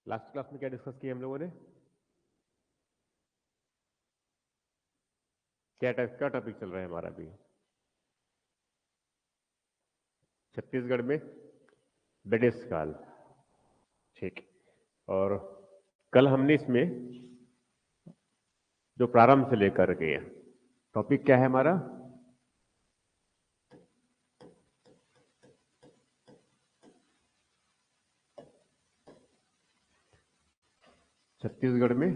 Last class में क्या discuss किया हम लोगों ने? क्या टॉपिक चल रहा है हमारा अभी? छत्तीसगढ़ में ब्रिटिश काल। ठीक। और कल हमने इसमें जो प्रारंभ से लेकर के टॉपिक क्या है हमारा? छत्तीसगढ़ में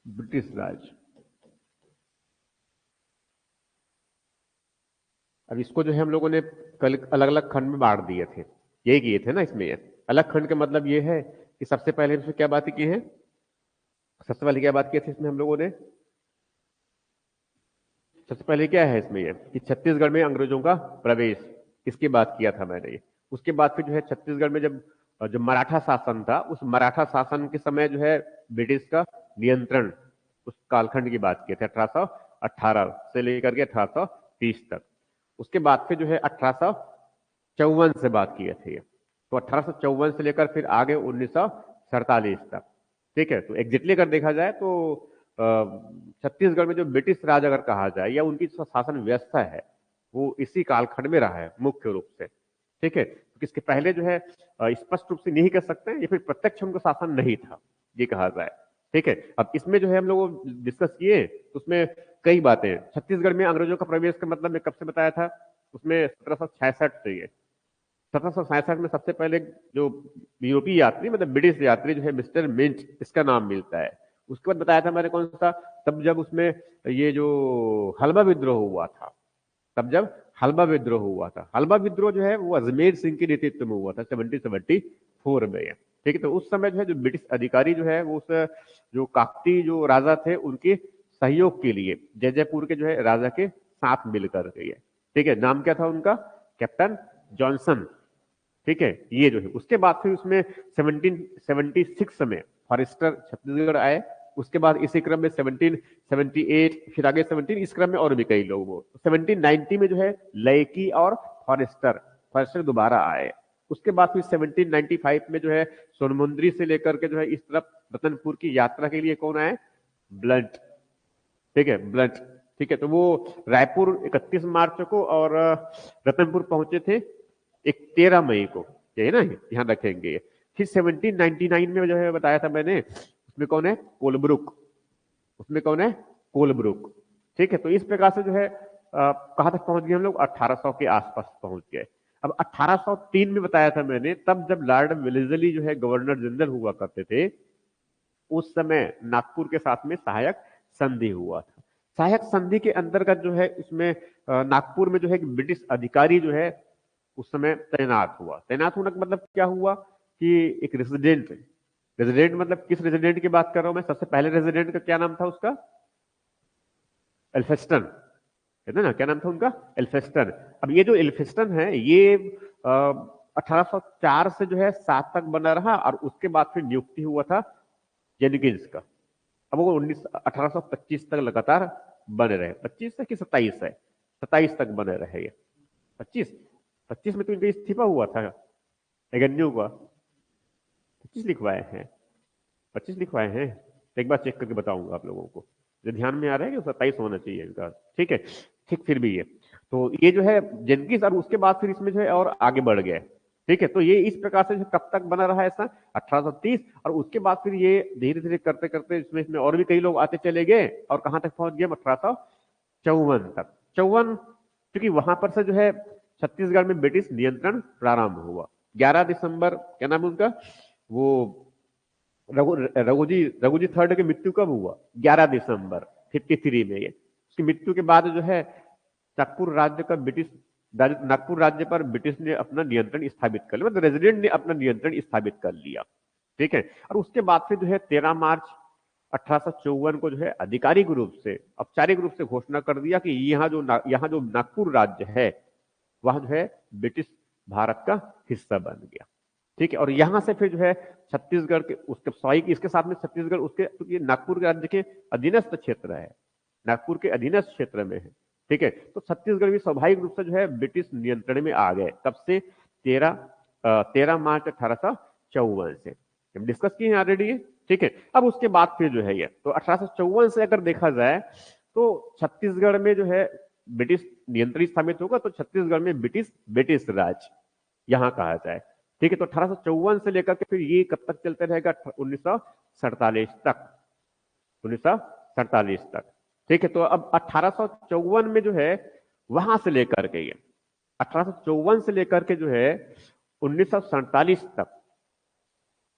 ब्रिटिश राज। अब इसको जो है हम लोगों ने कल अलग अलग खंड में बांट दिए थे। यही किए थे ना इसमें। अलग खंड का मतलब ये है कि सबसे पहले इसमें क्या बातें की है? सबसे पहले क्या बात की थी इसमें हम लोगों ने? सबसे पहले क्या है इसमें ये कि छत्तीसगढ़ में अंग्रेजों का प्रवेश, इसकी बात किया था मैंने ये। उसके बाद फिर जो है छत्तीसगढ़ में जब जो मराठा शासन था, उस मराठा शासन के समय जो है ब्रिटिश का नियंत्रण, उस कालखंड की बात की थी 1818 से लेकर के 1830 तक। उसके बाद फिर जो है 1854 से बात किए थे। तो 1854 से लेकर फिर आगे 1947 तक। ठीक है, तो एग्जैक्टली अगर देखा जाए तो छत्तीसगढ़ में जो ब्रिटिश राज अगर कहा जाए या उनकी जो शासन व्यवस्था है, वो इसी कालखंड में रहा है मुख्य रूप से। ठीक है, तो इसके पहले जो है स्पष्ट रूप से नहीं कह सकते हैं, ये फिर प्रत्यक्ष उनका शासन नहीं था, ये कहा जाए। ठीक है, अब इसमें जो है हम लोग डिस्कस किए, उसमें कई बातें। छत्तीसगढ़ में अंग्रेजों का प्रवेश का मतलब मैं कब से बताया था? उसमें 1766 से। ये 1767 में सबसे पहले जो यूरोपीय यात्री मतलब ब्रिटिश यात्री जो है मिस्टर मिंट, इसका नाम मिलता है। उसके बाद बताया था मैंने कौन सा? तब जब उसमें ये जो हल्बा विद्रोह हुआ था, तब जब हल्बा विद्रोह हुआ था। हल्बा विद्रोह जो है वो अजमेर सिंह के नेतृत्व में हुआ था 1774 में। ठीक है, तो उस समय जो है जो ब्रिटिश अधिकारी जो है वो उस जो काकती जो राजा थे उनके सहयोग के लिए जयजयपुर के जो है राजा के साथ मिलकर गए। ठीक है, नाम क्या था उनका? Captain Johnson. ठीक है, ये जो है उसके बाद फिर उसमें 1776 में फॉरेस्टर छत्तीसगढ़ आए। उसके बाद इसी क्रम में 1778, फिर आगे 17, इस क्रम में और भी कई लोग। वो 1790 में जो है लयकी और फॉरेस्टर फॉरेस्टर दोबारा आए। उसके बाद फिर 1795 में जो है सोनमुंदरी से लेकर के जो है इस तरफ रतनपुर की यात्रा के लिए कौन आए? ब्लंट। ठीक है, ब्लंट। ठीक है, तो वो रायपुर 31 मार्च को और रतनपुर पहुंचे थे एक 13 मई को। यही ना, ध्यान रखेंगे। फिर 1799 में जो है बताया था मैंने, उसमें कौन है? कोलब्रुक। उसमें कौन है? कोलब्रुक। ठीक है, तो इस प्रकार से जो है कहां तक पहुंच गए हम लोग? 1800 के आसपास पहुंच गए। अब 1803 में बताया था मैंने, तब जब लॉर्ड वेलेस्ली जो है गवर्नर जनरल हुआ करते थे, उस समय नागपुर के साथ में सहायक संधि हुआ था। सहायक संधि के अंतर्गत जो है इसमें नागपुर में जो है ब्रिटिश अधिकारी जो है उस समय तैनात हुआ। तैनात होने का मतलब क्या हुआ कि एक रेजिडेंट। रेजिडेंट मतलब किस रेजिडेंट की बात कर रहा हूं मैं? सबसे पहले रेजिडेंट का क्या नाम था उसका? एल्फेस्टन। है ना, क्या नाम था उनका? एल्फेस्टन। अब ये जो एल्फेस्टन है ये 1804 से जो है 7 तक बना रहा, और उसके बाद फिर नियुक्ति हुआ था जेनिकिंस का। अब वो 1825 तक लगातार बने रहे। 25 है कि 27 है? 27 तक बने रहे ये। 25, 25 में तो इनका इस्तीफा हुआ था एगन्यू का। 25 लिखवाए हैं? 25 लिखवाए हैं? तो एक बार चेक करके बताऊंगा आप लोगों को। जो ध्यान में आ रहा है कि 27 होना चाहिए इनका। ठीक है, ठीक। फिर भी ये तो ये जो है जेनकिंस, और उसके बाद फिर इसमें जो है और आगे बढ़ गए। ठीक है, तो ये इस प्रकार से कब तक बना रहा ऐसा? 1830। और उसके बाद फिर ये धीरे धीरे करते करते इसमें और भी कई लोग आते चले गए, और कहां तक पहुंच गए? 1854 तक। 54, क्योंकि वहां पर से जो है छत्तीसगढ़ में ब्रिटिश नियंत्रण प्रारंभ हुआ। 11 दिसंबर, क्या नाम है उनका? वो रघुजी थर्ड की मृत्यु कब हुआ? 11 दिसंबर 53 में। ये उसकी मृत्यु के बाद जो है नागपुर राज्य का ब्रिटिश नागपुर राज्य पर ब्रिटिश ने अपना नियंत्रण स्थापित कर लिया, मतलब रेजिडेंट ने अपना नियंत्रण स्थापित कर लिया। ठीक है, और उसके बाद फिर जो है 13 मार्च 1854 को जो है आधिकारिक रूप से, औपचारिक रूप से घोषणा कर दिया कि यहाँ जो नागपुर राज्य है वह जो है ब्रिटिश भारत का हिस्सा बन गया। ठीक है, और यहां से फिर जो है छत्तीसगढ़ के उसके स्वाई इसके साथ में छत्तीसगढ़ उसके, क्योंकि नागपुर के राज्य के अधीनस्थ क्षेत्र है, नागपुर के अधीनस्थ क्षेत्र में है। ठीक है, तो छत्तीसगढ़ भी स्वाभाविक रूप से जो है ब्रिटिश नियंत्रण में आ गए। कब से? 13 मार्च 1854 से। हम डिस्कस किए हैं ऑलरेडी ये। ठीक है, अब उसके बाद फिर जो है ये तो 1854 से अगर देखा जाए तो छत्तीसगढ़ में जो है ब्रिटिश नियंत्रण स्थापित होगा, तो छत्तीसगढ़ में ब्रिटिश ब्रिटिश राज यहां कहा जाए। ठीक है, तो 1854 से लेकर के फिर ये कब तक चलते रहेगा? 1947 तक, 1947 तक। ठीक है, तो अब 1854 में जो है वहां से लेकर के ये 1854 से लेकर के जो है 1947 तक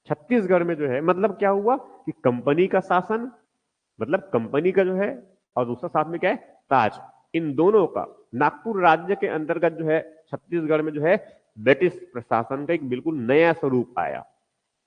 छत्तीसगढ़ में जो है मतलब क्या हुआ कि कंपनी का शासन, मतलब कंपनी का जो है, और दूसरा साथ में क्या है? ताज। इन दोनों का नागपुर राज्य के अंतर्गत जो है छत्तीसगढ़ में जो है ब्रिटिश प्रशासन का एक बिल्कुल नया स्वरूप आया,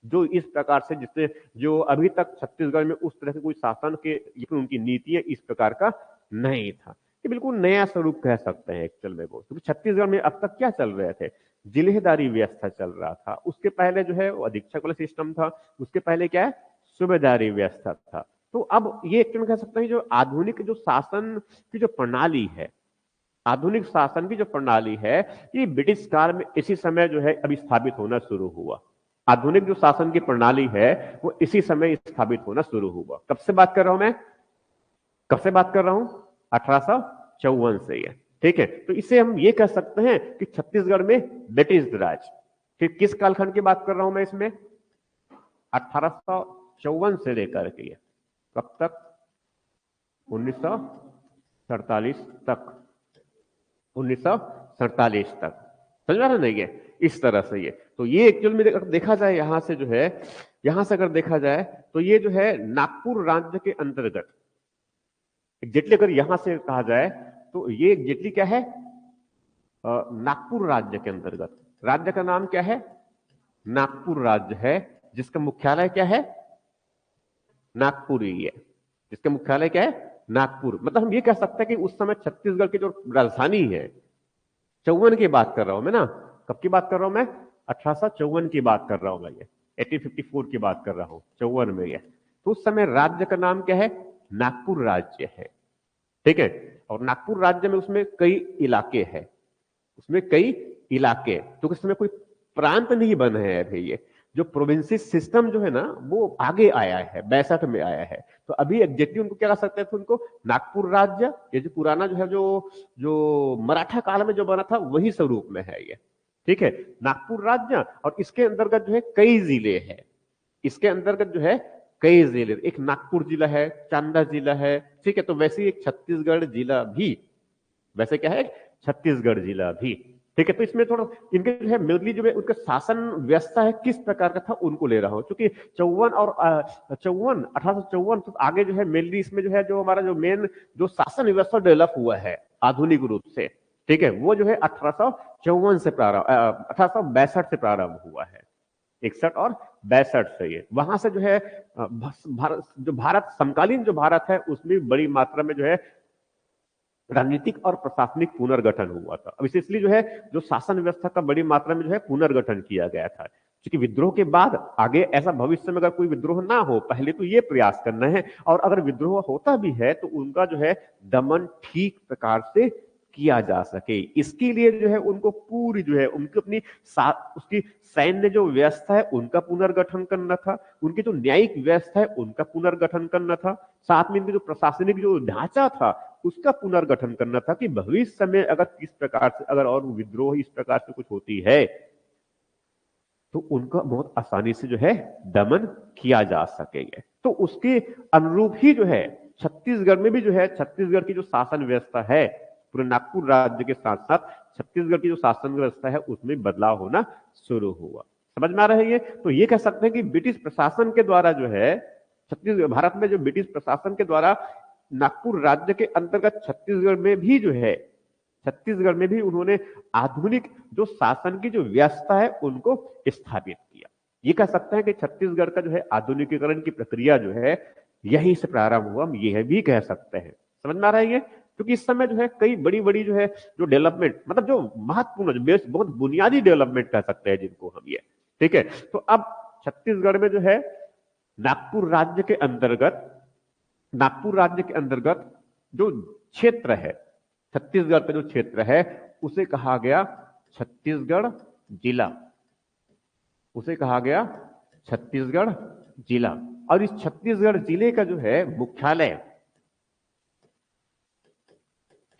जो इस प्रकार से जिससे जो अभी तक छत्तीसगढ़ में उस तरह के कोई शासन के या फिर उनकी नीतियां इस प्रकार का नहीं था। ये बिल्कुल नया स्वरूप कह सकते हैं एक्चुअल में वो, क्योंकि छत्तीसगढ़ में अब तक क्या चल रहे थे? जिलेदारी व्यवस्था चल रहा था। उसके पहले जो है वो अधीक्षक वाला सिस्टम था। उसके पहले क्या है? सूबेदारी व्यवस्था था। तो अब ये एक्चुअल में कह सकते हैं जो आधुनिक जो शासन की जो प्रणाली है, आधुनिक शासन की जो प्रणाली है, ये ब्रिटिश काल में इसी समय जो है अभी स्थापित होना शुरू हुआ। आधुनिक जो शासन की प्रणाली है वो इसी समय स्थापित होना शुरू हुआ। कब से बात कर रहा हूं मैं? कब से बात कर रहा हूं? 1854 से ये। ठीक है, तो इसे हम ये कह सकते हैं कि छत्तीसगढ़ में ब्रिटिश राज। फिर किस कालखंड की बात कर रहा हूं मैं इसमें? 1854 से लेकर के ये कब तक? 1947 तक, 1947 तक। समझ में आ रहा नहीं है? इस तरह से ये तो ये एक्चुअल में अगर देखा जाए यहां से जो है, यहां से अगर देखा जाए तो ये जो है नागपुर राज्य के अंतर्गत एग्जैक्टली अगर यहां से कहा जाए तो ये एग्जैक्टली क्या है? नागपुर राज्य के अंतर्गत। राज्य का नाम क्या है? नागपुर राज्य है, जिसका मुख्यालय क्या है? नागपुर ही है। जिसका मुख्यालय क्या है? नागपुर। मतलब हम ये कह सकते हैं कि उस समय छत्तीसगढ़ की जो राजधानी है, 54 की बात कर रहा हूं मैं ना। कब की बात कर रहा हूं मैं? 1854 की बात कर रहा हूं मैं, ये 1854 की बात कर रहा हूं, 54 में ये। तो उस समय राज्य का नाम क्या है? नागपुर राज्य है। ठीक है, और नागपुर राज्य में उसमें कई इलाके हैं, उसमें कई इलाके, तो उस समय कोई प्रांत नहीं बने हैं अभी। ये जो प्रोविंसी सिस्टम जो है ना वो आगे आया है, 62 में आया है। तो अभी एग्जैक्टली उनको क्या कर सकते थे? उनको नागपुर राज्य, ये जो पुराना जो है जो जो मराठा काल में जो बना था वही स्वरूप में है ये। ठीक है, नागपुर राज्य, और इसके अंतर्गत जो है कई जिले हैं। इसके अंतर्गत जो है कई जिले, एक नागपुर जिला है, चांदा जिला है। ठीक है, तो वैसे ही एक छत्तीसगढ़ जिला भी, वैसे क्या है? छत्तीसगढ़ जिला भी। ठीक है, तो इसमें थोड़ा इनके जो है मेनली जो है उनका शासन व्यवस्था है किस प्रकार का था उनको ले रहा हूं, क्योंकि 1854 तो आगे जो है मेनली इसमें जो है जो हमारा जो मेन जो शासन व्यवस्था डेवलप हुआ है आधुनिक रूप से, ठीक है, वो जो है 1854 से प्रारंभ, 1862 से प्रारंभ हुआ है। 61 और 62 से ये वहां से जो है भारत, जो भारत समकालीन जो भारत है उसमें बड़ी मात्रा में जो है राजनीतिक और प्रशासनिक पुनर्गठन हुआ था। अब इसलिए जो है जो शासन व्यवस्था का बड़ी मात्रा में जो है पुनर्गठन किया गया था, क्योंकि विद्रोह के बाद आगे ऐसा भविष्य में अगर कोई विद्रोह ना हो, पहले तो ये प्रयास करना है, और अगर विद्रोह होता भी है तो उनका जो है दमन ठीक प्रकार से किया जा सके। इसके लिए जो है उनको पूरी जो है उनकी अपनी उसकी सैन्य जो व्यवस्था है उनका पुनर्गठन करना था, उनकी जो न्यायिक व्यवस्था है उनका पुनर्गठन करना था, साथ में इनके जो प्रशासनिक जो ढांचा था उसका पुनर्गठन करना था, कि भविष्य में अगर किस प्रकार से अगर और विद्रोह इस प्रकार से कुछ होती है तो उनका बहुत आसानी से जो है दमन किया जा सकेगा। तो उसके अनुरूप ही जो है छत्तीसगढ़ में भी जो है छत्तीसगढ़ की जो शासन व्यवस्था है पूरे नागपुर राज्य के साथ साथ छत्तीसगढ़ की जो शासन व्यवस्था है उसमें बदलाव होना शुरू हुआ। समझ में आ रहा है ये? तो ये कह सकते हैं कि ब्रिटिश प्रशासन के द्वारा जो है छत्तीसगढ़ भारत में जो ब्रिटिश प्रशासन के द्वारा नागपुर राज्य के अंतर्गत छत्तीसगढ़ में भी जो है छत्तीसगढ़ में भी उन्होंने आधुनिक जो शासन की जो व्यवस्था है उनको स्थापित किया। ये कह सकते हैं कि छत्तीसगढ़ का जो है आधुनिकीकरण की प्रक्रिया जो है यहीं से प्रारंभ हुआ, हम यह भी कह सकते हैं। समझ में आ रहा है ये? क्योंकि इस समय जो है कई बड़ी बड़ी जो है जो डेवलपमेंट, मतलब जो महत्वपूर्ण जो बहुत बुनियादी डेवलपमेंट कह सकते हैं जिनको हम ये, ठीक है। तो अब छत्तीसगढ़ में जो है नागपुर राज्य के अंतर्गत जो क्षेत्र है छत्तीसगढ़ का जो क्षेत्र है उसे कहा गया छत्तीसगढ़ जिला, उसे कहा गया छत्तीसगढ़ जिला। और इस छत्तीसगढ़ जिले का जो है मुख्यालय,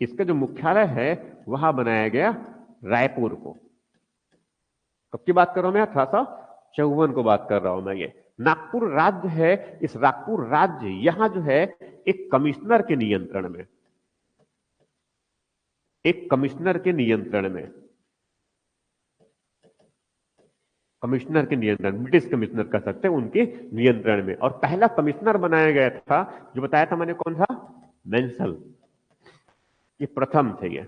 इसका जो मुख्यालय है वहां बनाया गया रायपुर को। कब की बात कर रहा हूं मैं? 1854 को बात कर रहा हूं मैं। ये नागपुर राज्य है, इस नागपुर राज्य यहां जो है एक कमिश्नर के नियंत्रण में, एक कमिश्नर के नियंत्रण में, कमिश्नर के नियंत्रण, ब्रिटिश कमिश्नर कह सकते हैं, उनके नियंत्रण में। और पहला कमिश्नर बनाया गया था, जो बताया था मैंने, कौन था? मेंसल। ये प्रथम थे, ये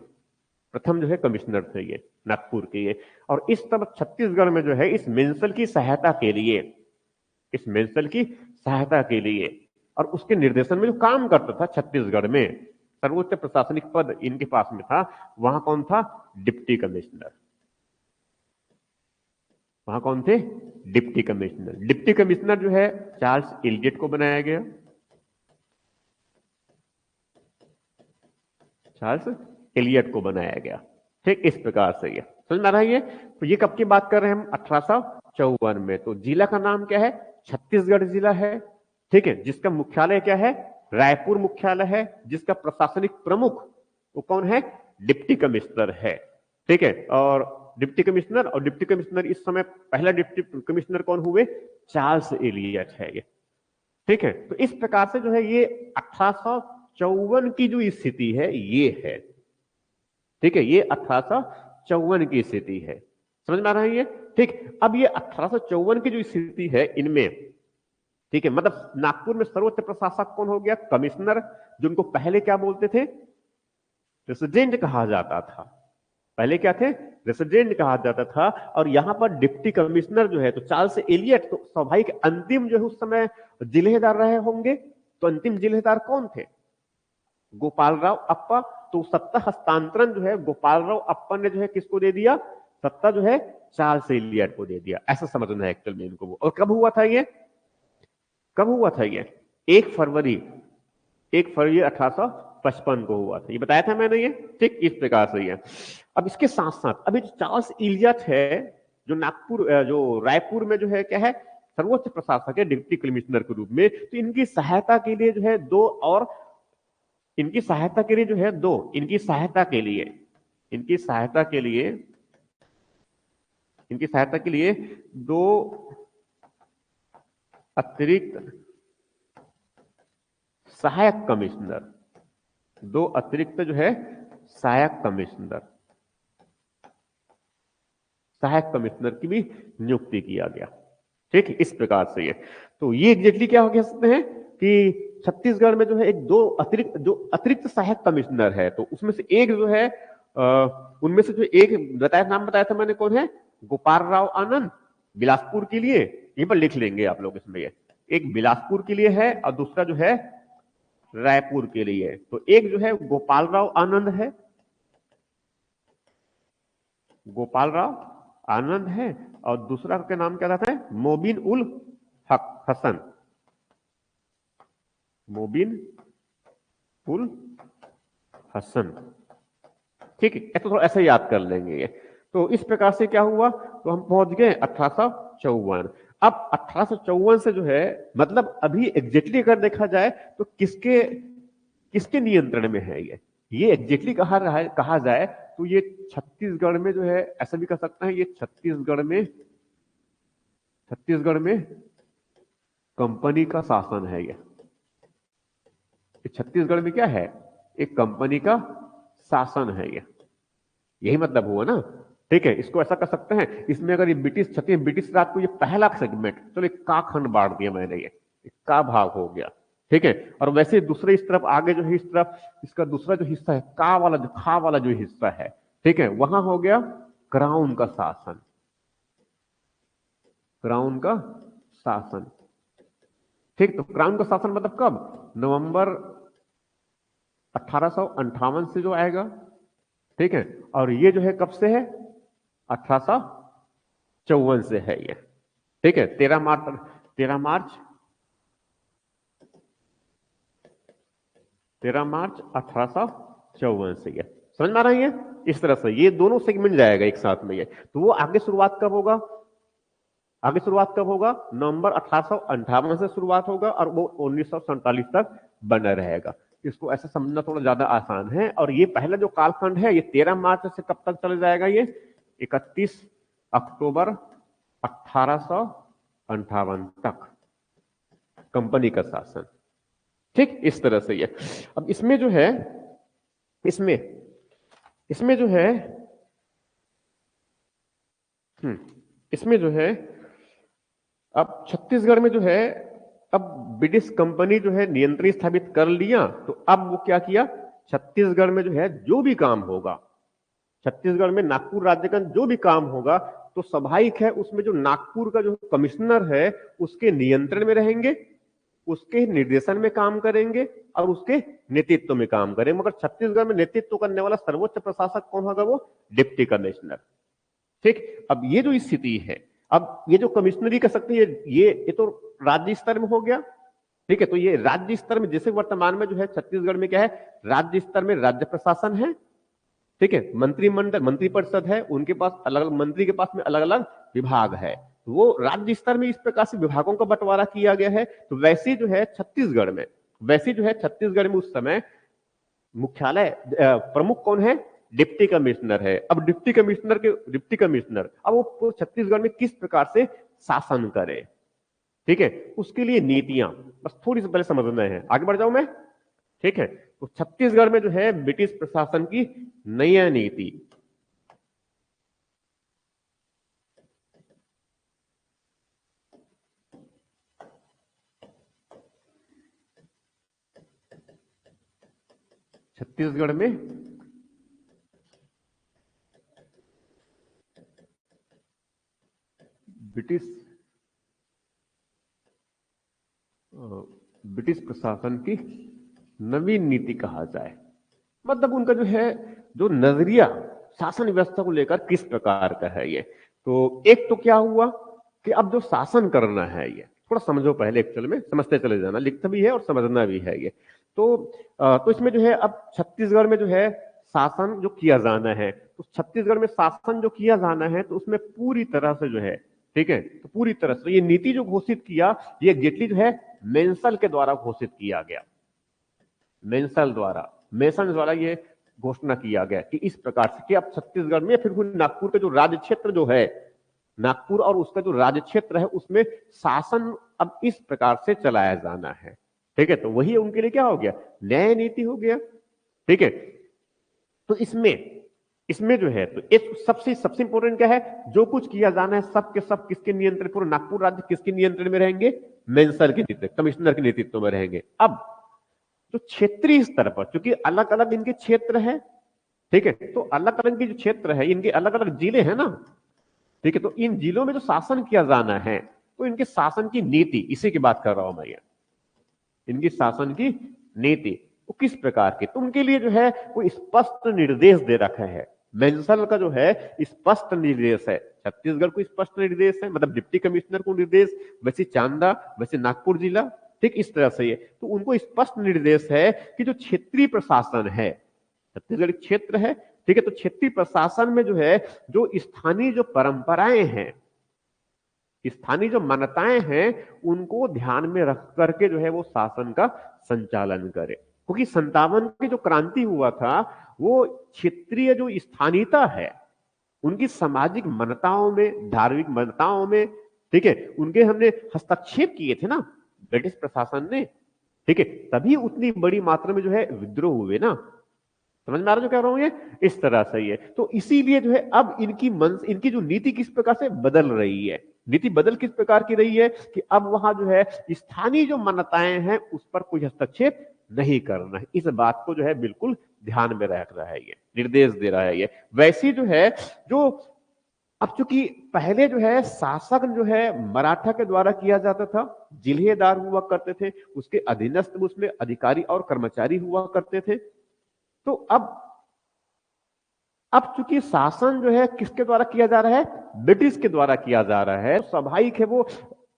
प्रथम जो है कमिश्नर थे ये नागपुर के ये। और इस तरफ छत्तीसगढ़ में जो है इस मेंसल की सहायता के लिए, इस मेंसल की सहायता के लिए और उसके निर्देशन में जो काम करता था छत्तीसगढ़ में, सर्वोच्च प्रशासनिक पद इनके पास में था, वहां कौन था? Deputy commissioner. वहां कौन थे? Deputy commissioner. डिप्टी कमिश्नर जो है चार्ल्स इलियट को बनाया गया, चार्ल्स इलियट को बनाया गया। ठीक इस प्रकार से ये समझ में आ रहा है। ये तो ये कब की बात कर रहे हैं हम? 1854 में। तो जिला का नाम क्या है? छत्तीसगढ़ जिला है। ठीक है, जिसका मुख्यालय क्या है? रायपुर मुख्यालय है। जिसका प्रशासनिक प्रमुख वो कौन है? डिप्टी कमिश्नर है। ठीक है, और डिप्टी कमिश्नर, और डिप्टी कमिश्नर इस समय पहला डिप्टी कमिश्नर कौन हुए? चार्ल्स इलियट है ये। ठीक है, तो इस प्रकार से जो है ये 1854 की जो स्थिति है ये है। ठीक है, ये 1854 की स्थिति है। समझ में आ रहा है ये? ठीक, अब ये 1854 की जो स्थिति है इनमें, ठीक है, मतलब नागपुर में सर्वोच्च प्रशासक कौन हो गया? कमिश्नर, जो उनको पहले क्या बोलते थे? रेसिडेंट कहा जाता था। पहले क्या थे? रेसिडेंट कहा जाता था। और यहां पर डिप्टी कमिश्नर जो है तो चार्ल्स एलियट, तो स्वाभाविक अंतिम जो है उस समय जिलेदार रहे होंगे। तो अंतिम जिलेदार कौन थे? गोपाल राव अप्पा। तो सत्ता हस्तांतरण जो है गोपाल राव अप्पा ने जो है किसको दे दिया? सत्ता जो है चार्ल्स एलियट को दे दिया। ऐसा समझना है एक्चुअल में इनको। और कब हुआ था ये? कब हुआ था ये? 1 फरवरी, 1 फरवरी 1855 को हुआ था। ये बताया था मैंने ये। ठीक इस प्रकार से ये। अब इसके साथ साथ अभी जो चार्ल्स इलियट है, जो नागपुर, जो रायपुर में जो है क्या है? सर्वोच्च प्रशासक है डिप्टी कमिश्नर के रूप में। तो इनकी सहायता के लिए जो है दो, और इनकी सहायता के लिए जो है दो, इनकी सहायता के लिए, इनकी सहायता के लिए, इनकी सहायता के लिए दो अतिरिक्त सहायक कमिश्नर, दो अतिरिक्त जो है सहायक कमिश्नर, सहायक कमिश्नर की भी नियुक्ति किया गया। ठीक इस प्रकार से ये। तो ये एग्जैक्टली क्या हो कह सकते हैं कि छत्तीसगढ़ में जो है एक दो अतिरिक्त, जो अतिरिक्त सहायक कमिश्नर है, तो उसमें से एक जो है उनमें से जो एक बताया, नाम बताया था मैंने, कौन है? गोपाल राव आनंद, बिलासपुर के लिए। यहीं पर लिख लेंगे आप लोग इसमें। एक बिलासपुर के लिए है और दूसरा जो है रायपुर के लिए। तो एक जो है गोपाल राव आनंद है, गोपाल राव आनंद है, और दूसरा का नाम क्या रहता है? मोबिन उल हक हसन, मोबिन उल हसन। ठीक है, तो थोड़ा ऐसे याद कर लेंगे ये। तो इस प्रकार से क्या हुआ? तो हम पहुंच गए 1854। अब 1854 से जो है, मतलब अभी एग्जैक्टली अगर देखा जाए तो किसके किसके नियंत्रण में है ये एग्जैक्टली कहा जाए तो ये छत्तीसगढ़ में जो है, ऐसा भी कह सकते हैं, ये छत्तीसगढ़ में कंपनी का शासन है। ये छत्तीसगढ़ में क्या है? एक कंपनी का शासन है ये। यही मतलब हुआ ना। ठीक है, इसको ऐसा कर सकते हैं, इसमें अगर ये ब्रिटिश राज को ये पहला सेगमेंट, चलो एक का खंड बांट दिया मैंने, ये एक का भाग हो गया। ठीक है, और वैसे दूसरे इस तरफ आगे जो है, इस तरफ इसका दूसरा जो हिस्सा है, का वाला, जो खा वाला जो हिस्सा है, ठीक है, वहां हो गया क्राउन का शासन, क्राउन का शासन। ठीक, तो क्राउन का शासन मतलब कब? नवंबर 1858 से जो आएगा। ठीक है, और ये जो है कब से है? 1854 से है ये। ठीक है, 13 मार्च 13 मार्च 1854 54 से है। समझ में आ रही है? इस तरह से ये दोनों सेगमेंट जाएगा एक साथ में। ये तो वो आगे शुरुआत कब होगा? आगे शुरुआत कब होगा? नवंबर 1858 से शुरुआत होगा और वो 1947 तक बना रहेगा। इसको ऐसे समझना थोड़ा ज्यादा आसान है। और ये पहला जो कालखंड है ये 13 मार्च से कब तक चला जाएगा? ये 31 अक्टूबर 1858 तक कंपनी का शासन। ठीक, इस तरह से ये। अब इसमें जो है, इसमें इसमें जो है इसमें जो है अब छत्तीसगढ़ में जो है, अब ब्रिटिश कंपनी जो है नियंत्रण स्थापित कर लिया। तो अब वो क्या किया, छत्तीसगढ़ में जो है जो भी काम होगा, छत्तीसगढ़ में नागपुर राज्य का जो भी काम होगा, तो स्वाभाविक है उसमें जो नागपुर का जो कमिश्नर है उसके नियंत्रण में रहेंगे, उसके निर्देशन में काम करेंगे और उसके नेतृत्व में काम करेंगे। मगर छत्तीसगढ़ में नेतृत्व करने वाला सर्वोच्च प्रशासक कौन होगा? वो डिप्टी कमिश्नर। ठीक, अब ये जो स्थिति है, अब ये जो कमिश्नरी कर सकते हैं, ये तो राज्य स्तर में हो गया। ठीक है, तो ये राज्य स्तर में, जैसे वर्तमान में जो है छत्तीसगढ़ में क्या है, राज्य स्तर में राज्य प्रशासन है। ठीक है, मंत्रिमंडल, मंत्रिपरिषद है, उनके पास अलग अलग, मंत्री के पास में अलग अलग विभाग है। तो वो राज्य स्तर में इस प्रकार से विभागों का बंटवारा किया गया है। तो वैसे जो है छत्तीसगढ़ में, वैसे जो है छत्तीसगढ़ में उस समय मुख्यालय प्रमुख कौन है? डिप्टी कमिश्नर है। अब डिप्टी कमिश्नर अब वो छत्तीसगढ़ में किस प्रकार से शासन करे, ठीक है, उसके लिए नीतियां बस थोड़ी सी पहले समझना है। आगे बढ़ जाऊं मैं? ठीक है, तो छत्तीसगढ़ में जो है ब्रिटिश प्रशासन की नई नीति, छत्तीसगढ़ में ब्रिटिश प्रशासन की नवीन नीति कहा जाए, मतलब उनका जो है जो नजरिया शासन व्यवस्था को लेकर किस प्रकार का है ये। तो एक तो क्या हुआ कि अब जो शासन करना है, ये थोड़ा समझो पहले, एक्चुअल में समझते चले जाना, लिखता भी है और समझना भी है ये। तो इसमें जो है अब छत्तीसगढ़ में जो है शासन जो किया जाना है, तो छत्तीसगढ़ में शासन जो किया जाना है तो उसमें पूरी तरह से जो है, ठीक है, तो पूरी तरह से ये नीति जो घोषित किया, ये एग्जैक्टली जो है मेंसल के द्वारा घोषित किया गया। मेसन द्वारा ये घोषणा किया गया कि इस प्रकार से कि अब छत्तीसगढ़ में, फिर नागपुर का जो राज्य क्षेत्र जो है, नागपुर और उसका जो राज्य क्षेत्र है उसमें शासन अब इस प्रकार से चलाया जाना है। ठीक है, तो वही उनके लिए क्या हो गया? न्याय नीति हो गया। ठीक है, तो इसमें जो है, तो एक सबसे इंपॉर्टेंट क्या है, जो कुछ किया जाना है सब के सब किसके नियंत्रण, पूरा नागपुर राज्य किसके नियंत्रण में रहेंगे? मेंसल के नेतृत्व, कमिश्नर के नेतृत्व में रहेंगे। अब तो क्षेत्रीय स्तर पर, क्योंकि अलग अलग इनके क्षेत्र है, ठीक है, तो अलग अलग के जो क्षेत्र है, इनके अलग अलग जिले हैं ना, ठीक है, तो इन जिलों में जो शासन किया जाना है, तो इनके शासन की नीति, इसी की बात कर रहा हूं मैं, ये इनकी शासन की नीति वो किस प्रकार की, तो उनके लिए जो है वो स्पष्ट निर्देश दे रखा है। मेंसल का जो है स्पष्ट निर्देश है, छत्तीसगढ़ को स्पष्ट निर्देश है, मतलब डिप्टी कमिश्नर को निर्देश, वैसे चांदा, वैसे नागपुर जिला, ठीक इस तरह से ये, तो उनको स्पष्ट निर्देश है कि जो क्षेत्रीय प्रशासन है, छत्तीसगढ़ क्षेत्र है, ठीक है, तो क्षेत्रीय प्रशासन में जो है जो स्थानीय जो परंपराएं हैं, स्थानीय जो मान्यताएं हैं, उनको ध्यान में रख करके जो है वो शासन का संचालन करे। क्योंकि 57 की जो क्रांति हुआ था, वो क्षेत्रीय जो स्थानीयता है, उनकी सामाजिक मान्यताओं में, धार्मिक मान्यताओं में, ठीक है, उनके हमने हस्तक्षेप किए थे ना ब्रिटिश प्रशासन ने, ठीक है, तभी उतनी बड़ी मात्रा में जो है विद्रोह हुए ना। समझ में आ रहा जो कह रहा हूं ये? इस तरह से ये, तो इसीलिए जो है अब इनकी जो नीति किस प्रकार से बदल रही है, नीति बदल किस प्रकार की रही है कि अब वहां जो है स्थानीय जो मान्यताएं हैं उस पर कोई हस्तक्षेप नहीं करना है। इस बात को जो है बिल्कुल ध्यान में रख रहा है, ये निर्देश दे रहा है ये। वैसे जो है जो अब चूंकि पहले जो है शासक जो है मराठा के द्वारा किया जाता था, जिलेदार हुआ करते थे, उसके अधीनस्थ उसमें अधिकारी और कर्मचारी हुआ करते थे। तो अब चूंकि शासन जो है किसके द्वारा किया जा रहा है? ब्रिटिश के द्वारा किया जा रहा है। स्वाभाविक है वो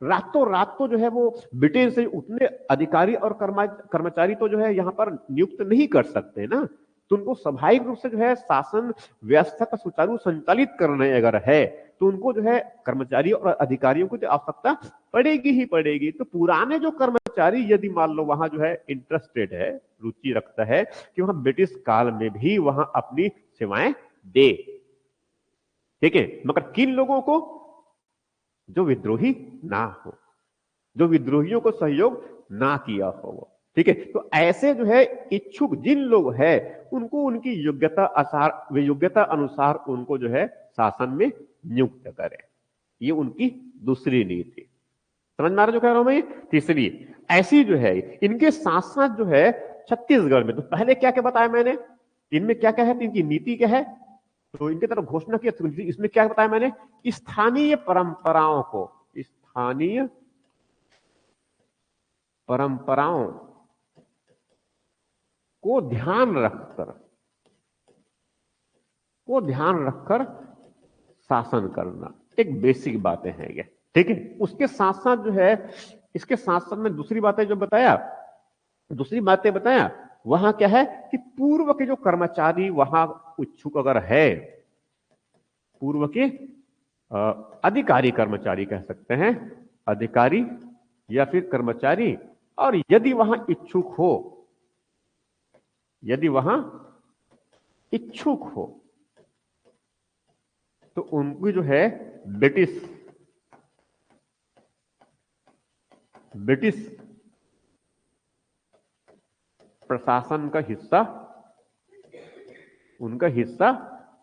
रातों रात तो जो है वो ब्रिटेन से उतने अधिकारी और कर्मचारी तो जो है यहां पर नियुक्त नहीं कर सकते ना, तो उनको स्वाभाविक रूप से जो है शासन व्यवस्था का सुचारू संचालित करने अगर है तो उनको जो है कर्मचारी और अधिकारियों की तो आवश्यकता पड़ेगी ही पड़ेगी। तो पुराने जो कर्मचारी यदि मान लो वहां जो है इंटरेस्टेड है, रुचि रखता है कि वहां ब्रिटिश काल में भी वहां अपनी सेवाएं दे, ठीक है, मगर किन लोगों को? जो विद्रोही ना हो, जो विद्रोहियों को सहयोग ना किया हो वो, ठीक है। तो ऐसे जो है इच्छुक जिन लोग हैं उनको उनकी योग्यता अनुसार उनको जो है शासन में नियुक्त करें। ये उनकी दूसरी नीति। समझ में आ रहा जो कह रहा हूं मैं? तीसरी ऐसी जो है इनके साथ साथ जो है छत्तीसगढ़ में, तो पहले क्या क्या बताया मैंने, इनमें क्या क्या है, इनकी नीति क्या है, तो इनके तरफ घोषणा की, तो इसमें क्या बताया मैंने, स्थानीय परंपराओं को, स्थानीय परंपराओं को ध्यान रखकर शासन करना, एक बेसिक बातें हैं ये, ठीक है। उसके साथ साथ जो है, इसके साथ साथ में दूसरी बातें बताया वहां क्या है कि पूर्व के जो कर्मचारी वहां इच्छुक अगर है, पूर्व के अधिकारी कर्मचारी कह सकते हैं, अधिकारी या फिर कर्मचारी, और यदि वहां इच्छुक हो तो उनको जो है ब्रिटिश प्रशासन का हिस्सा, उनका हिस्सा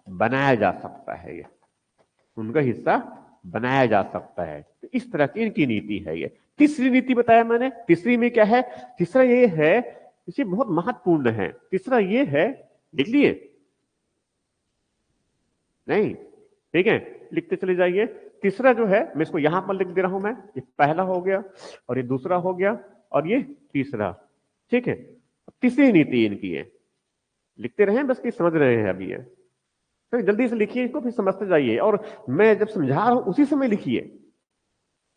बनाया जा सकता है, ये उनका हिस्सा बनाया जा सकता है। तो इस तरह की इनकी नीति है ये। तीसरी नीति बताया मैंने, तीसरी में क्या है, तीसरा ये है, इसे बहुत महत्वपूर्ण है, तीसरा ये है, लिख लिए? नहीं, ठीक है, लिखते चले जाइए। तीसरा जो है मैं इसको यहां पर लिख दे रहा हूं, मैं ये पहला हो गया और ये दूसरा हो गया और ये तीसरा, ठीक है। तीसरी नीति इनकी है, लिखते रहे बस कि समझ रहे हैं अभी ये, तो जल्दी से लिखिए इसको, फिर समझते जाइए, और मैं जब समझा रहा हूं उसी समय लिखिए,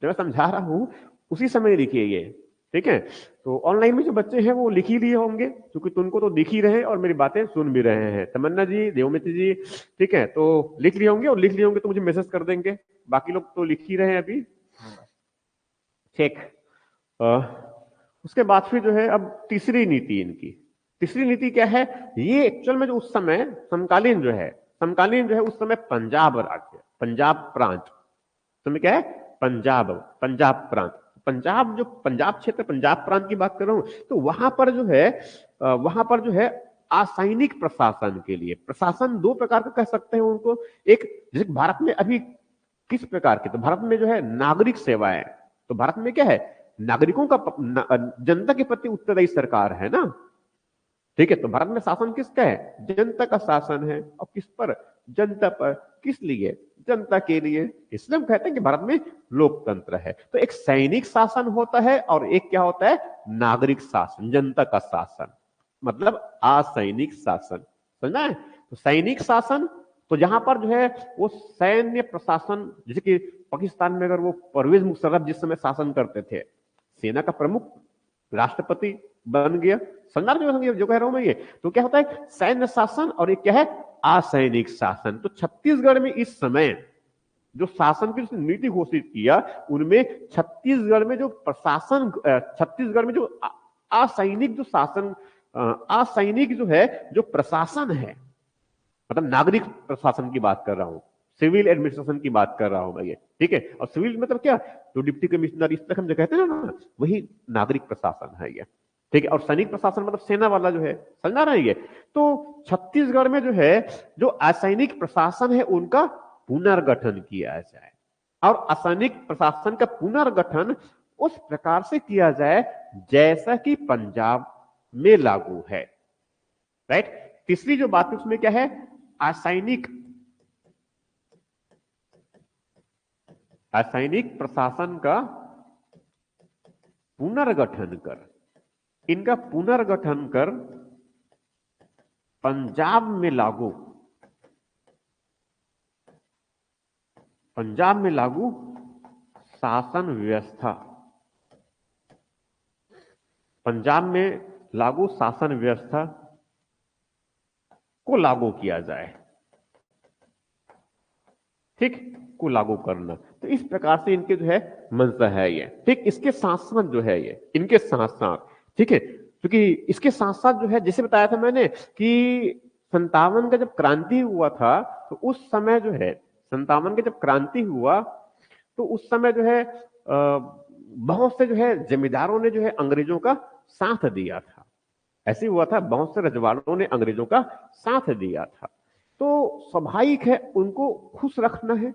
जब मैं समझा रहा हूं उसी समय लिखिए ये, ठीक है। तो ऑनलाइन में जो बच्चे हैं वो लिख ही लिए होंगे, क्योंकि तुमको तो दिख ही रहे हैं और मेरी बातें सुन भी रहे हैं, तमन्ना जी, देवमित्र जी, ठीक है, तो लिख लिए होंगे, और लिख लिए होंगे तो मुझे मैसेज कर देंगे, बाकी लोग तो लिख ही रहे हैं अभी, ठीक। उसके बाद फिर जो है अब तीसरी नीति इनकी, तीसरी नीति क्या है, ये एक्चुअल में जो उस समय समकालीन जो है उस समय पंजाब राज्य, पंजाब प्रांत, समय क्या है, पंजाब प्रांत, पंजाब जो पंजाब क्षेत्र, पंजाब प्रांत की बात कर रहा हूं, तो वहां पर जो है असैनिक प्रशासन के लिए, प्रशासन दो प्रकार का कह सकते हैं उनको, एक जैसे भारत में अभी किस प्रकार के, तो भारत में जो है नागरिक सेवाएं, तो भारत में क्या है, नागरिकों का जनता के प्रति उत्तरदायी सरकार है ना, ठीक है। तो भारत में शासन किसका है, जनता का शासन है, और किस पर, जनता पर, किस लिए, जनता के लिए, इसलिए हम कहते हैं कि भारत में लोकतंत्र है। तो एक सैनिक शासन होता है और एक क्या होता है, नागरिक शासन, जनता का शासन, मतलब असैनिक शासन, समझना है। तो सैनिक शासन, तो जहां पर जो है वो सैन्य प्रशासन, जैसे कि पाकिस्तान में अगर वो परवेज मुशर्रफ जिस समय शासन करते थे, सेना का प्रमुख राष्ट्रपति बन गया, संघर्ष जो कह रहा हूं मैं ये, तो क्या होता है, सैन्य शासन, और एक क्या है, असैनिक शासन। तो छत्तीसगढ़ में इस समय जो शासन की नीति घोषित किया, उनमें छत्तीसगढ़ में जो प्रशासन, छत्तीसगढ़ में जो असैनिक जो शासन, असैनिक जो है जो प्रशासन है, मतलब नागरिक प्रशासन की बात कर रहा हूं, सिविल एडमिनिस्ट्रेशन की बात कर रहा हूं मैं ये, ठीक है। और सिविल मतलब क्या, जो डिप्टी कमिश्नर इस तक हम जो कहते हैं ना, वही नागरिक प्रशासन है ये, ठीक है। और सैनिक प्रशासन मतलब सेना वाला जो है, समझा रहे हैं ये। तो छत्तीसगढ़ में जो है जो असैनिक प्रशासन है उनका पुनर्गठन किया जाए, और असैनिक प्रशासन का पुनर्गठन उस प्रकार से किया जाए जैसा कि पंजाब में लागू है, राइट। तीसरी जो बात है उसमें क्या है, असैनिक प्रशासन का पुनर्गठन कर, इनका पुनर्गठन कर पंजाब में लागू शासन व्यवस्था, पंजाब में लागू शासन व्यवस्था को लागू किया जाए, ठीक, को लागू करना। तो इस प्रकार से इनके जो है मंशा है ये, ठीक। इसके साथ साथ जो है ये, इनके साथ साथ, ठीक है, क्योंकि इसके साथ साथ जो है, जैसे बताया था मैंने कि 57 का जब क्रांति हुआ था, तो उस समय जो है 57 का जब क्रांति हुआ, तो उस समय जो है बहुत से जो है जमींदारों ने जो है अंग्रेजों का साथ दिया था। ऐसे हुआ था, बहुत से रजवाड़ों ने अंग्रेजों का साथ दिया था। तो स्वाभाविक है उनको खुश रखना है,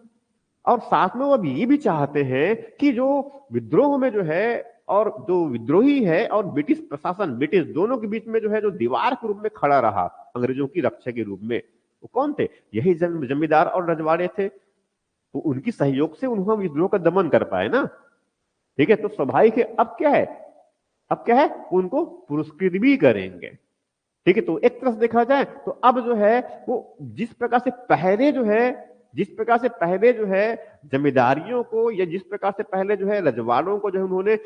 और साथ में वो अब ये भी चाहते हैं कि जो विद्रोह में जो है, और जो विद्रोही है और ब्रिटिश प्रशासन, ब्रिटिश दोनों के बीच में जो है जो दीवार के रूप में खड़ा रहा अंग्रेजों की रक्षा के रूप में, वो कौन थे? यही जमींदार और रजवाड़े थे। तो उनकी सहयोग से उन्होंने विद्रोह का दमन कर पाए ना, ठीक है। तो स्वाभाविक है अब क्या है, अब क्या है, उनको पुरस्कृत भी करेंगे, ठीक है। तो एक तरह से देखा जाए तो अब जो है वो जिस प्रकार से पहले जो है, जिस प्रकार से पहले जो है जमींदारियों को, या जिस प्रकार से पहले जो है रजवाड़ों को जो है उन्होंने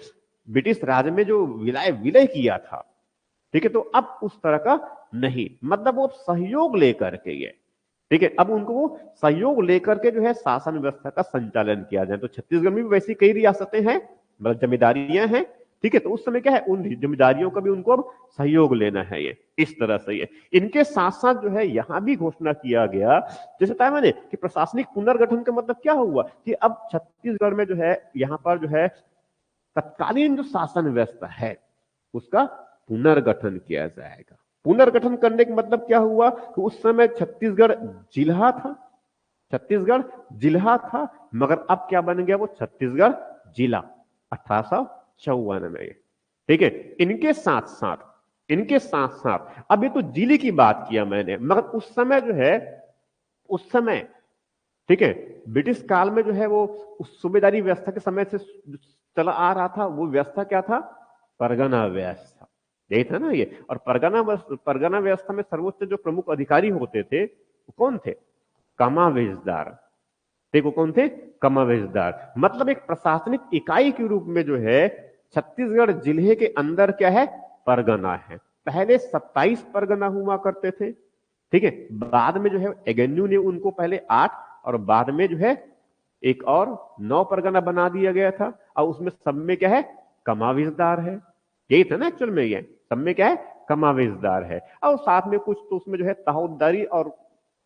ब्रिटिश राज में जो विलय विलय किया था, ठीक है, तो अब उस तरह का नहीं, मतलब वो सहयोग लेकर के ये, ठीक है, अब उनको वो सहयोग लेकर के जो है शासन व्यवस्था का संचालन किया जाए। तो छत्तीसगढ़ में भी वैसी कई रियासतें हैं, मतलब जमींदारियां हैं, ठीक है। तो उस समय क्या है, उन जिम्मेदारियों का भी उनको अब सहयोग लेना है, ये इस तरह से ये। इनके साथ साथ जो है यहां भी घोषणा किया गया, जैसे बताया मैंने कि प्रशासनिक पुनर्गठन का मतलब क्या हुआ कि अब छत्तीसगढ़ में जो है यहां पर जो है तत्कालीन जो शासन व्यवस्था है उसका पुनर्गठन किया जाएगा। पुनर्गठन करने का मतलब क्या हुआ कि उस समय छत्तीसगढ़ जिला था, छत्तीसगढ़ जिला था, मगर अब क्या बन गया, वो छत्तीसगढ़ जिला 1854 में, ठीक है। इनके साथ साथ, इनके साथ साथ, अब ये तो जिले की बात किया मैंने, मगर उस समय जो है, उस समय, ठीक है, ब्रिटिश काल में जो है वो उस सूबेदारी व्यवस्था के समय से चला आ रहा था, वो व्यवस्था क्या था, परगना व्यवस्था, यही था ना ये। और परगना व्यवस्था में सर्वोच्च जो प्रमुख अधिकारी होते थे वो कौन थे, कमावेशदार, देखो कौन थे, कमावेशदार। मतलब एक प्रशासनिक इकाई के रूप में जो है छत्तीसगढ़ जिले के अंदर क्या है, परगना है। पहले 27 परगना हुआ करते थे, ठीक है। बाद में जो है एगेन्यू ने उनको पहले 8 और बाद में जो है एक और 9 परगना बना दिया गया था, और उसमें सब में क्या है, कमावेशदार है, यही था ना एक्चुअल में, ये सब में क्या है, कमावेशदार है। और साथ में कुछ तो उसमें जो है ताउद्दारी और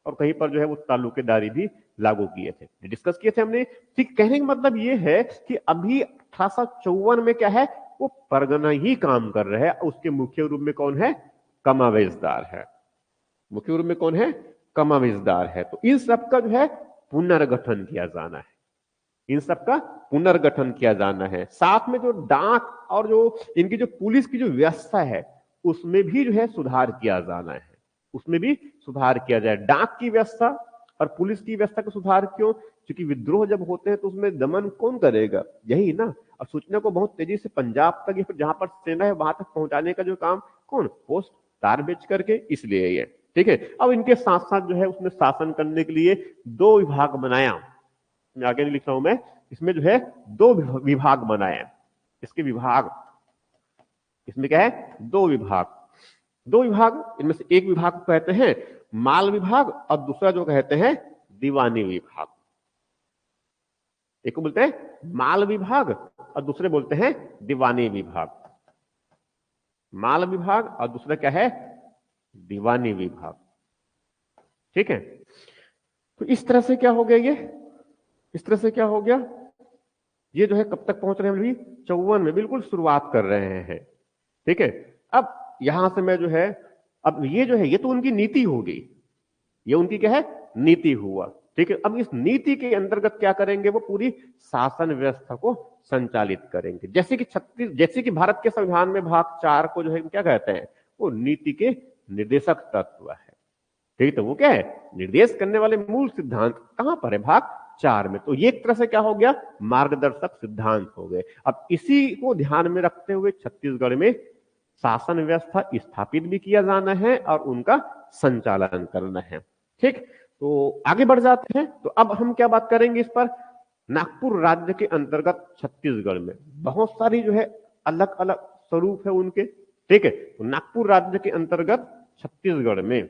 कहीं पर जो है वो तालुकेदारी भी लागू किए थे, डिस्कस किए थे हमने, ठीक। कहने का मतलब ये है कि अभी 1854 में क्या है, वो परगना ही काम कर रहे हैं, उसके मुख्य रूप में कौन है, कमावेशदार है, मुख्य रूप में कौन है, कमावेशदार है। तो इन सब का जो है पुनर्गठन किया जाना है, इन सब का पुनर्गठन किया जाना है। साथ में जो डाक और जो इनकी जो पुलिस की जो व्यवस्था है उसमें भी जो है सुधार किया जाना है, उसमें भी सुधार किया जाए। डाक की व्यवस्था और पुलिस की व्यवस्था का सुधार क्यों, क्योंकि विद्रोह जब होते हैं तो उसमें दमन कौन करेगा, यही ना। और सूचना को बहुत तेजी से पंजाब तक या फिर जहां पर सेना है वहां तक पहुंचाने का जो काम कौन, पोस्ट तार बेच करके, इसलिए ये, ठीक है। अब इनके साथ साथ जो है उसमें शासन करने के लिए 2 विभाग बनाया, आगे नहीं लिख रहा हूं मैं, इसमें जो है 2 विभाग बनाए, इसके विभाग, इसमें क्या है, 2 विभाग, 2 विभाग, इनमें से एक विभाग को कहते हैं माल विभाग और दूसरा जो कहते हैं दीवानी विभाग। एक को बोलते हैं माल विभाग और दूसरे बोलते हैं दीवानी विभाग। माल विभाग और दूसरा क्या है, दीवानी विभाग, ठीक है। तो इस तरह से क्या हो गया, ये इस तरह से क्या हो गया, ये जो है कब तक पहुंच रहे हैं, अभी 54 में बिल्कुल शुरुआत कर रहे हैं, ठीक है। अब यहां से मैं जो है, अब ये जो है ये तो उनकी नीति होगी, ये उनकी क्या है, नीति हुआ, ठीक है। अब इस नीति के अंतर्गत क्या करेंगे, वो पूरी शासन व्यवस्था को संचालित करेंगे। जैसे कि भारत के संविधान में भाग 4 को जो है क्या कहते हैं, वो नीति के निर्देशक तत्व है, ठीक। तो वो क्या है, निर्देश करने वाले मूल सिद्धांत कहां पर है, भाग 4 में। तो ये एक तरह से क्या हो गया, मार्गदर्शक सिद्धांत हो गए। अब इसी को ध्यान में रखते हुए छत्तीसगढ़ में शासन व्यवस्था स्थापित भी किया जाना है और उनका संचालन करना है, ठीक। तो आगे बढ़ जाते हैं। तो अब हम क्या बात करेंगे इस पर, नागपुर राज्य के अंतर्गत छत्तीसगढ़ में बहुत सारी जो है अलग अलग स्वरूप है उनके, ठीक है। तो नागपुर राज्य के अंतर्गत छत्तीसगढ़ में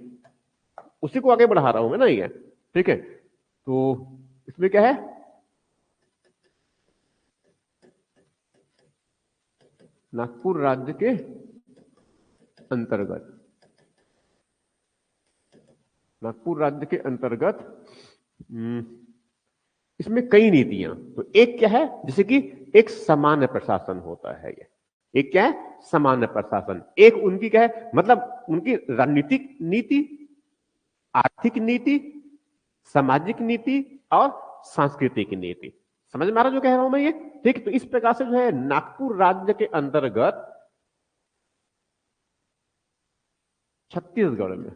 उसी को आगे बढ़ा रहा हूं मैं ना ये, ठीक है। तो इसमें क्या है, नागपुर राज्य के अंतर्गत, नागपुर राज्य के अंतर्गत इसमें कई नीतियां, तो एक क्या है, जैसे कि एक सामान्य प्रशासन होता है ये, एक क्या है, सामान्य प्रशासन। एक उनकी क्या है, मतलब उनकी रणनीतिक नीति, आर्थिक नीति, सामाजिक नीति और सांस्कृतिक नीति। समझ में आ रहा जो कह रहा हूं मैं ये, ठीक। तो इस प्रकार से जो है नागपुर राज्य के अंतर्गत छत्तीसगढ़ में,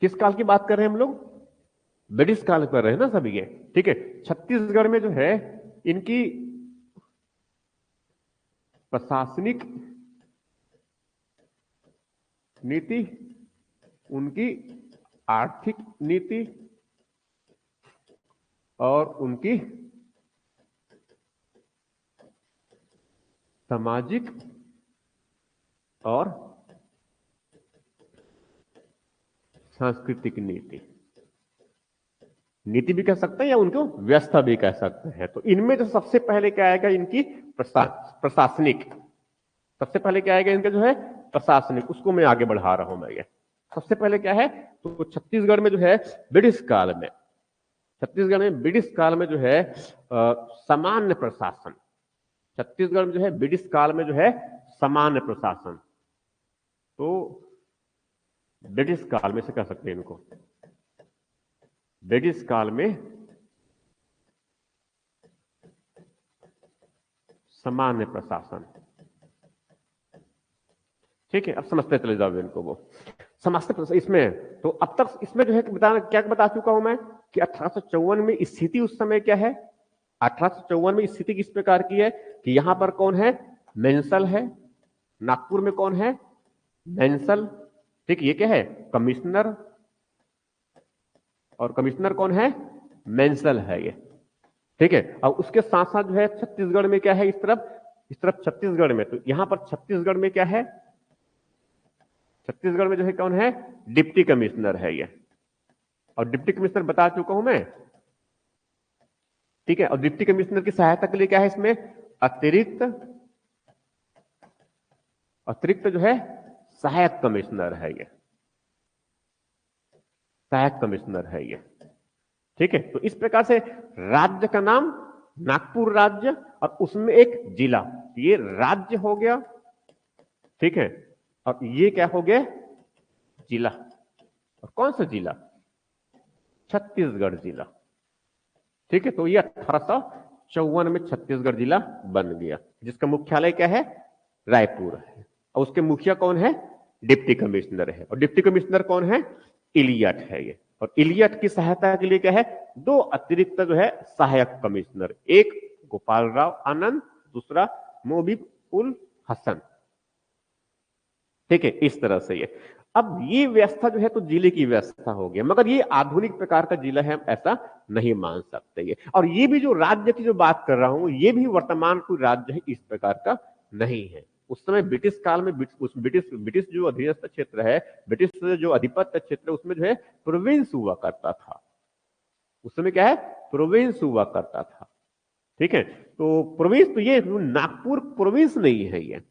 किस काल की बात कर रहे हैं हम लोग, ब्रिटिश काल कर रहे हैं ना सभी ये, ठीक है। छत्तीसगढ़ में जो है इनकी प्रशासनिक नीति, उनकी आर्थिक नीति और उनकी सामाजिक और सांस्कृतिक नीति, नीति भी कह सकते हैं या उनको व्यवस्था भी कह सकते हैं। तो इनमें जो सबसे पहले क्या आएगा, इनकी प्रशासनिक, सबसे पहले क्या आएगा इनका जो है प्रशासनिक, उसको मैं आगे बढ़ा रहा हूं मैं ये। सबसे पहले क्या है, तो छत्तीसगढ़ में जो है ब्रिटिश काल में, छत्तीसगढ़ में ब्रिटिश काल में जो है सामान्य प्रशासन, छत्तीसगढ़ में जो है ब्रिटिश काल में जो है सामान्य प्रशासन। तो ब्रिटिश काल में से कह सकते हैं इनको, ब्रिटिश काल में सामान्य प्रशासन, ठीक है। अब समझते चले जाओ इनको, वो समझते इसमें। तो अब तक इसमें जो है क्या बता चुका हूं मैं कि 1854 में स्थिति उस समय क्या है, 1854 में स्थिति किस प्रकार की है कि यहां पर कौन है, मेंसल है, नागपुर में कौन है, मेंसल, ठीक। ये क्या है, कमिश्नर, और कमिश्नर कौन है, मेंसल है ये, ठीक है। और उसके साथ साथ जो है छत्तीसगढ़ में क्या है, इस तरफ छत्तीसगढ़ में, तो यहां पर छत्तीसगढ़ में क्या है, छत्तीसगढ़ में जो है कौन है, डिप्टी कमिश्नर है ये, और डिप्टी कमिश्नर बता चुका हूं मैं, ठीक है। और डिप्टी कमिश्नर की सहायता के लिए क्या है इसमें, अतिरिक्त, अतिरिक्त जो है सहायक कमिश्नर है ये, सहायक कमिश्नर है ये, ठीक है। तो इस प्रकार से राज्य का नाम नागपुर राज्य, और उसमें एक जिला, ये राज्य हो गया, ठीक है। और ये क्या हो गया, जिला, और कौन सा जिला, छत्तीसगढ़ जिला, ठीक है। तो ये 1854 में छत्तीसगढ़ जिला बन गया, जिसका मुख्यालय क्या है, रायपुर है, और उसके मुखिया कौन है, डिप्टी कमिश्नर है, और डिप्टी कमिश्नर कौन है, इलियट है ये। और इलियट की सहायता के लिए क्या है, दो अतिरिक्त जो है सहायक कमिश्नर, एक गोपाल राव आनंद, दूसरा मोबिब उल हसन, ठीक है। इस तरह से ये, अब ये व्यवस्था जो है तो जिले की व्यवस्था हो गया, मगर ये आधुनिक प्रकार का जिला है, हम ऐसा नहीं मान सकते ये। और ये भी जो राज्य की जो बात कर रहा हूं, ये भी वर्तमान कोई राज्य है इस प्रकार का नहीं है। उस समय ब्रिटिश काल में ब्रिटिश जो अधीनस्थ क्षेत्र है, ब्रिटिश जो अधिपत्य क्षेत्र है, उसमें जो है प्रोविंस हुआ करता था, उस समय क्या है, प्रोविंस हुआ करता था, ठीक है। तो प्रोविंस, तो ये नागपुर प्रोविंस नहीं है, ये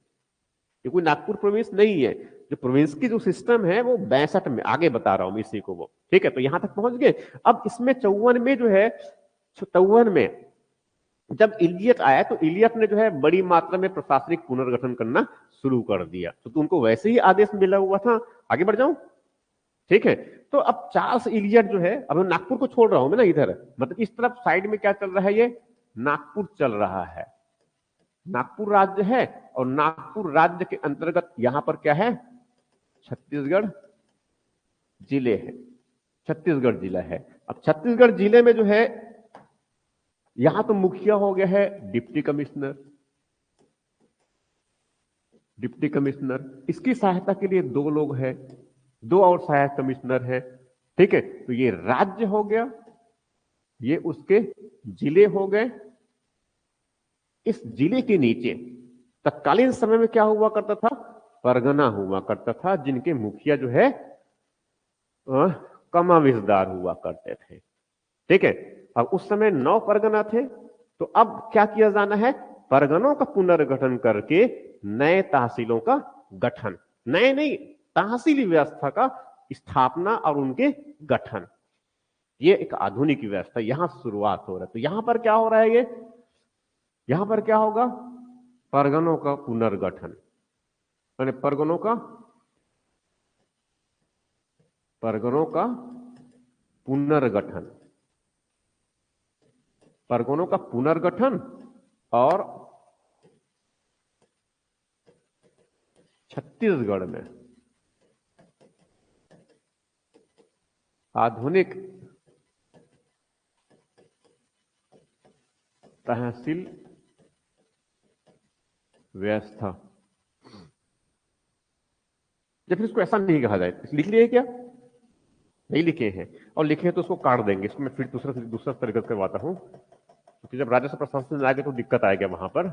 कोई नागपुर प्रोविंस नहीं है। जो प्रोविंस की जो सिस्टम है वो 62 में, आगे बता रहा हूं इसी को वो, ठीक है। तो यहां तक पहुंच गए। अब इसमें 54 में जो है, 54 में जब इलियट आया, तो इलियट ने जो है बड़ी मात्रा में प्रशासनिक पुनर्गठन करना शुरू कर दिया। तो तुमको वैसे ही आदेश मिला हुआ था, आगे बढ़ जाऊं, ठीक है। तो अब चार्ल्स इलियट जो है, अब नागपुर को छोड़ रहा हूं मैं ना इधर, मतलब इस तरफ साइड में क्या चल रहा है, ये नागपुर चल रहा है, नागपुर राज्य है, और नागपुर राज्य के अंतर्गत यहां पर क्या है, छत्तीसगढ़ जिले है, छत्तीसगढ़ जिला है। अब छत्तीसगढ़ जिले में जो है, यहां तो मुखिया हो गया है डिप्टी कमिश्नर, डिप्टी कमिश्नर, इसकी सहायता के लिए दो लोग हैं, दो और सहायक कमिश्नर हैं, ठीक है। तो ये राज्य हो गया, ये उसके जिले हो गए। इस जिले के नीचे तत्कालीन समय में क्या हुआ करता था, परगना हुआ करता था, जिनके मुखिया जो है कमाविजदार हुआ करते थे। ठीक है, अब उस समय 9 परगना थे, तो अब क्या किया जाना है, परगनों का पुनर्गठन करके नए तहसीलों का गठन, नए नहीं, तहसीली व्यवस्था का स्थापना और उनके गठन, ये एक आधुनिक व्यवस्था यहां शुरुआत हो रहा है। तो यहां पर क्या हो रहा है, ये यहां पर क्या होगा, परगनों का पुनर्गठन, यानी परगनों का पुनर्गठन, परगनों का पुनर्गठन और छत्तीसगढ़ में आधुनिक तहसील व्यवस्था। जब फिर इसको ऐसा नहीं कहा जाए, लिख लिए क्या, नहीं लिखे हैं, और लिखे हैं तो उसको काट देंगे। इसको मैं फिर दूसरा तरीका करवाता हूं, क्योंकि जब राजस्व प्रशासन में आएगा तो दिक्कत आएगा वहां पर।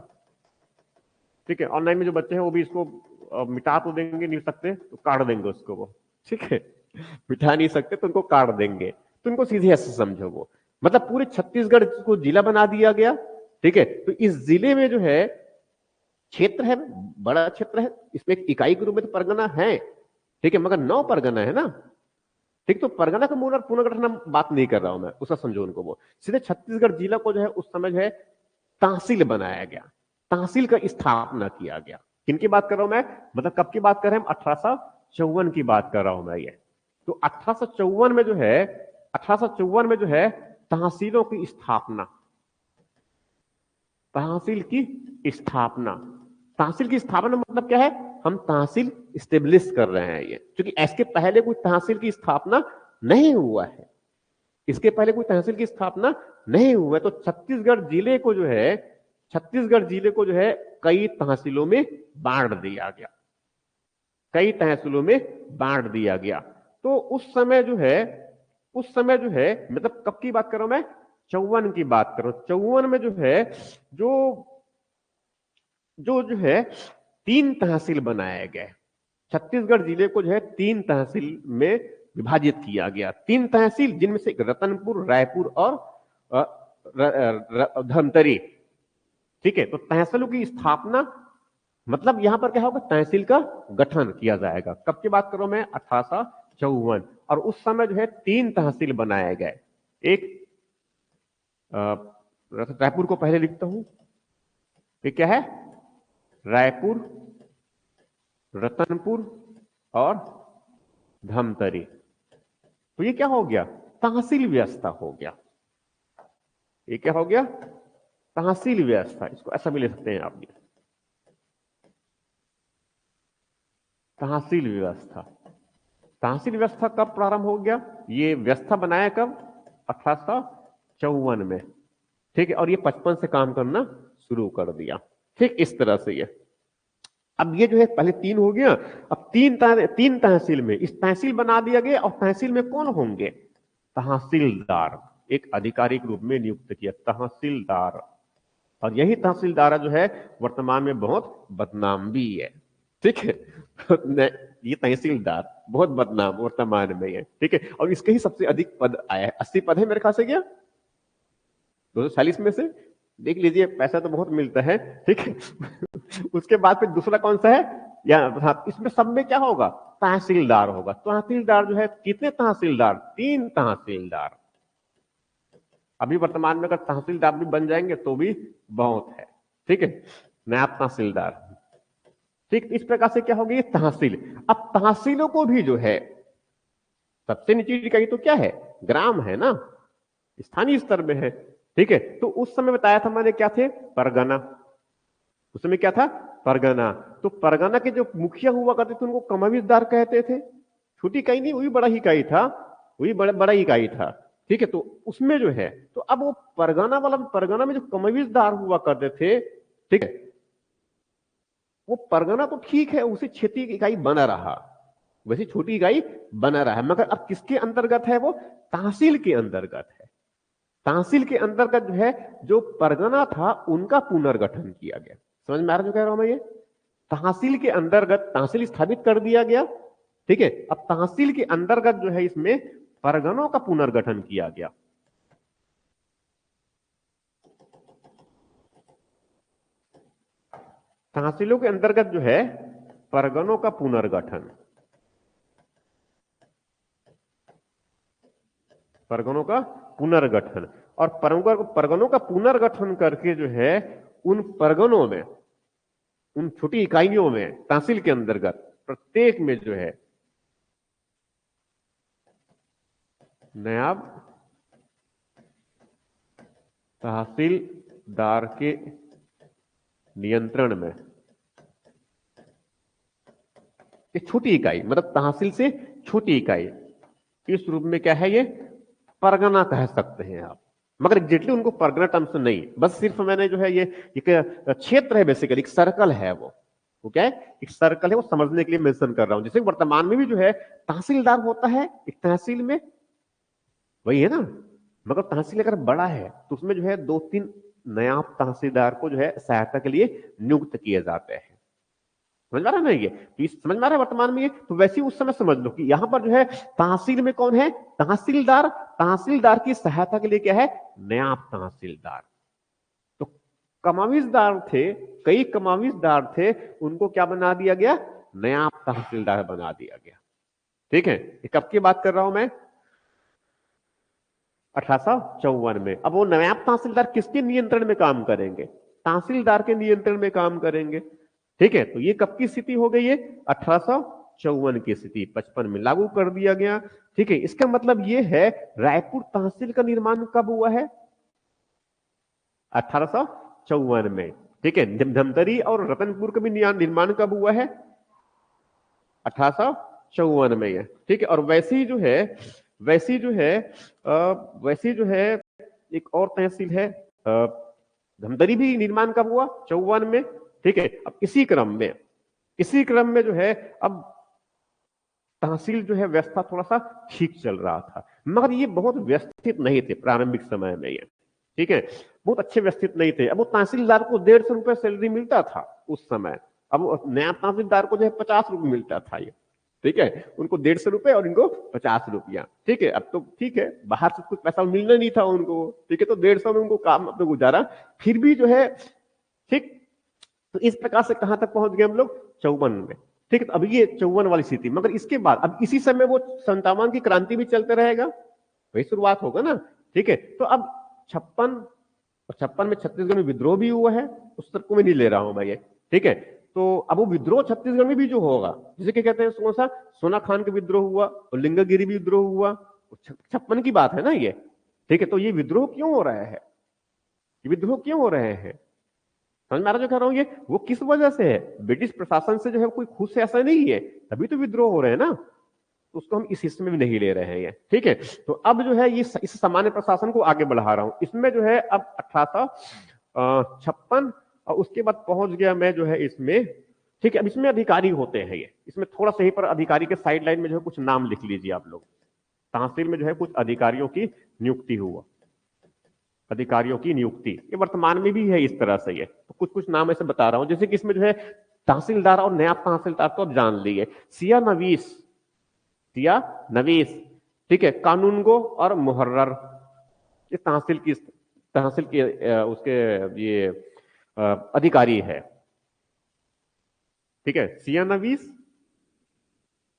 ठीक है, ऑनलाइन में जो बच्चे हैं वो भी इसको मिटा तो देंगे, नहीं सकते तो काट देंगे उसको वो। ठीक है, मिटा नहीं सकते तो उनको काट देंगे, तो उनको सीधे ऐसे समझो वो, मतलब पूरे छत्तीसगढ़ को जिला बना दिया गया। ठीक है, तो इस जिले में जो है क्षेत्र है, बड़ा क्षेत्र है, इसमें एक इकाई के रूप में तो परगना है। ठीक है, मगर 9 परगना है ना। ठीक, तो परगना का पुनर्गठन बात नहीं कर रहा हूं मैं, उसका समझो उनको, वो सीधे छत्तीसगढ़ जिला को जो है उस समय जो है तहसील बनाया गया, तहसील का स्थापना किया गया। किनकी बात कर रहा हूं मैं, मतलब कब की बात कर रहे हैं हम, 1854 की बात कर रहा हूं मैं ये। तो 1854 में जो है, 1854 में जो है तहसीलों की स्थापना, तहसील की स्थापना, तहसील की स्थापना मतलब क्या है, हम तहसील स्टेब्लिश कर रहे हैं ये, क्योंकि इसके पहले कोई तहसील की स्थापना नहीं हुआ है, इसके पहले कोई तहसील की स्थापना नहीं हुआ है। तो छत्तीसगढ़ जिले को जो है, छत्तीसगढ़ जिले को जो है कई तहसीलों में बांट दिया गया, कई तहसीलों में बांट दिया गया। तो उस समय जो है, उस समय जो है, मतलब कब की बात कर रहा हूं मैं, 54 की बात कर रहा हूं। 54 में जो है, जो जो जो है 3 तहसील बनाए गए, छत्तीसगढ़ जिले को जो है 3 तहसील में विभाजित किया गया। 3 तहसील, जिनमें से रतनपुर, रायपुर और धमतरी। ठीक है, तो तहसीलों की स्थापना मतलब यहां पर क्या होगा, तहसील का गठन किया जाएगा। कब की बात करो मैं, 1854। और उस समय जो है 3 तहसील बनाए गए। एक रायपुर को पहले लिखता हूं, ये क्या है, रायपुर, रतनपुर और धमतरी। तो ये क्या हो गया, तहसील व्यवस्था हो गया। ये क्या हो गया, तहसील व्यवस्था। इसको ऐसा भी ले सकते हैं आप भी, तहसील व्यवस्था। तहसील व्यवस्था कब प्रारंभ हो गया, ये व्यवस्था बनाया कब, 1854 में। ठीक है, और ये 55 से काम करना शुरू कर दिया। ठीक, इस तरह से ये, अब ये जो है पहले 3 हो गया, अब 3 तहसील में, इस तहसील बना दिया गया। और तहसील में कौन होंगे, तहसीलदार, एक आधिकारिक रूप में नियुक्त किया, तहसीलदार। और यही तहसीलदार जो है वर्तमान में बहुत बदनाम भी है। ठीक है, ये तहसीलदार बहुत बदनाम वर्तमान में है। ठीक है, और इसके ही सबसे अधिक पद आया है, 80 पद है मेरे ख्याल से, क्या 240 में से, देख लीजिए, पैसा तो बहुत मिलता है। ठीक है, उसके बाद फिर दूसरा कौन सा है, या हाँ, इसमें सब में क्या होगा, तहसीलदार होगा। तहसीलदार जो है, कितने तहसीलदार, 3 तहसीलदार। अभी वर्तमान में अगर तहसीलदार भी बन जाएंगे तो भी बहुत है। ठीक है, नायब तहसीलदार। ठीक, इस प्रकार से क्या होगी, तहसील। अब तहसीलों को भी जो है, सबसे निचली इकाई तो क्या है, ग्राम है ना, स्थानीय स्तर में है। ठीक है, तो उस समय बताया था मैंने, क्या थे, परगना। उस समय क्या था, परगना। तो परगना के जो मुखिया हुआ करते थे उनको कमाविजदार कहते थे। छोटी इकाई नहीं, वही बड़ा इकाई था, वही बड़ा इकाई था। ठीक है, तो उसमें जो है, तो अब वो परगना वाला, परगना में जो कमाविजदार हुआ करते थे, ठीक है, वो परगना तो ठीक है, उसे क्षेत्रीय इकाई बना रहा, वैसे छोटी इकाई बना रहा है, मगर अब किसके अंतर्गत है, वो तहसील के अंतर्गत है। तहसील के अंतर्गत जो है, जो परगना था उनका पुनर्गठन किया गया। समझ में आ रहा जो कह रहा हूं मैं ये। तहसील के अंतर्गत तहसील स्थापित कर दिया गया। ठीक है, अब तहसील के अंतर्गत जो है इसमें परगनों का पुनर्गठन किया गया। तहसीलों के अंतर्गत जो है परगनों का पुनर्गठन, परगनों का पुनर्गठन, और परगनों का पुनर्गठन करके जो है उन परगनों में, उन छोटी इकाइयों में तहसील के अंतर्गत प्रत्येक में जो है नायब तहसीलदार के नियंत्रण में, ये छोटी इकाई मतलब तहसील से छोटी इकाई, इस रूप में क्या है ये परगना कह सकते हैं आप, मगर एग्जैक्टली उनको परगना टर्म से नहीं, बस सिर्फ मैंने जो है ये एक क्षेत्र है, बेसिकली एक सर्कल है, वो क्या है, एक सर्कल है, वो समझने के लिए मेंशन कर रहा हूं। जैसे वर्तमान में भी जो है तहसीलदार होता है एक तहसील में, वही है ना, मगर तहसील अगर बड़ा है तो उसमें जो है 2-3 नायब तहसीलदार को जो है सहायता के लिए नियुक्त किए जाते हैं। समझ में आ रहा है ना, ये तो समझ में आ रहा है वर्तमान में ये, तो वैसे ही उस समय समझ लो कि यहां पर जो है तहसील में कौन है, तहसीलदार, तहसीलदार की सहायता के लिए क्या है, नायब तहसीलदार। तो कमाविजदार थे, कई कमाविजदार थे, उनको क्या बना दिया गया, नायब तहसीलदार बना दिया गया। ठीक है, ये कब की बात कर रहा हूं मैं, 1854 में। अब वो नायब तहसीलदार किसके नियंत्रण में काम करेंगे, तहसीलदार के नियंत्रण में काम करेंगे। ठीक है, तो ये कब की स्थिति हो गई है, 1854 की स्थिति 55 में लागू कर दिया गया। ठीक है, इसका मतलब ये है रायपुर तहसील का निर्माण कब हुआ है, 1854 में। ठीक है, धमतरी और रतनपुर का भी निर्माण कब हुआ है, 1854 में है। ठीक है, और वैसे ही जो है वैसी जो है एक और तहसील है धमतरी, भी निर्माण कब हुआ, 54 में। ठीक है, अब इसी क्रम में जो है अब तहसील जो है व्यवस्था थोड़ा सा ठीक चल रहा था, मगर ये बहुत व्यवस्थित नहीं थे प्रारंभिक समय में ये। ठीक है, बहुत अच्छे व्यवस्थित नहीं थे। अब वो तहसीलदार को 150 रुपए सैलरी मिलता था उस समय, अब नया तहसीलदार को जो है 50 रुपए मिलता था ये। ठीक है, उनको 150 रुपए और इनको 50 रुपया। ठीक है, अब तो ठीक है, बाहर से कुछ पैसा मिलना नहीं था उनको। ठीक है, तो 150 में उनको काम अपने गुजारा, फिर भी जो है ठीक। तो इस प्रकार से कहां तक पहुंच गए हम लोग, 54 में। ठीक है, तो अभी ये 54 वाली स्थिति, मगर इसके बाद अब इसी समय वो 57 की क्रांति भी चलते रहेगा, वही शुरुआत होगा ना। ठीक है, तो अब 56 में छत्तीसगढ़ में विद्रोह भी हुआ है, उस तक को मैं नहीं ले रहा हूं भाई। ठीक है, तो अब वो विद्रोह छत्तीसगढ़ में भी जो होगा, जिसे क्या कहते हैं, कौन सा, सोना खान का विद्रोह हुआ और लिंगागिरी भी विद्रोह हुआ, 56 की बात है ना ये। ठीक है, तो ये विद्रोह क्यों हो रहा है, ये विद्रोह क्यों हो रहे हैं, समझ में आ रहा जो कह रहा हूं, ये वो किस वजह से है, ब्रिटिश प्रशासन से जो है कोई खुद से ऐसा नहीं है, तभी तो विद्रोह हो रहे हैं ना, तो उसको हम इस हिस्से में भी नहीं ले रहे हैं ये। ठीक है, तो अब जो है ये इस सामान्य प्रशासन को आगे बढ़ा रहा हूं, इसमें जो है अब 1856 और उसके बाद पहुंच गया मैं जो है इसमें। ठीक है, अब इसमें अधिकारी होते हैं ये, इसमें थोड़ा सा ही पर अधिकारी के साइड लाइन में जो है कुछ नाम लिख लीजिए आप लोग। तहसील में जो है कुछ अधिकारियों की नियुक्ति हुआ, अधिकारियों की नियुक्ति, ये वर्तमान में भी है इस तरह से। ये तो कुछ कुछ नाम ऐसे बता रहा हूं, जैसे कि इसमें जो है तहसीलदार और नायब तहसीलदार तो आप जान लिए, सिया नवीस। ठीक है, कानूनगो और मुहर्रर, ये तहसील की उसके ये अधिकारी है। ठीक है, सिया नवीस,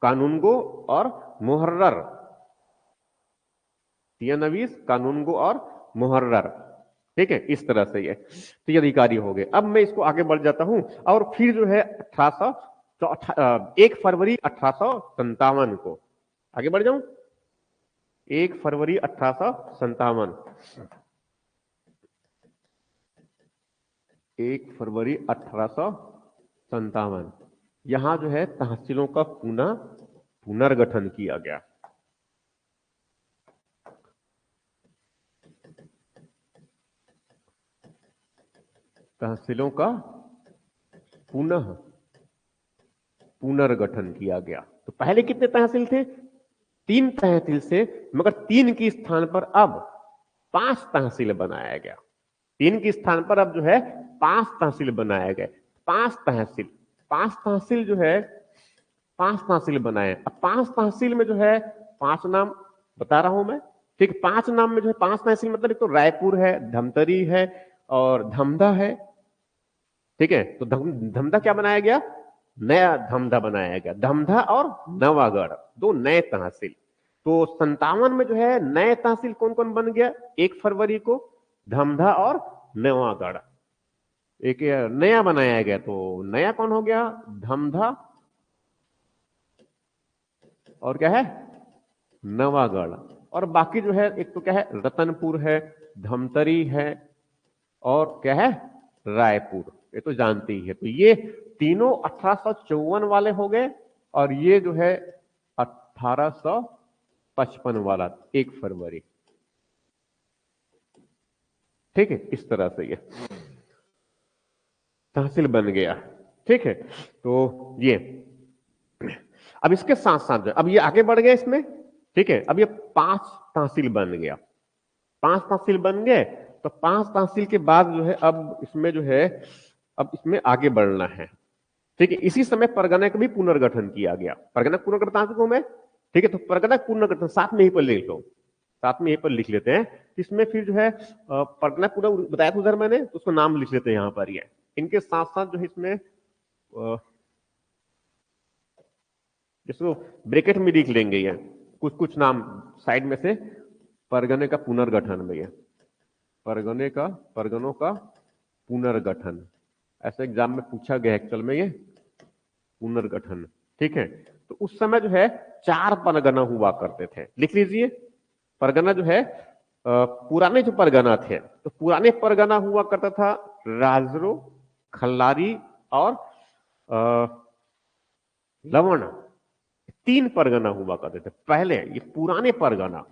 कानूनगो और मुहर्रर, सिया नवीस, कानूनगो और मुहर्रर। ठीक है, इस तरह से ये तो ये अधिकारी हो गए। अब मैं इसको आगे बढ़ जाता हूं, और फिर जो है 1 फरवरी 1857 को आगे बढ़ जाऊं, 1 फरवरी 1857, 1 फरवरी 1857 यहां जो है तहसीलों का पुनर्गठन किया गया। तहसीलों का पुनर्गठन किया गया। तो पहले कितने तहसील थे, 3 तहसील से, मगर 3 के स्थान पर अब 5 तहसील बनाया गया। 3 के स्थान पर अब जो है 5 तहसील बनाए गए। 5 5 तहसील जो है 5 तहसील बनाए। अब 5 तहसील में जो है 5 नाम बता रहा हूं मैं, ठीक। 5 नाम में जो है 5 तहसील मतलब एक तो रायपुर है, धमतरी है और धमधा है, ठीक है। तो धमधा क्या बनाया गया, नया धमधा बनाया गया। धमधा और नवागढ़ दो नए तहसील। तो 57 में जो है नए तहसील कौन कौन बन गया, 1 फरवरी को धमधा और नवागढ़ एक नया बनाया गया। तो नया कौन हो गया, धमधा और क्या है, नवागढ़। और बाकी जो है एक तो क्या है, रतनपुर है, धमतरी है और क्या है, रायपुर, ये तो जानते ही है। तो ये तीनों 1854 वाले हो गए और ये जो है 1855 वाला 1 फरवरी, ठीक है। इस तरह से ये तहसील बन गया, ठीक है। तो ये अब इसके साथ साथ अब ये आगे बढ़ गया इसमें, ठीक है। अब ये 5 तहसील बन गया, 5 तहसील बन गए। तो 5 तहसील के बाद जो है अब इसमें जो है अब इसमें आगे बढ़ना है, ठीक है। इसी समय परगना का भी पुनर्गठन किया गया। परगना पुनर्गठन बता चुका हूं मैं, ठीक है। तो परगना पुनर्गठन साथ में ही पर लिख लो, साथ में यहीं पर लिख लेते हैं। इसमें फिर जो है परगना पूरा बताया था उधर मैंने, तो उसको नाम लिख लेते हैं यहां पर। ये इनके साथ साथ जो है इसमें इसको ब्रैकेट में लिख लेंगे, ये कुछ कुछ नाम साइड में से। परगने का पुनर्गठन में, ये परगनों का पुनर्गठन, ऐसे एग्जाम में पूछा गया एक्चुअल में, ये पुनर्गठन, ठीक है। तो उस समय जो है 4 परगना हुआ करते थे, लिख लीजिए। परगना जो है पुराने जो परगना थे, तो पुराने परगना हुआ करता था राजरो, खल्लारी और लवण, 3 परगना हुआ करते थे पहले। ये पुराने परगना,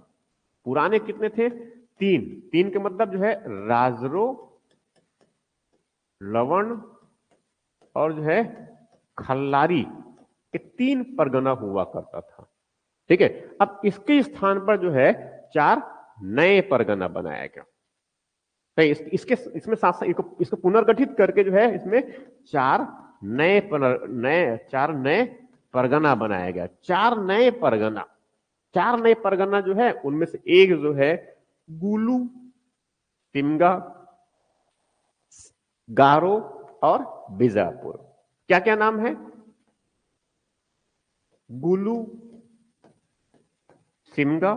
पुराने कितने थे, 3। 3 के मतलब जो है राजरो, लवण और जो है खल्लारी, ये 3 परगना हुआ करता था, ठीक है। अब इसके स्थान पर जो है 4 नए परगना बनाया गया। तो इसके इसमें साथ साथ इसको पुनर्गठित करके जो है इसमें 4 नए परगना बनाया गया। 4 नए परगना, 4 नए परगना जो है उनमें से एक जो है गुलू, तिमगा, गारो और बीजापुर। क्या क्या नाम है, गुलू, सिमगा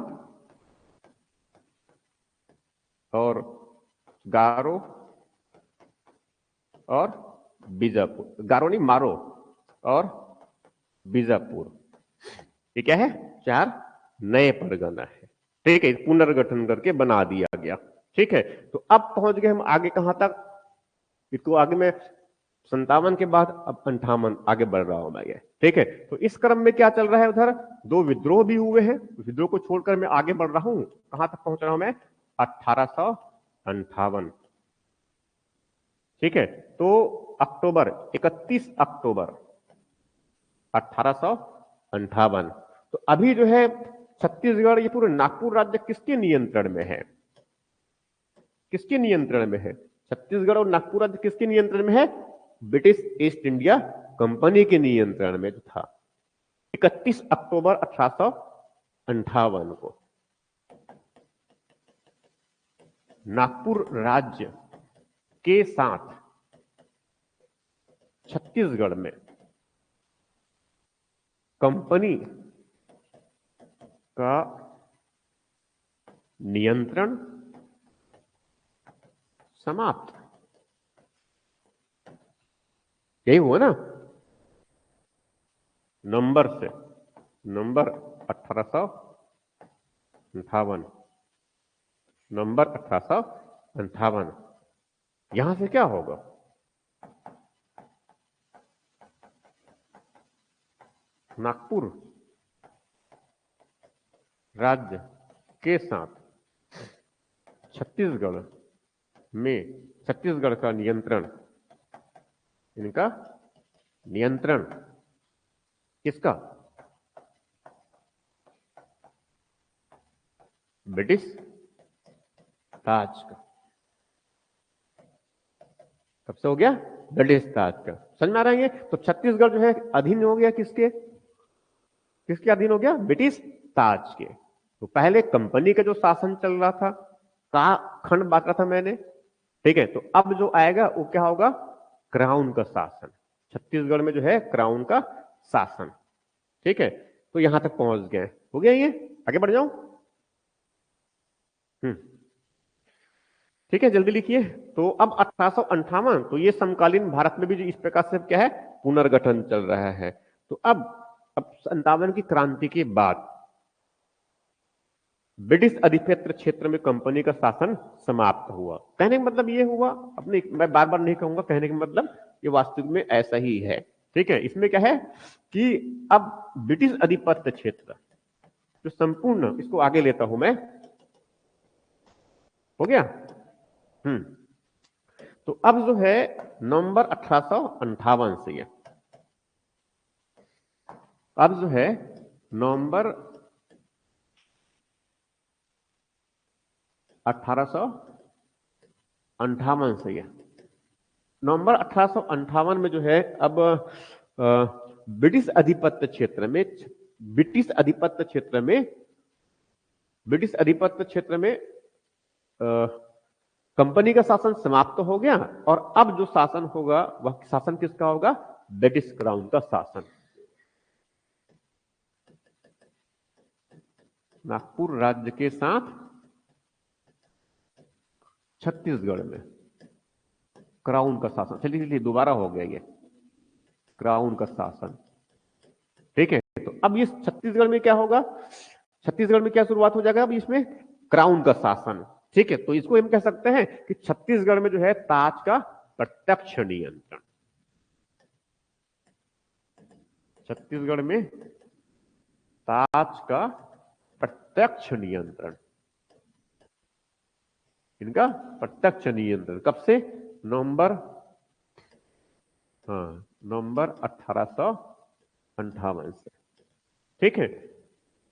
और गारो और बीजापुर। गारो नहीं, मारो और बीजापुर। ये क्या है, 4 नए परगना है, ठीक है। पुनर्गठन करके बना दिया गया, ठीक है। तो अब पहुंच गए हम आगे कहां तक, इसको आगे में 57 के बाद अब 58 आगे बढ़ रहा हूं मैं, ये ठीक है। तो इस क्रम में क्या चल रहा है, उधर 2 विद्रोह भी हुए हैं। विद्रोह को छोड़कर मैं आगे बढ़ रहा हूं, कहां तक पहुंच रहा हूं मैं, 1858, ठीक है। तो अक्टूबर 31 अक्टूबर 1858। तो अभी जो है छत्तीसगढ़, ये पूरे नागपुर राज्य किसके नियंत्रण में है, किसके नियंत्रण में है, छत्तीसगढ़ और नागपुर राज्य किसके नियंत्रण में है, ब्रिटिश ईस्ट इंडिया कंपनी के नियंत्रण में था। 31 अक्टूबर 1858 को नागपुर राज्य के साथ छत्तीसगढ़ में कंपनी का नियंत्रण समाप्त। यही हुआ ना, नंबर से, नंबर 1858, नंबर 1858। यहां से क्या होगा, नागपुर राज्य के साथ छत्तीसगढ़ में, छत्तीसगढ़ का नियंत्रण, इनका नियंत्रण किसका, ब्रिटिश राज का। कब से हो गया, ब्रिटिश ताज का। समझ में आ रहा है ये? तो छत्तीसगढ़ जो है अधीन हो गया किसके, किसके अधीन हो गया? ब्रिटिश ताज के। तो पहले कंपनी का जो शासन चल रहा था, का खंड बांटा था मैंने, ठीक है। तो अब जो आएगा वो क्या होगा? क्राउन का शासन। छत्तीसगढ़ में जो है क्राउन का शासन, ठीक है। तो यहां तक पहुंच गए, हो गया ये? आगे बढ़ जाऊं? ठीक है, जल्दी लिखिए। तो अब 1858, तो ये समकालीन भारत में भी जो इस प्रकार से क्या है, पुनर्गठन चल रहा है। तो अब 57 की क्रांति के बाद ब्रिटिश अधिपत्य क्षेत्र में कंपनी का शासन समाप्त हुआ। कहने का मतलब ये हुआ, अपने मैं बार बार नहीं कहूंगा, कहने का मतलब ये वास्तविक में ऐसा ही है, ठीक है। इसमें क्या है कि अब ब्रिटिश अधिपत्य क्षेत्र जो संपूर्ण, इसको आगे लेता हूं मैं, हो गया। तो अब जो है नवंबर 1858 से है, अब जो है नवंबर 1858 से है, नवंबर 1858 में जो है अब ब्रिटिश अधिपत्य क्षेत्र में, ब्रिटिश अधिपत्य क्षेत्र में, ब्रिटिश अधिपत्य क्षेत्र में कंपनी का शासन समाप्त हो गया। और अब जो शासन होगा वह शासन किसका होगा? ब्रिटिश क्राउन का शासन। नागपुर राज्य के साथ छत्तीसगढ़ में क्राउन का शासन। चलिए दोबारा हो गया ये क्राउन का शासन, ठीक है। तो अब ये छत्तीसगढ़ में क्या होगा? छत्तीसगढ़ में क्या शुरुआत हो जाएगा? अब इसमें क्राउन का शासन, ठीक है। तो इसको हम कह सकते हैं कि छत्तीसगढ़ में जो है ताज का प्रत्यक्ष नियंत्रण, छत्तीसगढ़ में ताज का प्रत्यक्ष नियंत्रण, इनका प्रत्यक्ष नियंत्रण कब से? नवंबर 1858 से, ठीक है।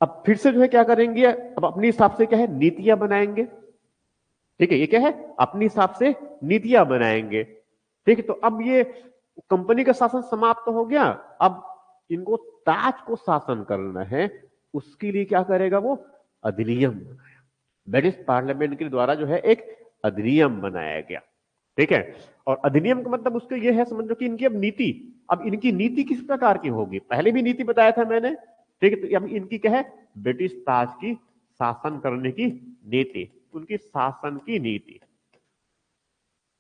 अब फिर से जो है क्या करेंगे? अब अपने हिसाब से क्या है, नीतियां बनाएंगे, ठीक है। ये क्या है? अपने हिसाब से नीतियां बनाएंगे, ठीक है। तो अब ये कंपनी का शासन समाप्त हो गया, अब इनको ताज को शासन करना है, उसके लिए क्या करेगा वो? अधिनियम बनाया, ब्रिटिश पार्लियामेंट के द्वारा जो है एक अधिनियम बनाया गया, ठीक है। और अधिनियम का मतलब उसको ये है, समझ लो कि इनकी अब नीति, अब इनकी नीति किस प्रकार की होगी? पहले भी नीति बताया था मैंने, ठीक है। तो अब इनकी क्या है? ब्रिटिश ताज की शासन करने की नीति, उनकी शासन की नीति,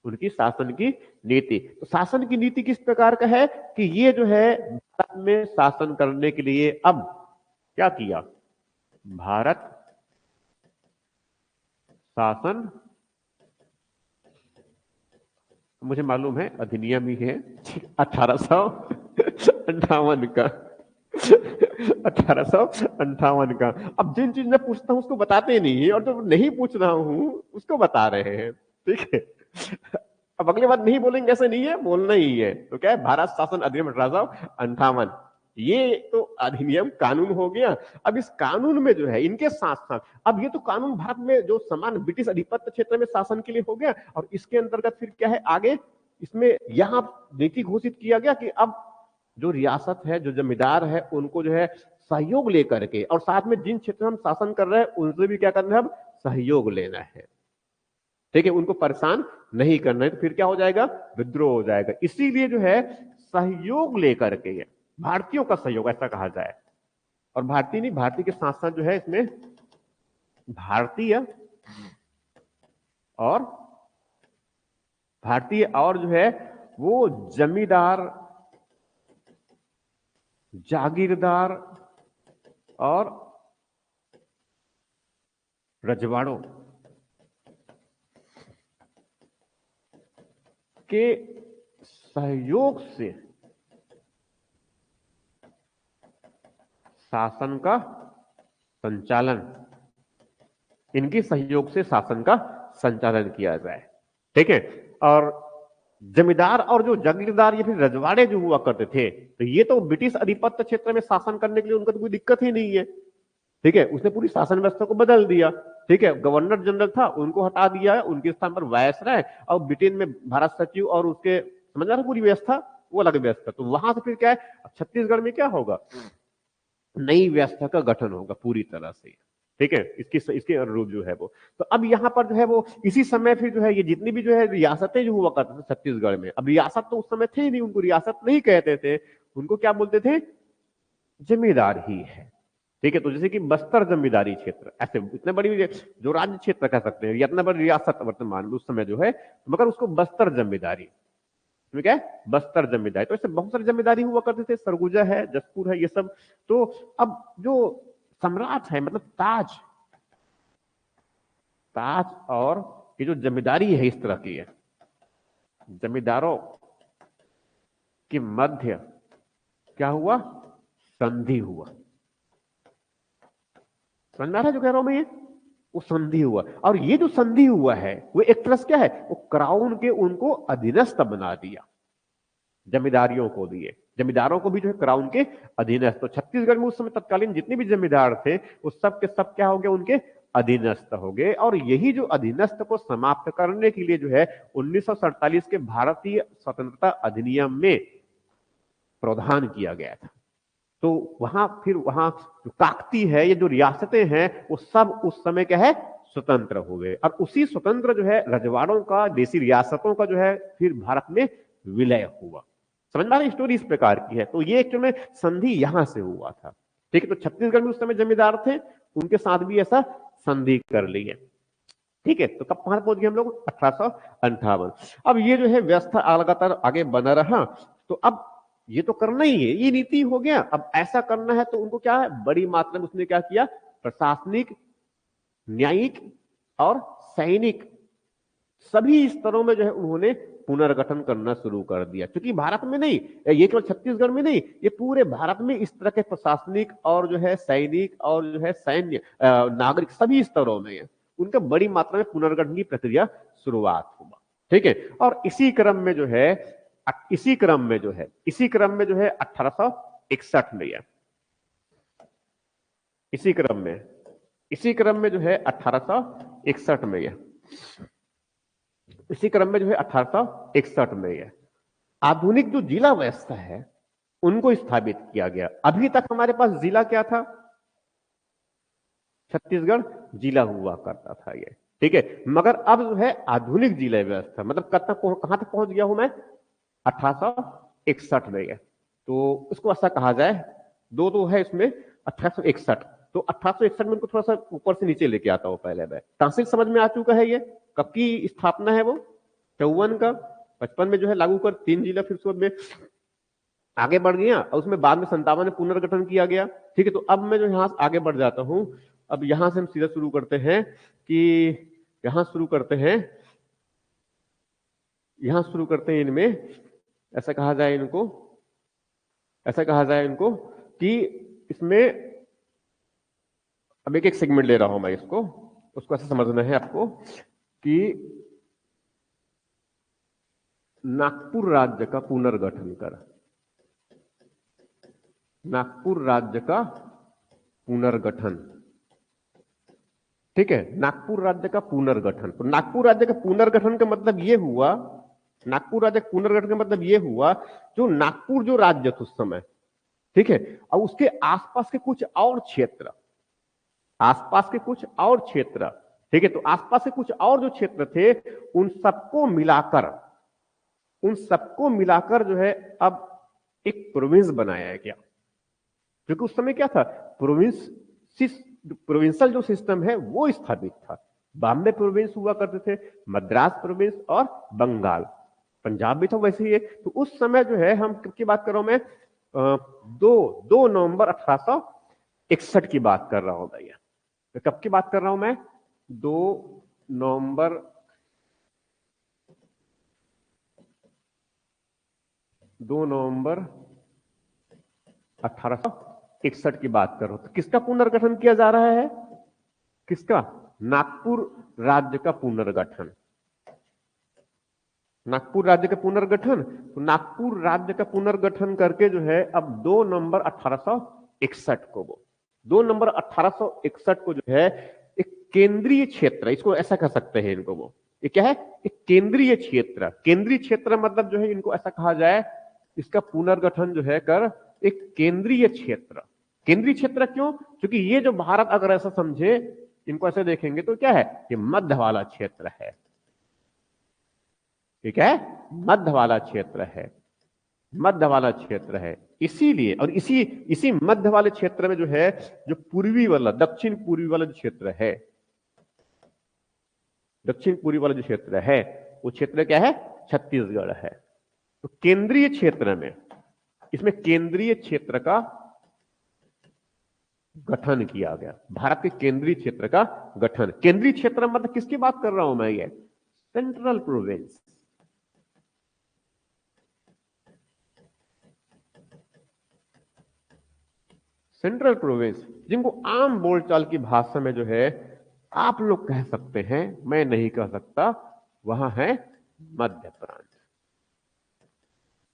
उनकी शासन की नीति। तो शासन की नीति किस प्रकार का है कि ये जो है भारत में शासन करने के लिए अब क्या किया? भारत शासन, मुझे मालूम है अधिनियम ही है 1858 का 1858 का। अब जिन चीज मैं पूछता हूं उसको बताते नहीं है, और जो नहीं पूछ रहा हूं उसको बता रहे हैं, ठीक है। अब अगली बात नहीं बोलेंगे ऐसे नहीं है, बोलना ही है। तो क्या है? भारत शासन अधिनियम 1858, ये तो अधिनियम कानून हो गया। अब इस कानून में जो है इनके साथ साथ, अब ये तो कानून भारत में जो समान ब्रिटिश अधिपत्य क्षेत्र में शासन के लिए हो गया, और इसके अंतर्गत फिर क्या है आगे? इसमें यहां नीति घोषित किया गया कि अब जो रियासत है, जो जमींदार है, उनको जो है सहयोग लेकर के, और साथ में जिन क्षेत्र में हम शासन कर रहे हैं उनसे भी क्या करना है? अब सहयोग लेना है, ठीक है। उनको परेशान नहीं करना है, तो फिर क्या हो जाएगा? विद्रोह हो जाएगा। इसीलिए जो है सहयोग लेकर के, भारतीयों का सहयोग ऐसा कहा जाए, और भारतीय नहीं, भारतीय के साथ साथ जो है इसमें भारतीय और भारतीय और जो है वो जमींदार, जागीरदार और रजवाड़ों के सहयोग से शासन का संचालन, इनके सहयोग से शासन का संचालन किया जाए, ठीक है। और जमींदार और जो जागीरदार या फिर रजवाड़े जो हुआ करते थे, तो ये तो ब्रिटिश अधिपत्य क्षेत्र में शासन करने के लिए उनका तो कोई दिक्कत ही नहीं है, ठीक है। उसने पूरी शासन व्यवस्था को बदल दिया, ठीक है। गवर्नर जनरल था, उनको हटा दिया, उनके स्थान पर वायसराय और ब्रिटेन में भारत सचिव और उसके समझ रहा है, पूरी व्यवस्था वो अलग व्यवस्था। तो वहां से फिर क्या है, छत्तीसगढ़ में क्या होगा, नई व्यवस्था का गठन होगा पूरी तरह से, ठीक है, इसके अनुरूप जो है वो। तो अब यहाँ पर जो है वो इसी समय फिर जो है ये जितनी भी जो है रियासतें जो हुआ करते थे छत्तीसगढ़ में, अब रियासत तो उस समय थे ही नहीं, उनको रियासत नहीं कहते थे, उनको क्या बोलते थे, जमींदार ही है, ठीक है। तो जैसे कि बस्तर जमींदारी क्षेत्र, ऐसे इतने बड़ी जो राज्य क्षेत्र कह सकते हैं, इतना बड़ी रियासत वर्तमान में उस समय जो है, मगर उसको बस्तर जमींदारी, ठीक है, बस्तर जमींदारी। तो ऐसे बहुत सारी जमींदारी हुआ करते थे, सरगुजा है, जसपुर है, ये सब। तो अब जो सम्राट है, मतलब ताज, ताज और ये जो जमींदारी है इस तरह की है, जमींदारों के मध्य क्या हुआ, संधि हुआ। समझ में आ रहा है जो कह रहा हूं मैं, ये वो संधि हुआ। और ये जो संधि हुआ है वो एक तरह से क्या है, वो क्राउन के उनको अधीनस्थ बना दिया, जमींदारियों को दिए, जमींदारों को भी जो है क्राउन के अधीनस्थ। तो छत्तीसगढ़ में उस समय तत्कालीन जितने भी जमींदार थे वो सब के सब क्या हो गए, उनके अधीनस्थ हो गए। और यही जो अधीनस्थ को समाप्त करने के लिए जो है 1947 के भारतीय स्वतंत्रता अधिनियम में प्रावधान किया गया था। तो वहां फिर वहां जो काकती है, ये जो रियासतें हैं वो सब उस समय क्या है, स्वतंत्र हो गए। और उसी स्वतंत्र जो है रजवाड़ों का, देसी रियासतों का जो है फिर भारत में विलय हुआ। समझ में आ रही स्टोरी इस प्रकार की है। तो ये एक्चुअल में संधि यहां से हुआ था, ठीक है। तो छत्तीसगढ़ में उस समय जमींदार थे, उनके साथ भी ऐसा संधि कर ली है, ठीक है। तो कब कहां पहुंच गए हम लोग, 1858। अब ये जो है व्यवस्था लगातार आगे बना रहा। तो अब ये तो करना ही है, ये नीति हो गया। अब ऐसा करना है तो उनको क्या है, बड़ी मात्रा में उसने क्या किया, प्रशासनिक, न्यायिक और सैनिक सभी स्तरों में जो है उन्होंने पुनर्गठन करना शुरू कर दिया। क्योंकि भारत में नहीं, ये केवल छत्तीसगढ़ में नहीं, ये पूरे भारत में इस तरह के प्रशासनिक और जो है सैनिक और जो है सैन्य नागरिक सभी स्तरों में है, उनका बड़ी मात्रा में पुनर्गठन की प्रक्रिया शुरुआत हुआ, ठीक है। और इसी क्रम में जो है 1861 में है, इसी क्रम में जो है 1861 में है, इसी क्रम में जो है 1861 में है आधुनिक जो जिला व्यवस्था है उनको स्थापित किया गया। अभी तक हमारे पास जिला क्या था, छत्तीसगढ़ जिला हुआ करता था ये, ठीक है। मगर अब जो है आधुनिक जिला व्यवस्था, मतलब कहां तक पहुंच गया हूं मैं, 1861 में है। तो इसको ऐसा कहा जाए, दो तो है इसमें 1861, तो 1861 में उनको थोड़ा सा ऊपर से नीचे लेके आता हूं। पहले मैं तहसील समझ में आ चुका है, ये कब की स्थापना है वो, 54 का, 55 में जो है लागू कर 3 जिला फिर उसमें आगे बढ़ गया, और उसमें बाद में 57 में पुनर्गठन किया गया, ठीक है। तो अब मैं जो यहां आगे बढ़ जाता हूं, अब यहां से हम सीधा शुरू करते हैं इनमें, ऐसा कहा जाए इनको कि इसमें अब एक सेगमेंट ले रहा हूं मैं इसको, उसको ऐसा समझना है आपको कि नागपुर राज्य का पुनर्गठन कर, नागपुर राज्य का पुनर्गठन, ठीक है, नागपुर राज्य का पुनर्गठन। तो नागपुर राज्य का पुनर्गठन का मतलब ये हुआ, जो नागपुर जो राज्य था उस समय, ठीक है, और उसके आसपास के कुछ और क्षेत्र, ठीक है, तो आसपास के कुछ और जो क्षेत्र थे उन सबको मिलाकर जो है अब एक प्रोविंस बनाया गया। क्योंकि उस समय क्या था, प्रोविंशियल जो सिस्टम है वो स्थापित था। बॉम्बे प्रोविंस हुआ करते थे, मद्रास प्रोविंस और बंगाल, पंजाब भी था वैसे ही है। तो उस समय जो है, हम की बात कर रहा हूं मैं, 2 नवंबर 1861 की बात कर रहा हूं भैया। तो कब की बात कर रहा हूं मैं, 2 नवंबर 1861 की बात कर रहा हूं। तो किसका पुनर्गठन किया जा रहा है, किसका, नागपुर राज्य का पुनर्गठन, नागपुर राज्य का पुनर्गठन। तो नागपुर राज्य का पुनर्गठन करके जो है अब 2 नवंबर 1861 को, वो 2 नवंबर 1861 को जो है एक केंद्रीय क्षेत्र, इसको ऐसा कह सकते हैं इनको, वो ये क्या है? एक केंद्रीय क्षेत्र। केंद्रीय क्षेत्र मतलब जो है इनको ऐसा कहा जाए, इसका पुनर्गठन जो है कर एक केंद्रीय क्षेत्र। केंद्रीय क्षेत्र क्यों? क्योंकि ये जो भारत अगर ऐसा समझे, इनको ऐसे देखेंगे तो क्या है, ये मध्य वाला क्षेत्र है। ठीक है, मध्य वाला क्षेत्र है, मध्य वाला क्षेत्र है। इसीलिए और इसी इसी मध्य वाले क्षेत्र में जो है, जो पूर्वी वाला, दक्षिण पूर्वी वाला जो क्षेत्र है, दक्षिण पूर्वी वाला जो क्षेत्र है, वो क्षेत्र क्या है? छत्तीसगढ़ है। तो केंद्रीय क्षेत्र में, इसमें केंद्रीय क्षेत्र का गठन किया गया। भारत के केंद्रीय क्षेत्र का गठन। केंद्रीय क्षेत्र मतलब किसकी बात कर रहा हूं मैं? ये सेंट्रल प्रोविंस। सेंट्रल प्रोविंस, जिनको आम बोलचाल की भाषा में जो है आप लोग कह सकते हैं, मैं नहीं कह सकता, वहां है मध्य प्रांत।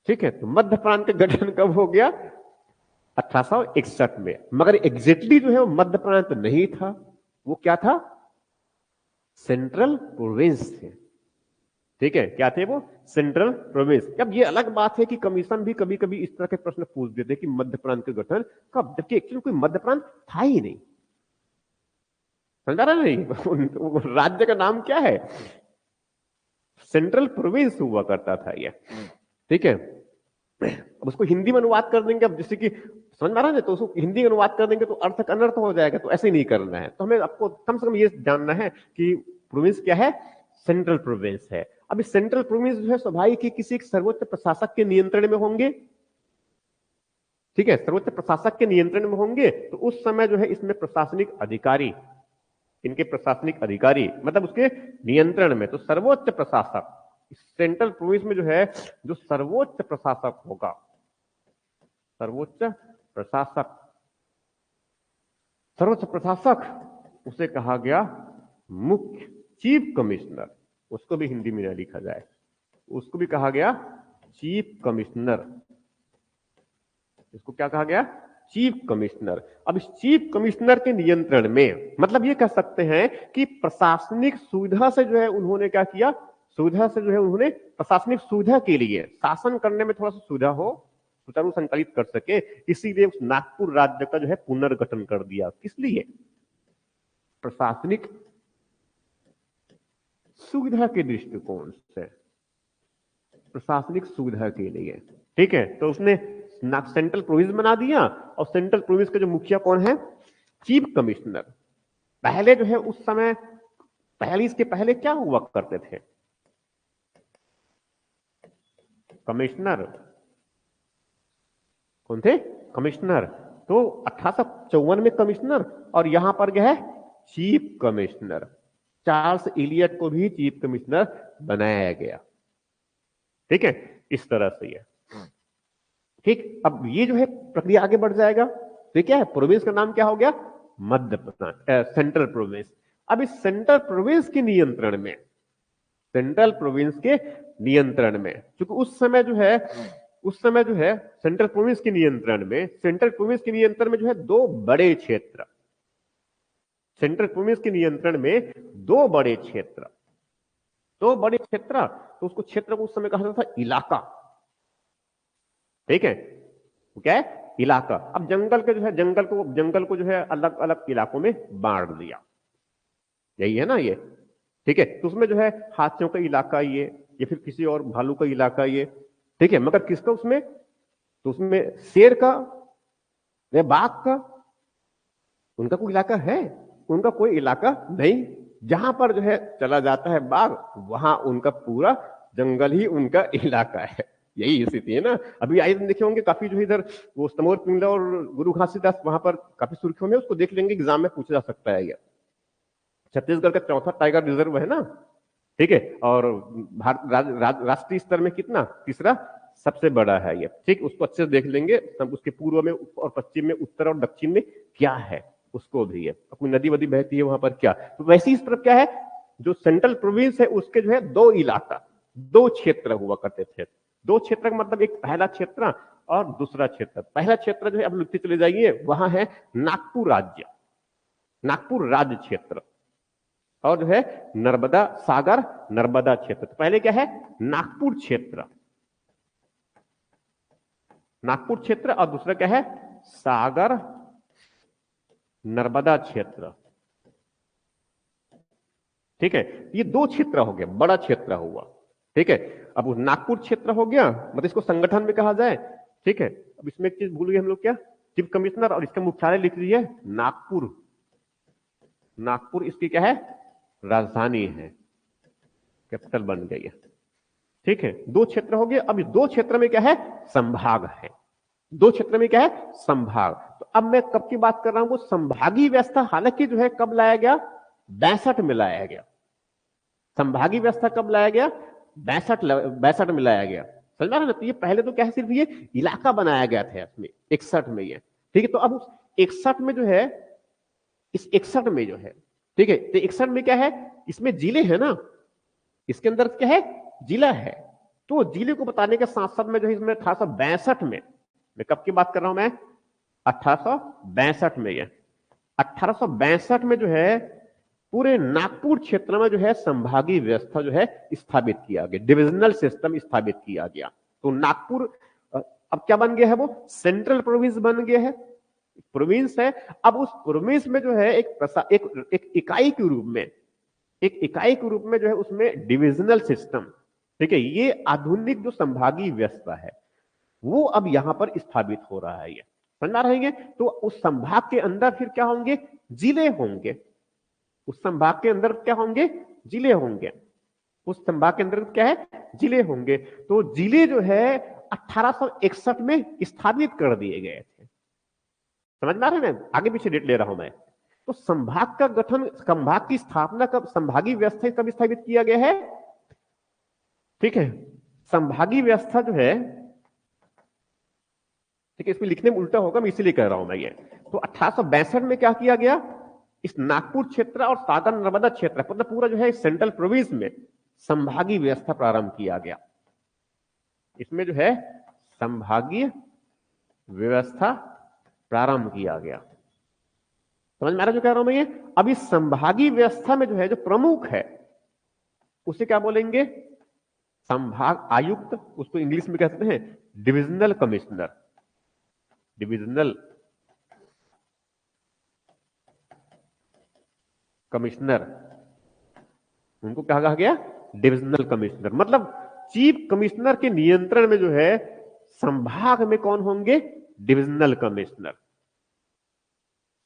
ठीक है, तो मध्य प्रांत का गठन कब हो गया? 1861 में। मगर एग्जैक्टली जो है वो मध्य प्रांत नहीं था, वो क्या था? सेंट्रल प्रोविंस थे। ठीक है, क्या थे वो? Central province. अब ये अलग बात है कि कमीशन भी कभी कभी इस तरह के प्रश्न पूछ देते हैं कि मध्य प्रांत का गठन कब, जबकि एक्चुअली कोई मध्य प्रांत था ही नहीं। समझा रहा नहीं? राज्य का नाम क्या है? सेंट्रल प्रोविंस हुआ करता था ये। ठीक है, अब उसको हिंदी में अनुवाद कर देंगे, अब जैसे कि समझ में आ रहा है, तो उसको हिंदी में अनुवाद कर देंगे तो अर्थ का अनर्थ हो जाएगा, तो ऐसे नहीं करना है। तो हमें आपको कम से कम ये जानना है कि प्रोविंस क्या है? सेंट्रल प्रोविंस है। अब इस सेंट्रल प्रोविंस जो है स्वाभाविक ही किसी एक सर्वोच्च प्रशासक के नियंत्रण में होंगे। ठीक है, सर्वोच्च प्रशासक के नियंत्रण में होंगे, तो उस समय जो है इसमें प्रशासनिक अधिकारी, इनके प्रशासनिक अधिकारी मतलब उसके नियंत्रण में, तो सर्वोच्च प्रशासक, सेंट्रल प्रोविंस में जो है जो सर्वोच्च प्रशासक होगा, सर्वोच्च प्रशासक, सर्वोच्च प्रशासक उसे कहा गया मुख्य, चीफ कमिश्नर। उसको भी हिंदी में ना लिखा जाए, उसको भी कहा गया चीफ कमिश्नर। इसको क्या कहा गया? Chief commissioner. अब इस चीफ कमिश्नर के नियंत्रण में, मतलब ये कह सकते हैं कि प्रशासनिक सुविधा से जो है उन्होंने क्या किया? सुविधा से जो है उन्होंने प्रशासनिक सुविधा के लिए, शासन करने में थोड़ा सा सुविधा हो, सुचारू संचालित कर सके, इसीलिए उस नागपुर राज्य का जो है पुनर्गठन कर दिया। किस लिए? प्रशासनिक सुविधा के दृष्टिकोण से, प्रशासनिक सुविधा के लिए। ठीक है, तो उसने सेंट्रल प्रोविंस बना दिया, और सेंट्रल प्रोविंस के जो मुखिया कौन है? Chief commissioner. पहले जो है उस समय, पहले इसके पहले क्या हुआ करते थे? कमिश्नर। कौन थे? कमिश्नर। तो 1854 में कमिश्नर, और यहां पर क्या है? Chief commissioner. चार्ल्स इलियट को भी चीफ कमिश्नर बनाया गया। ठीक है, इस तरह से ये। ठीक, अब ये जो है प्रक्रिया आगे बढ़ जाएगा। तो क्या है? प्रोविंस का नाम क्या हो गया? Madhya Pradesh, central province. अब इस सेंट्रल प्रोविंस के नियंत्रण में, सेंट्रल प्रोविंस के नियंत्रण में, क्योंकि उस समय जो है, उस समय जो है सेंट्रल प्रोविंस के नियंत्रण में, सेंट्रल प्रोविंस के नियंत्रण में जो है दो बड़े क्षेत्र, सेंट्रल प्रोविंस के नियंत्रण में दो बड़े क्षेत्र, दो बड़े क्षेत्र, तो उसको क्षेत्र को उस समय कहा जाता था इलाका। ठीक है, तो क्या है? इलाका। अब जंगल के जो है, जंगल को जो है अलग अलग इलाकों में बांट दिया, यही है ना ये। ठीक है, तो उसमें जो है हाथियों का इलाका ये, या फिर किसी और भालू का इलाका ये। ठीक है, मगर किसका उसमें? तो उसमें शेर का या बाघ का, उनका कोई इलाका है? उनका कोई इलाका नहीं। जहां पर जो है चला जाता है बाघ, वहां उनका पूरा जंगल ही उनका इलाका है। यही स्थिति है ना। अभी आए दिन देखे होंगे काफी जो इधर वो समोर पिंगला और गुरु घासीदास, वहां पर काफी सुर्खियों में, उसको देख लेंगे, एग्जाम में पूछा जा सकता है। यह छत्तीसगढ़ का चौथा टाइगर रिजर्व है ना। ठीक है, और भारत राष्ट्रीय स्तर में कितना? तीसरा सबसे बड़ा है ये। ठीक, उसको अच्छे से देख लेंगे, सब उसके पूर्व में और पश्चिम में, उत्तर और दक्षिण में क्या है, उसको भी है। कोई नदी वदी बहती है वहां पर क्या, तो वैसे इस तरफ क्या है? जो सेंट्रल प्रोविंस है उसके जो है दो इलाका, दो क्षेत्र हुआ करते थे। दो क्षेत्र का मतलब एक पहला क्षेत्र और दूसरा क्षेत्र। पहला क्षेत्र जो है, अब लिखते चले जाइए, वहां है नागपुर राज्य, नागपुर राज्य क्षेत्र। और जो है नर्मदा सागर नर्मदा क्षेत्र। तो पहले क्या है, नागपुर क्षेत्र, नागपुर क्षेत्र, और दूसरा क्या है, सागर नर्मदा क्षेत्र। ठीक है, ये दो क्षेत्र हो गए, बड़ा क्षेत्र हुआ। ठीक है, अब नागपुर क्षेत्र हो गया, मतलब इसको संगठन में कहा जाए। ठीक है, अब इसमें एक चीज भूल गए हम लोग, क्या, चीफ कमिश्नर, और इसका मुख्यालय लिख लीजिए नागपुर। नागपुर इसकी क्या है, राजधानी है, कैपिटल बन गई है। ठीक है, दो क्षेत्र हो गए। अब इस दो क्षेत्र में क्या है, संभाग है। दो क्षेत्र में क्या है, संभाग। तो अब मैं कब की बात कर रहा हूं, वो संभागीय व्यवस्था हालांकि जो है कब लाया गया, 62 में लाया गया। संभागीय व्यवस्था कब लाया गया, 62 में लाया गया। समझ में आ रहा है ना। तो ये पहले तो क्या है, सिर्फ ये इलाका बनाया गया था इसमें 61 में ये। ठीक है, तो अब उस 61 में जो है, इस 61 में जो है, ठीक है, तो 61 में क्या है, इसमें जिले है ना, इसके अंदर क्या है, जिला है। तो जिले को बताने के साथ साथ में जो है इसमें 1862 में, मैं कब की बात कर रहा हूं मैं, 1862 में, ये 1862 में जो है पूरे नागपुर क्षेत्र में जो है संभागीय व्यवस्था जो है स्थापित किया गया, डिविजनल सिस्टम स्थापित किया गया। तो नागपुर अब क्या बन गया है, वो सेंट्रल प्रोविंस बन गया है, प्रोविंस है। अब उस प्रोविंस में जो है एक इकाई के रूप में, एक इकाई के रूप में जो है उसमें डिविजनल सिस्टम, ठीक है, ये आधुनिक जो संभागीय व्यवस्था है वो अब यहां पर स्थापित हो रहा है। ये समझ रहेंगे। तो उस संभाग के अंदर फिर क्या होंगे, जिले होंगे। उस संभाग के अंदर क्या होंगे, जिले होंगे। उस संभाग के अंदर क्या है, जिले होंगे। तो जिले जो है 1861 में स्थापित कर दिए गए थे। समझ में आ रहा है ना, आगे पीछे डेट ले रहा हूं मैं। तो संभाग का गठन, संभाग की स्थापना कब, संभागीय व्यवस्था कब स्थापित किया गया है। ठीक है, संभागीय व्यवस्था जो है, ठीक है, इसमें लिखने में उल्टा होगा, मैं इसीलिए कह रहा हूं मैं ये। तो 1862 में क्या किया गया, इस नागपुर क्षेत्र और सागर नर्मदा क्षेत्र, मतलब पूरा जो है सेंट्रल प्रोविंस में संभागीय व्यवस्था प्रारंभ किया गया। इसमें जो है संभागीय व्यवस्था प्रारंभ किया गया। समझ में आ रहा जो कह रहा हूं मैं ये। अब इस संभागीय व्यवस्था में जो है, जो प्रमुख है उसे क्या बोलेंगे, संभाग आयुक्त, उसको इंग्लिश में कहते हैं डिविजनल कमिश्नर। डिविजनल कमिश्नर, उनको क्या कहा गया, डिविजनल कमिश्नर। मतलब चीफ कमिश्नर के नियंत्रण में जो है संभाग में कौन होंगे, डिविजनल कमिश्नर।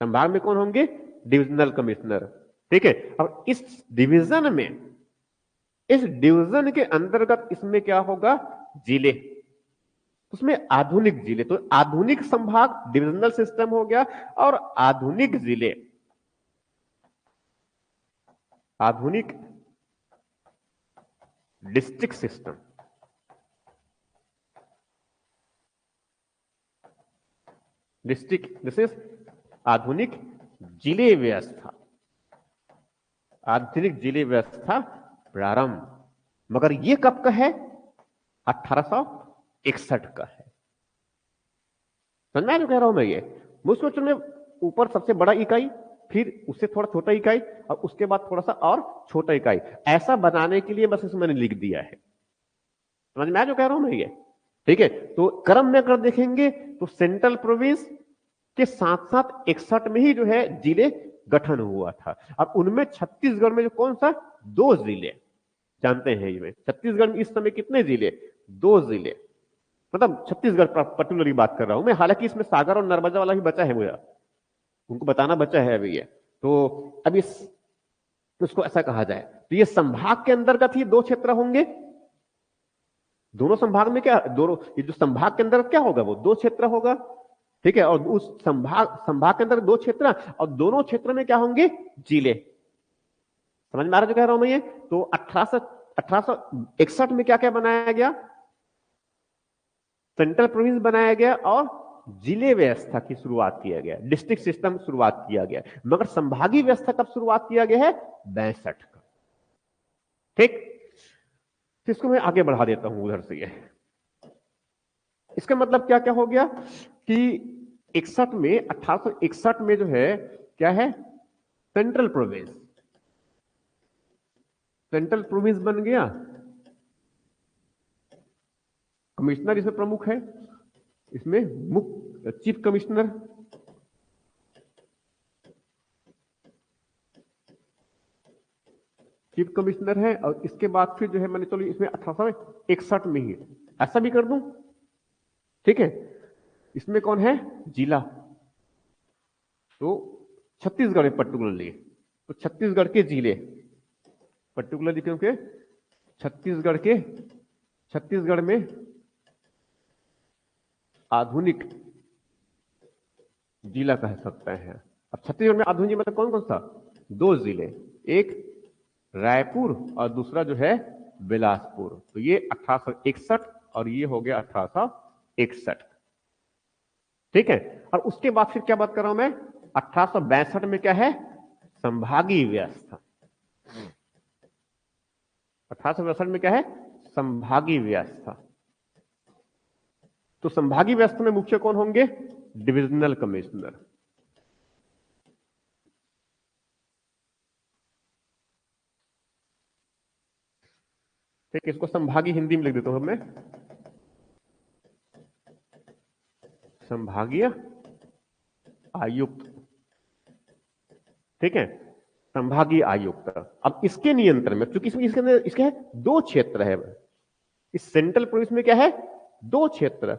संभाग में कौन होंगे, डिविजनल कमिश्नर। ठीक है, अब इस डिवीजन में, इस डिवीजन के अंतर्गत इसमें क्या होगा, जिले, उसमें आधुनिक जिले। तो आधुनिक संभाग डिविजनल सिस्टम हो गया, और आधुनिक जिले, आधुनिक district system. District, this is आधुनिक जिले व्यवस्था, आधुनिक जिले व्यवस्था प्रारंभ। मगर ये कब का है, 1861 का है। समझ में जो कह रहा हूं मैं ये। मुझको में ऊपर सबसे बड़ा इकाई, फिर उससे थोड़ा छोटा इकाई, और उसके बाद थोड़ा सा और छोटा इकाई, ऐसा बनाने के लिए बस इसमें मैंने लिख दिया है। समझ में जो कह रहा हूं मैं ये। ठीक है, तो क्रम में अगर देखेंगे तो सेंट्रल प्रोविंस के साथ साथ 61 में ही जो है जिले गठन हुआ था। अब उनमें छत्तीसगढ़ में जो कौन सा, 2 जिले जानते हैं। इसमें छत्तीसगढ़ में इस समय कितने जिले, 2 जिले। मतलब छत्तीसगढ़ पर्टिकुलरली बात कर रहा हूं मैं, हालांकि इसमें सागर और नर्मदा वाला भी बचा है, मुझे उनको बताना बचा है अभी ये। तो अब इस उसको ऐसा कहा जाए तो ये संभाग के अंतर्गत ही 2 क्षेत्र होंगे। दोनों संभाग में क्या, दोनों ये जो संभाग के अंदर क्या होगा, वो 2 क्षेत्र होगा। ठीक है, और उस संभाग के अंदर 2 क्षेत्र, और दोनों क्षेत्र में क्या होंगे, जिले। समझ में आ रहा जो कह रहा हूं मैं ये। तो 1861 में क्या क्या बनाया गया, सेंट्रल प्रोविंस बनाया गया, और जिले व्यवस्था की शुरुआत किया गया, डिस्ट्रिक्ट सिस्टम शुरुआत किया गया। मगर संभागीय व्यवस्था कब शुरुआत किया गया है, 62 का। ठीक, इसको मैं आगे बढ़ा देता हूं उधर से। ये इसका मतलब क्या क्या हो गया कि 61 में, 1861 में जो है क्या है, सेंट्रल प्रोविंस, सेंट्रल प्रोविंस बन गया, कमिश्नर इसमें प्रमुख है, इसमें मुख्य चीफ कमिश्नर, चीफ कमिश्नर है। और इसके बाद फिर जो है मैंने चलो इसमें 1861 में ही ऐसा भी कर दूं, ठीक है। इसमें कौन है, जिला, तो छत्तीसगढ़ में पर्टिकुलरली, तो छत्तीसगढ़ के जिले पर्टिकुलरली, क्योंकि छत्तीसगढ़ में आधुनिक जिला कह सकते हैं। अब छत्तीसगढ़ में आधुनिक मतलब कौन कौन सा, दो जिले, एक रायपुर और दूसरा जो है बिलासपुर। तो ये 1861 और ये हो गया 1861, ठीक है। और उसके बाद फिर क्या बात कर रहा हूं मैं, 1862 में क्या है, संभागीय व्यवस्था। 1862 में क्या है, संभागीय व्यवस्था। तो संभागीय व्यवस्था में मुख्य कौन होंगे, डिविजनल कमिश्नर। ठीक है, इसको संभागीय हिंदी में लिख देता हूं मैं, संभागीय आयुक्त, ठीक है, संभागीय आयुक्त। अब इसके नियंत्रण में, क्योंकि इसके अंदर इसके है दो क्षेत्र है, इस सेंट्रल प्रोविंस में क्या है, दो क्षेत्र,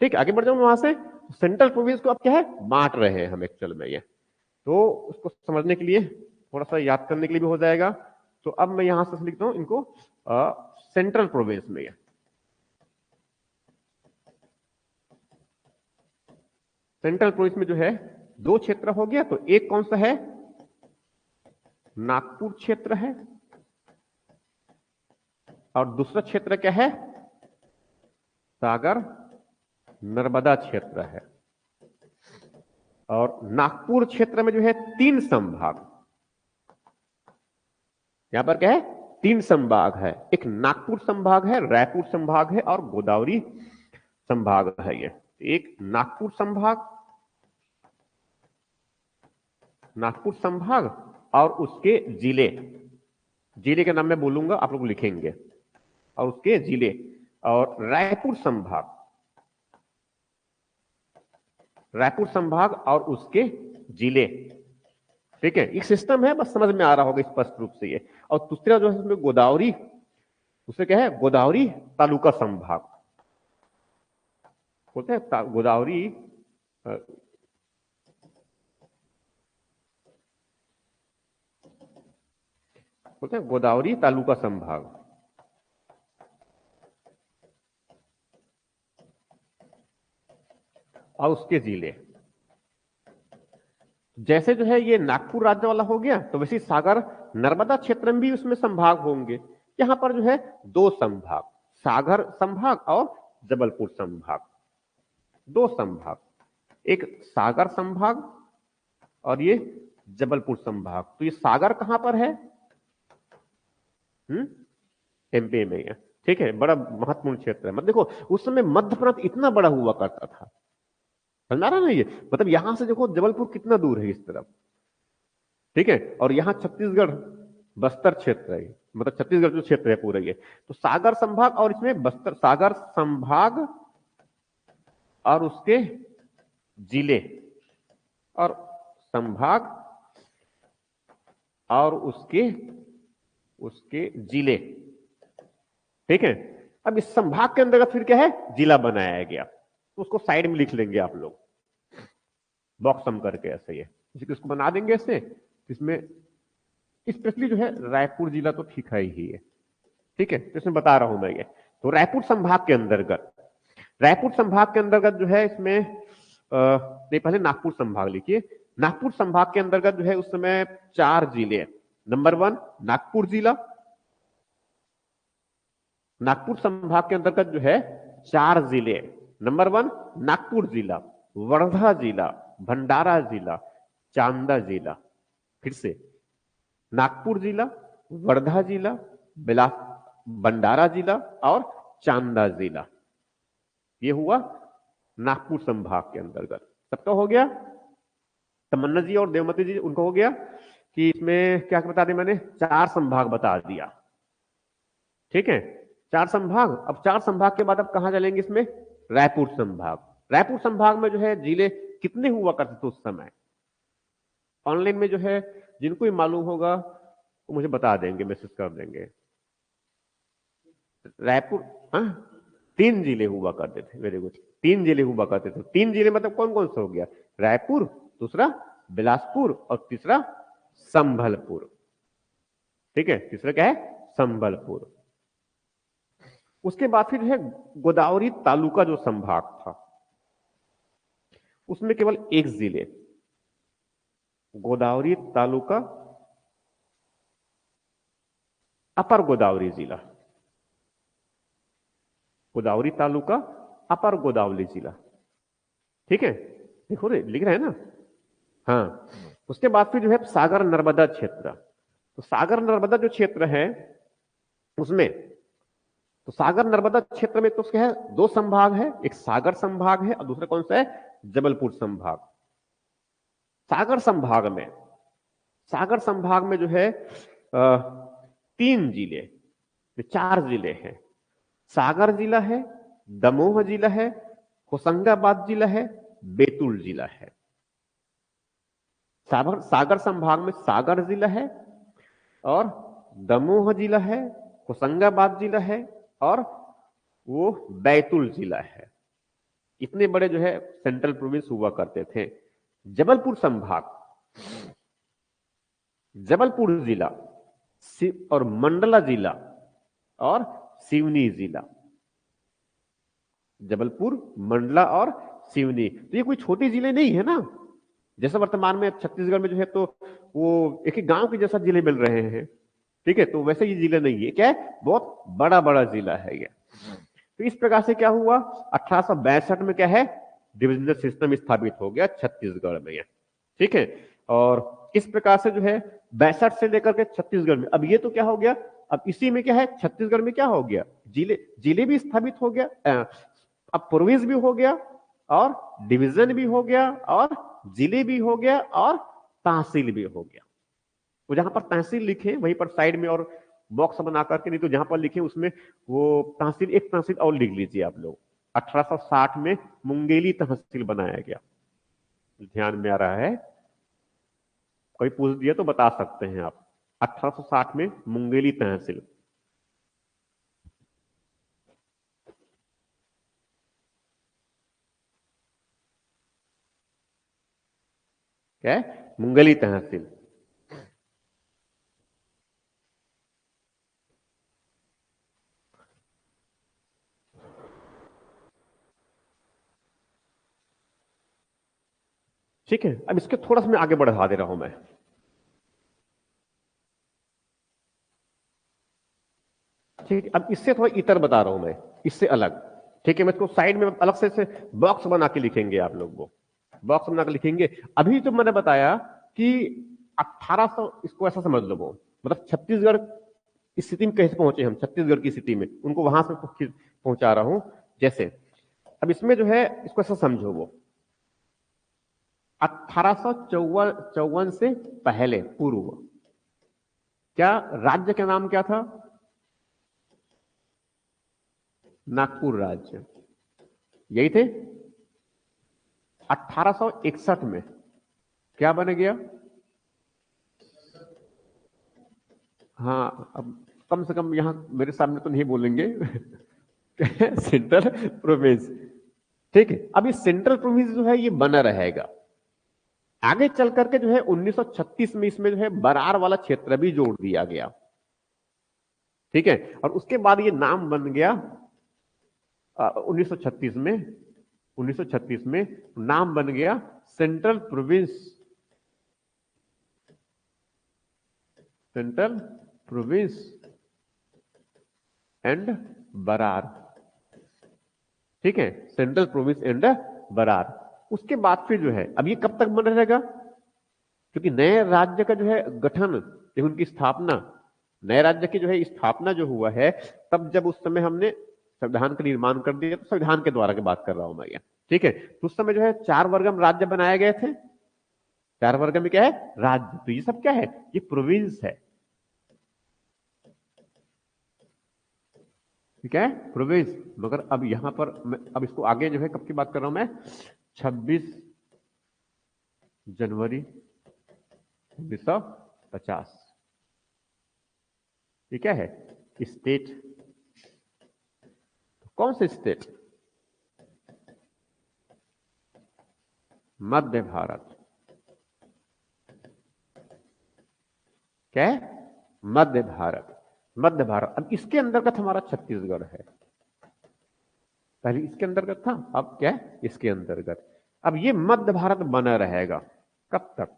ठीक है। आगे बढ़ जाऊं वहां से, सेंट्रल प्रोविंस को अब क्या है, बांट रहे हैं हम एक्चुअल में, ये तो उसको समझने के लिए थोड़ा सा याद करने के लिए भी हो जाएगा। तो अब मैं यहां से लिखता हूं इनको सेंट्रल प्रोविंस में, सेंट्रल प्रोविंस में जो है दो क्षेत्र हो गया। तो एक कौन सा है, नागपुर क्षेत्र है, और दूसरा क्षेत्र क्या है, सागर नर्मदा क्षेत्र है। और नागपुर क्षेत्र में जो है तीन संभाग, यहां पर क्या है, तीन संभाग है, एक नागपुर संभाग है, रायपुर संभाग है और गोदावरी संभाग है। ये एक नागपुर संभाग और उसके जिले, जिले का नाम मैं बोलूंगा, आप लोग लिखेंगे, और उसके जिले, और रायपुर संभाग और उसके जिले, ठीक है। एक सिस्टम है, बस समझ में आ रहा होगा स्पष्ट रूप से ये। और दूसरा जो है उसमें गोदावरी, उसे क्या है, गोदावरी तालुका संभाग बोलते हैं, गोदावरी बोलते हैं गोदावरी तालुका संभाग। और उसके जिले, जैसे जो है ये नागपुर राज्य वाला हो गया, तो वैसे सागर नर्मदा क्षेत्र में भी उसमें संभाग होंगे। यहां पर जो है दो संभाग, सागर संभाग और जबलपुर संभाग, दो संभाग, एक सागर संभाग और ये जबलपुर संभाग। तो ये सागर कहां पर है, एमपी में है, ठीक है, बड़ा महत्वपूर्ण क्षेत्र है। मतलब देखो उस समय मध्य प्रांत इतना बड़ा हुआ करता था, समझ रहा ना ये, मतलब यहां से देखो जबलपुर कितना दूर है इस तरफ, ठीक है। और यहां छत्तीसगढ़ बस्तर क्षेत्र है, मतलब छत्तीसगढ़ जो क्षेत्र है पूरा ये। तो सागर संभाग और इसमें बस्तर, सागर संभाग और उसके जिले, और संभाग और उसके जिले, ठीक है। अब इस संभाग के अंतर्गत फिर क्या है, जिला बनाया गया, तो उसको साइड में लिख लेंगे आप लोग, बॉक्स सम करके ऐसे ही, इसको बना देंगे ऐसे। इसमें स्पेशली जो है रायपुर जिला तो ठीक है ही है, ठीक है, तो इसमें बता रहा हूं मैं ये। तो रायपुर संभाग के अंतर्गत जो है इसमें नहीं, पहले नागपुर संभाग लिखिए। नागपुर संभाग के अंतर्गत जो है उस समय 4 जिले, नंबर 1 नागपुर जिला, नागपुर संभाग के अंतर्गत जो है 4 जिले, नंबर 1 नागपुर जिला, वर्धा जिला, भंडारा जिला, चांदा जिला। फिर से नागपुर जिला, वर्धा जिला, भंडारा जिला और चांदा जिला, ये हुआ नागपुर संभाग के अंतर्गत। सबका हो गया, तमन्ना जी और देवमती जी उनको हो गया। कि इसमें क्या बता दिया मैंने, 4 संभाग बता दिया। ठीक है, 4 संभाग। अब 4 संभाग के बाद अब कहां चलेंगे इसमें, रायपुर संभाग। रायपुर संभाग में जो है जिले कितने हुआ करते थे उस समय, ऑनलाइन में जो है जिनको भी मालूम होगा वो मुझे बता देंगे, मैसेज कर देंगे। रायपुर, हाँ, 3 जिले हुआ करते थे। वेरी गुड, 3 जिले हुआ करते थे। 3 जिले मतलब कौन कौन सा हो गया, रायपुर, दूसरा बिलासपुर और तीसरा संभलपुर। ठीक है, तीसरा क्या है, संभलपुर। उसके बाद फिर है गोदावरी तालुका जो संभाग था, उसमें केवल एक जिले, गोदावरी तालुका अपर गोदावरी जिला, गोदावरी तालुका अपर गोदावरी जिला। ठीक है, देखो रे लिख रहे हैं ना। हाँ, उसके बाद फिर जो है सागर नर्मदा क्षेत्र। तो सागर नर्मदा जो क्षेत्र है उसमें, तो सागर नर्मदा क्षेत्र में तो क्या है, 2 संभाग है, एक सागर संभाग है और दूसरा कौन सा है, जबलपुर संभाग। सागर संभाग में, सागर संभाग में जो है 3 जिले, 4 जिले हैं। सागर जिला है, दमोह जिला है, होशंगाबाद जिला है, बैतूल जिला है। सागर संभाग में सागर जिला है और दमोह जिला है, होशंगाबाद जिला है और वो बैतूल जिला है। इतने बड़े जो है सेंट्रल प्रोविंस हुआ करते थे। जबलपुर संभाग, जबलपुर जिला और मंडला जिला और सिवनी जिला, जबलपुर, मंडला और सिवनी। तो ये कोई छोटे जिले नहीं है ना, जैसे वर्तमान में छत्तीसगढ़ में जो है तो वो एक ही गांव के जैसा जिले मिल रहे हैं। ठीक है, तो वैसे ये जिला नहीं है, क्या है, बहुत बड़ा बड़ा जिला है ये। तो इस प्रकार से क्या हुआ, 1862 में क्या है, डिविजनल सिस्टम स्थापित हो गया छत्तीसगढ़ में। ठीक है, और इस प्रकार से जो है 62 से लेकर के छत्तीसगढ़ में, अब ये तो क्या हो गया, अब इसी में क्या है, छत्तीसगढ़ में क्या हो गया, जिले जिले भी स्थापित हो गया, अब प्रोविंस भी हो गया और डिवीजन भी हो गया और जिले भी हो गया और तहसील भी हो गया। तो जहां पर तहसील लिखे वहीं पर साइड में और बॉक्स बना करके, नहीं तो जहां पर लिखे उसमें वो तहसील, एक तहसील और लिख लीजिए आप लोग। 1860 में मुंगेली तहसील बनाया गया, ध्यान में आ रहा है, कोई पूछ दिया तो बता सकते हैं आप। 1860 में मुंगेली तहसील। क्या है, मुंगेली तहसील। ठीक है, अब इसके थोड़ा सा मैं आगे बढ़ा दे रहा हूं मैं। ठीक है, अब इससे थोड़ा इतर बता रहा हूं मैं, इससे अलग। ठीक है, मैं इसको साइड में अलग से बॉक्स बना के लिखेंगे आप लोग, वो बॉक्स बना के लिखेंगे। अभी तो मैंने बताया कि 1800, इसको ऐसा समझ लो, वो मतलब छत्तीसगढ़ इस स्थिति में कैसे पहुंचे हम, छत्तीसगढ़ की स्थिति में उनको वहां से पहुंचा रहा हूं। जैसे अब इसमें जो है इसको ऐसा समझो, वो 1854 से पहले, पूर्व, क्या राज्य का नाम क्या था, नागपुर राज्य, यही थे। 1861 में क्या बन गया, हाँ, अब कम से कम यहां मेरे सामने तो नहीं बोलेंगे सेंट्रल प्रोविंस। ठीक है, अब ये सेंट्रल प्रोविंस जो है ये बना रहेगा। आगे चल करके जो है 1936 में इसमें जो है बरार वाला क्षेत्र भी जोड़ दिया गया। ठीक है, और उसके बाद ये नाम बन गया 1936 में, 1936 में नाम बन गया central province, central province and Berar. ठीक है, सेंट्रल प्रोविंस एंड बरार। उसके बाद फिर जो है, अब ये कब तक बना रहेगा, क्योंकि नए राज्य का जो है गठन, उनकी स्थापना, नए राज्य की जो है स्थापना जो हुआ है, तब जब उस समय हमने संविधान का निर्माण कर दिया, तो संविधान के द्वारा की बात कर रहा हूं मैं ये। ठीक है, तो उस समय जो है 4 वर्गम राज्य बनाए गए थे। चार वर्ग में क्या है? राज्य। तो ये सब क्या है? ये प्रोविंस है। ठीक है, प्रोविंस। मगर अब यहां पर अब इसको आगे जो है कब की बात कर रहा हूं मैं? 26 जनवरी 1950। ये क्या है? स्टेट। कौन से स्टेट? मध्य भारत। क्या है? मध्य भारत। मध्य भारत। अब इसके अंतर्गत हमारा छत्तीसगढ़ है। पहले इसके अंतर्गत था, अब क्या है? इसके अंतर्गत। अब ये मध्य भारत बना रहेगा कब तक?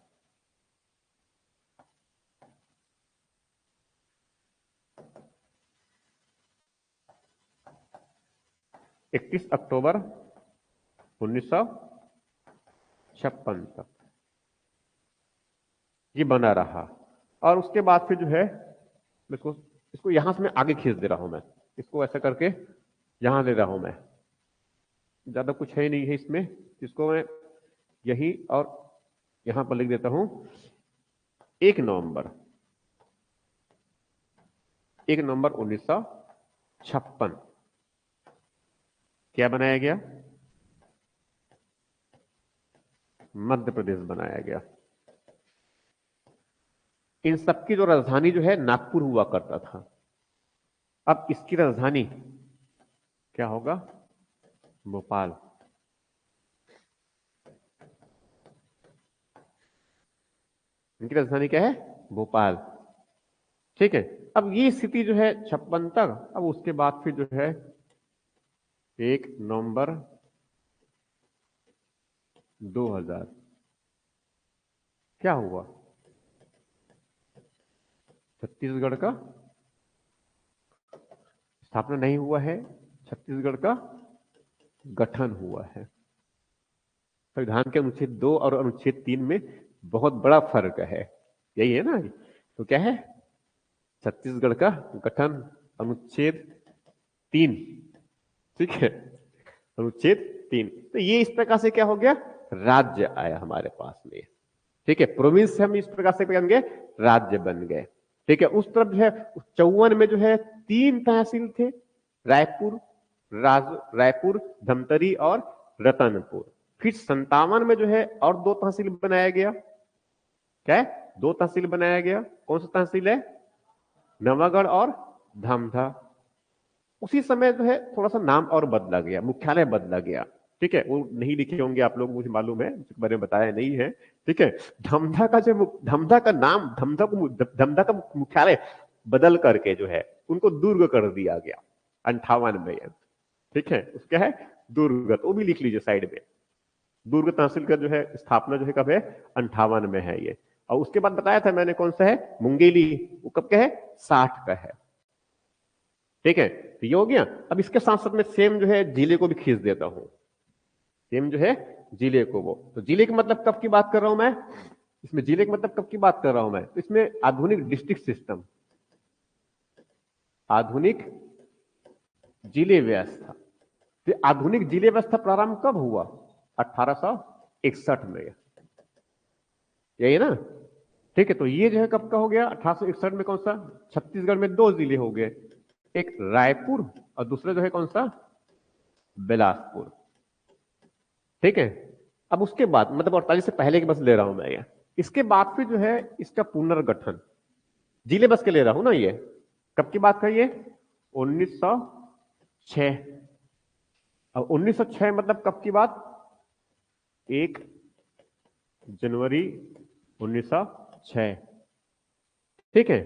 31 अक्टूबर 1956 तक ये बना रहा। और उसके बाद फिर जो है, इसको इसको यहां से मैं आगे खींच दे रहा हूं मैं, इसको ऐसा करके यहां ले रहा हूं मैं। ज्यादा कुछ है ही नहीं है इसमें, इसको मैं यही और यहां पर लिख देता हूं। 1 नवंबर 1956 क्या बनाया गया? मध्य प्रदेश बनाया गया। इन सबकी जो राजधानी जो है नागपुर हुआ करता था। अब इसकी राजधानी क्या होगा? भोपाल। इनकी राजधानी क्या है? भोपाल। ठीक है। अब ये स्थिति जो है 56 तक। अब उसके बाद फिर जो है 1 नवंबर 2000 क्या हुआ? छत्तीसगढ़ का स्थापना नहीं हुआ है, छत्तीसगढ़ का गठन हुआ है। संविधान के अनुच्छेद 2 और अनुच्छेद 3 में बहुत बड़ा फर्क है, यही है ना? तो क्या है? छत्तीसगढ़ का गठन, अनुच्छेद 3। ठीक है, अनुच्छेद 3। तो ये इस प्रकार से क्या हो गया? राज्य आया हमारे पास में। ठीक है, प्रोविंस से हम इस प्रकार से बन गए, राज्य बन गए। ठीक है, उस तरफ जो है 54 में जो है 3 तहसील थे, रायपुर, रायपुर, धमतरी और रतनपुर। फिर 57 में जो है और 2 तहसील बनाया गया। क्या है? 2 तहसील बनाया गया। कौन सा तहसील है? नवागढ़ और धामधा। उसी समय जो है थोड़ा सा नाम और बदला गया, मुख्यालय बदला गया। ठीक है, वो नहीं लिखे होंगे आप लोग, मुझे मालूम है, उसके बारे में बताया नहीं है। ठीक है, धमधा का जो धमधा का नाम, धमधा का मुख्यालय बदल करके जो है उनको दुर्ग कर दिया गया 58 में। ठीक है, उसका है दुर्ग, तो वो भी लिख लीजिए साइड में। दुर्ग तहसील का जो है स्थापना जो है कब है? 58 में है ये। और उसके बाद बताया था मैंने कौन सा है? मुंगेली, वो कब का है? 60 का है। ठीक है, तो ये हो गया। अब इसके साथ साथ में सेम जो है जिले को भी खींच देता हूं। सेम जो है जिले को, वो तो जिले के मतलब कब की बात कर रहा हूं मैं? इसमें जिले के मतलब कब की बात कर रहा हूं मैं? तो इसमें आधुनिक डिस्ट्रिक्ट सिस्टम, आधुनिक जिले व्यवस्था। तो आधुनिक जिले व्यवस्था प्रारंभ कब हुआ? 1861 में। यही ना? ठीक है, तो ये जो है कब का हो गया? 1861 में। कौन सा? छत्तीसगढ़ में 2 जिले हो गए, एक रायपुर और दूसरा जो है कौन सा? बिलासपुर। ठीक है, अब उसके बाद मतलब 48 से पहले की बस ले रहा हूं मैं ये। इसके बाद फिर जो है इसका पुनर्गठन, जिले बस के ले रहा हूं ना ये। कब की बात करिए? 1906। अब 1906 मतलब कब की बात? 1 जनवरी 1906। ठीक है,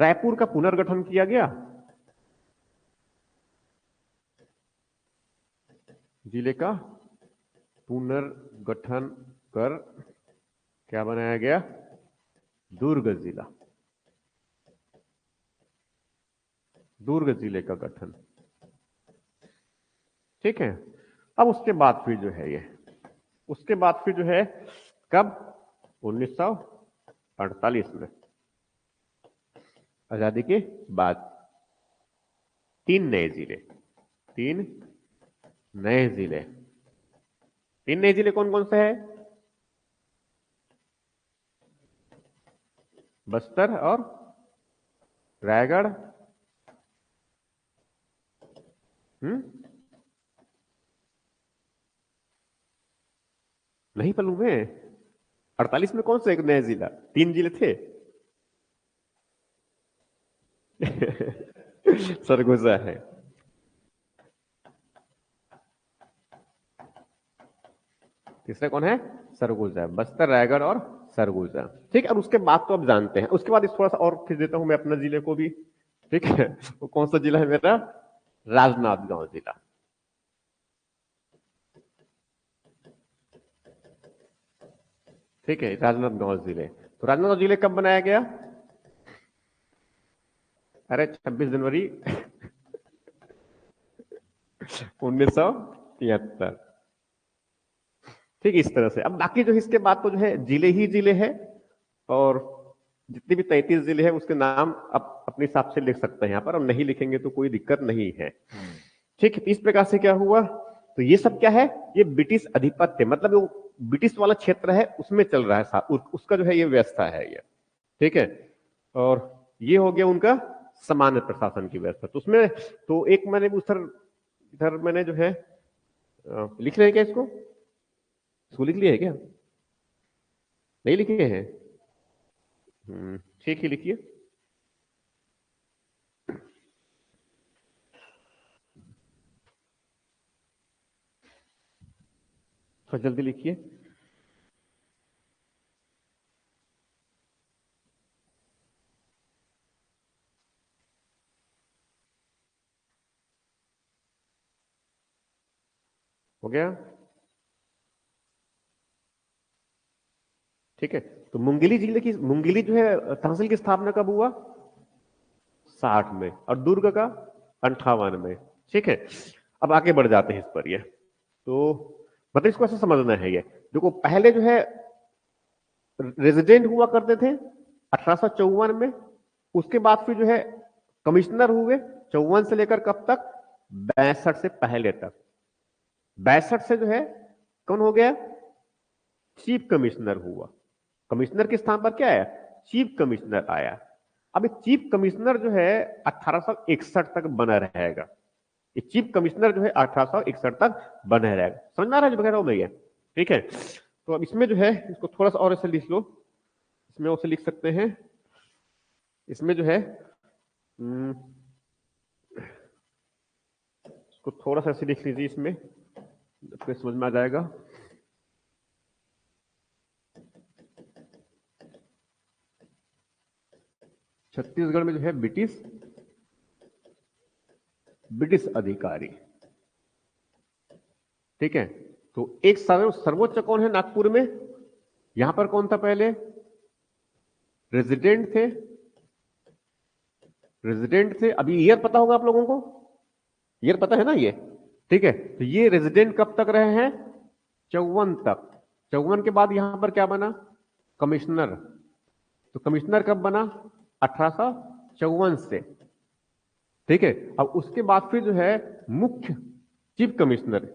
रायपुर का पुनर्गठन किया गया, जिले का पुनर्गठन कर क्या बनाया गया? दुर्ग जिला। दुर्ग जिले का गठन। ठीक है, अब उसके बाद फिर जो है ये, उसके बाद फिर जो है कब? 1948 में, आजादी के बाद 3 नए जिले। 3 नए जिले। 3 नए जिले कौन कौन से है? बस्तर और रायगढ़। नहीं पल्लू में 48 में कौन सा एक नया जिला, 3 जिले थे। सरगोजा है। तीसरा कौन है? सरगोजा। बस्तर, रायगढ़ और सरगोजा। ठीक है, और उसके बाद तो अब जानते हैं, उसके बाद इस थोड़ा सा और खींच देता हूं मैं अपने जिले को भी। ठीक है, वो कौन सा जिला है मेरा? राजनांदगांव जिला। ठीक है, राजनांदगांव जिले। तो राजनांदगांव जिले कब बनाया गया? अरे 26 जनवरी 1973। ठीक है, इस तरह से। अब बाकी जो इसके बाद तो जो है जिले ही जिले है, और जितने भी 33 जिले हैं उसके नाम आप अपने हिसाब से लिख सकते हैं यहाँ पर, और नहीं लिखेंगे तो कोई दिक्कत नहीं है। ठीक है, इस प्रकार से क्या हुआ, तो ये सब क्या है, ये ब्रिटिश अधिपत्य, मतलब वो ब्रिटिश वाला क्षेत्र है उसमें चल रहा है, उसका जो है ये व्यवस्था है ये। ठीक है, और ये हो गया उनका सामान्य प्रशासन की व्यवस्था। तो उसमें तो एक मैंने इधर मैंने जो है लिख रहे हैं क्या इसको लिख लिया है क्या? नहीं लिखे हैं? ठीक है, लिखिए। थोड़ा जल्दी लिखिए। हो गया? ठीक है, तो मुंगेली जो है तहसील की स्थापना कब हुआ? 60 में, और दुर्ग का 58 में। ठीक है, अब आगे बढ़ जाते हैं इस पर। ये तो मतलब इसको ऐसा समझना है, ये देखो पहले जो है रेजिडेंट हुआ करते थे 1854 में, उसके बाद फिर जो है कमिश्नर हुए 54 से लेकर कब तक? 62 से पहले तक। 62 से जो है कौन हो गया? चीफ कमिश्नर हुआ। कमिश्नर के स्थान पर क्या आया? चीफ कमिश्नर आया। अब चीफ कमिश्नर जो है 1861 तक बना रहेगा। ये चीफ कमिश्नर जो है 1861 तक बना रहेगा। समझ में आ रहा है जो कह रहा हूं मैं ये? ठीक है, तो अब इसमें जो है इसको थोड़ा सा और ऐसे लिख लो, इसमें और से लिख सकते हैं। इसमें जो है इसको थोड़ा सा ऐसे लिख लीजिए, इसमें आपको समझ में आ जाएगा। छत्तीसगढ़ में जो है ब्रिटिश अधिकारी। ठीक है, तो एक सर्वोच्च कौन है नागपुर में? यहां पर कौन था पहले? रेजिडेंट थे। अभी ईयर पता होगा आप लोगों को, ईयर पता है ना ये? ठीक है, तो ये रेजिडेंट कब तक रहे हैं? 54 तक। 54 के बाद यहां पर क्या बना? कमिश्नर। तो कमिश्नर कब बना? 1854 से। ठीक है, अब उसके बाद फिर जो है मुख्य चीफ कमिश्नर।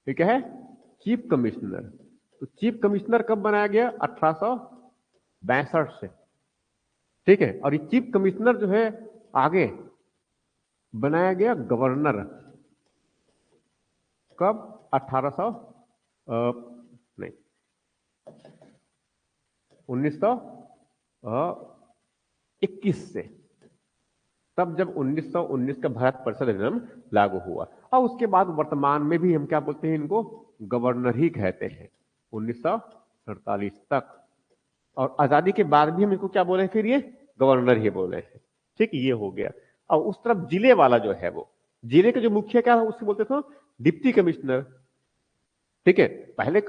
ठीक है, चीफ कमिश्नर। तो चीफ कमिश्नर कब बनाया गया? 1862 से। ठीक है, और ये चीफ कमिश्नर जो है आगे बनाया गया गवर्नर। कब? 1800 नहीं 1921 से। तब जब 1919 का भारत परिषद अधिनियम लागू हुआ, और उसके बाद वर्तमान में भी हम क्या बोलते हैं, इनको गवर्नर ही कहते हैं 1947 तक। और आजादी के बाद भी हम इसको क्या बोले, फिर ये गवर्नर ही बोले हैं। ठीक, ये हो गया। और उस तरफ जिले वाला जो है, वो जिले के जो मुखिया क्या उससे बोलते थे? Deputy commissioner. ठीक है, पहले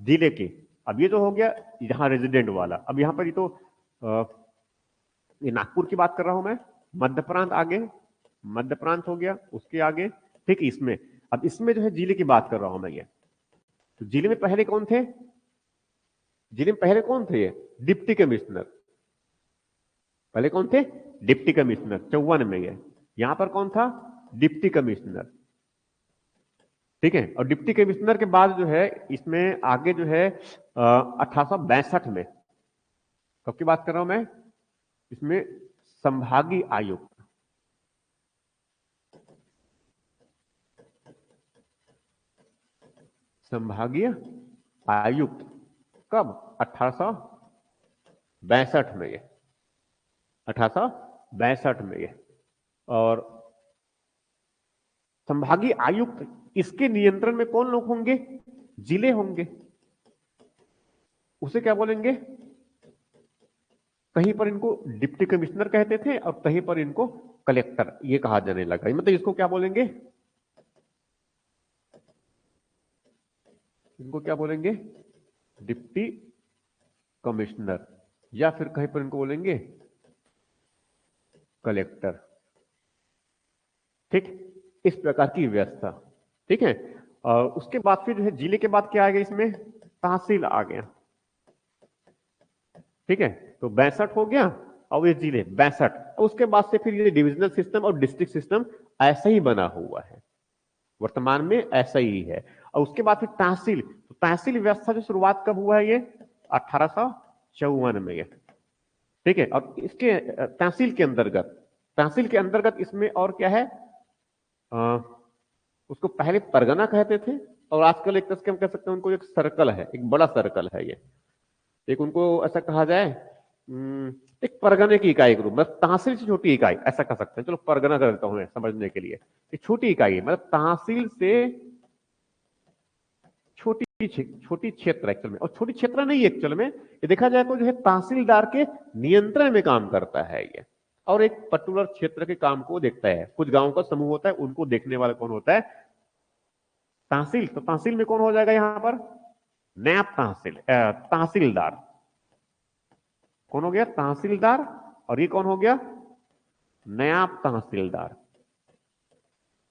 जिले के। अब ये तो हो गया यहाँ रेजिडेंट वाला। अब यहाँ पर ये तो ये नागपुर की बात कर रहा हूं मैं। मध्य प्रांत आगे, मध्य प्रांत हो गया, उसके आगे। ठीक, इसमें अब इसमें जो है जिले की बात कर रहा हूं मैं ये। तो जिले में पहले कौन थे? जिले में पहले कौन थे? ये डिप्टी कमिश्नर। पहले कौन थे? डिप्टी कमिश्नर 54 में। ये यहां पर कौन था? Deputy commissioner. ठीक है, और डिप्टी कमिश्नर के बाद जो है इसमें आगे जो है 1862 में कब की बात कर रहा हूं मैं? इसमें संभागीय आयुक्त, संभागीय आयुक्त कब? 1862 में, ये 1862 में ये। और संभागीय आयुक्त, इसके नियंत्रण में कौन लोग होंगे? जिले होंगे। उसे क्या बोलेंगे? कहीं पर इनको डिप्टी कमिश्नर कहते थे और कहीं पर इनको कलेक्टर ये कहा जाने लगा। मतलब इसको क्या बोलेंगे? इनको क्या बोलेंगे? डिप्टी कमिश्नर, या फिर कहीं पर इनको बोलेंगे कलेक्टर। ठीक, इस प्रकार की व्यवस्था। ठीक है। और उसके बाद फिर जो है जिले के बाद क्या आ गया इसमें? तहसील आ गया। ठीक है, तो 62 हो गया और ये जिले 62। उसके बाद से फिर ये डिविजनल सिस्टम और डिस्ट्रिक्ट सिस्टम ऐसा ही बना हुआ है, वर्तमान में ऐसा ही है। और उसके बाद फिर तहसील, तो तहसील व्यवस्था जो शुरुआत कब हुआ है? ये 1854 में। ये ठीक है। और इसके तहसील के अंतर्गत इसमें और क्या है? उसको पहले परगना कहते थे और आजकल एक तरह से हम कह सकते हैं उनको एक सर्कल है, एक बड़ा सर्कल है ये। एक उनको ऐसा कहा जाए, एक परगने की इकाई के रूप में, तहसील से छोटी इकाई ऐसा कह सकते हैं। चलो परगना कर देता हूं मैं समझने के लिए। एक छोटी इकाई है, मतलब तहसील से छोटी क्षेत्र एक्चुअल में, और छोटी क्षेत्र नहीं एक्चुअल में, ये देखा जाए तो जो है तहसीलदार के नियंत्रण में काम करता है ये, और एक पर्टिकुलर क्षेत्र के काम को देखता है। कुछ गांवों का समूह होता है, उनको देखने वाला कौन होता है? तहसील। तो तहसील में कौन हो जाएगा यहां पर? नायब तहसीलदार। कौन हो गया? तहसीलदार। और ये कौन हो गया? नायब तहसीलदार।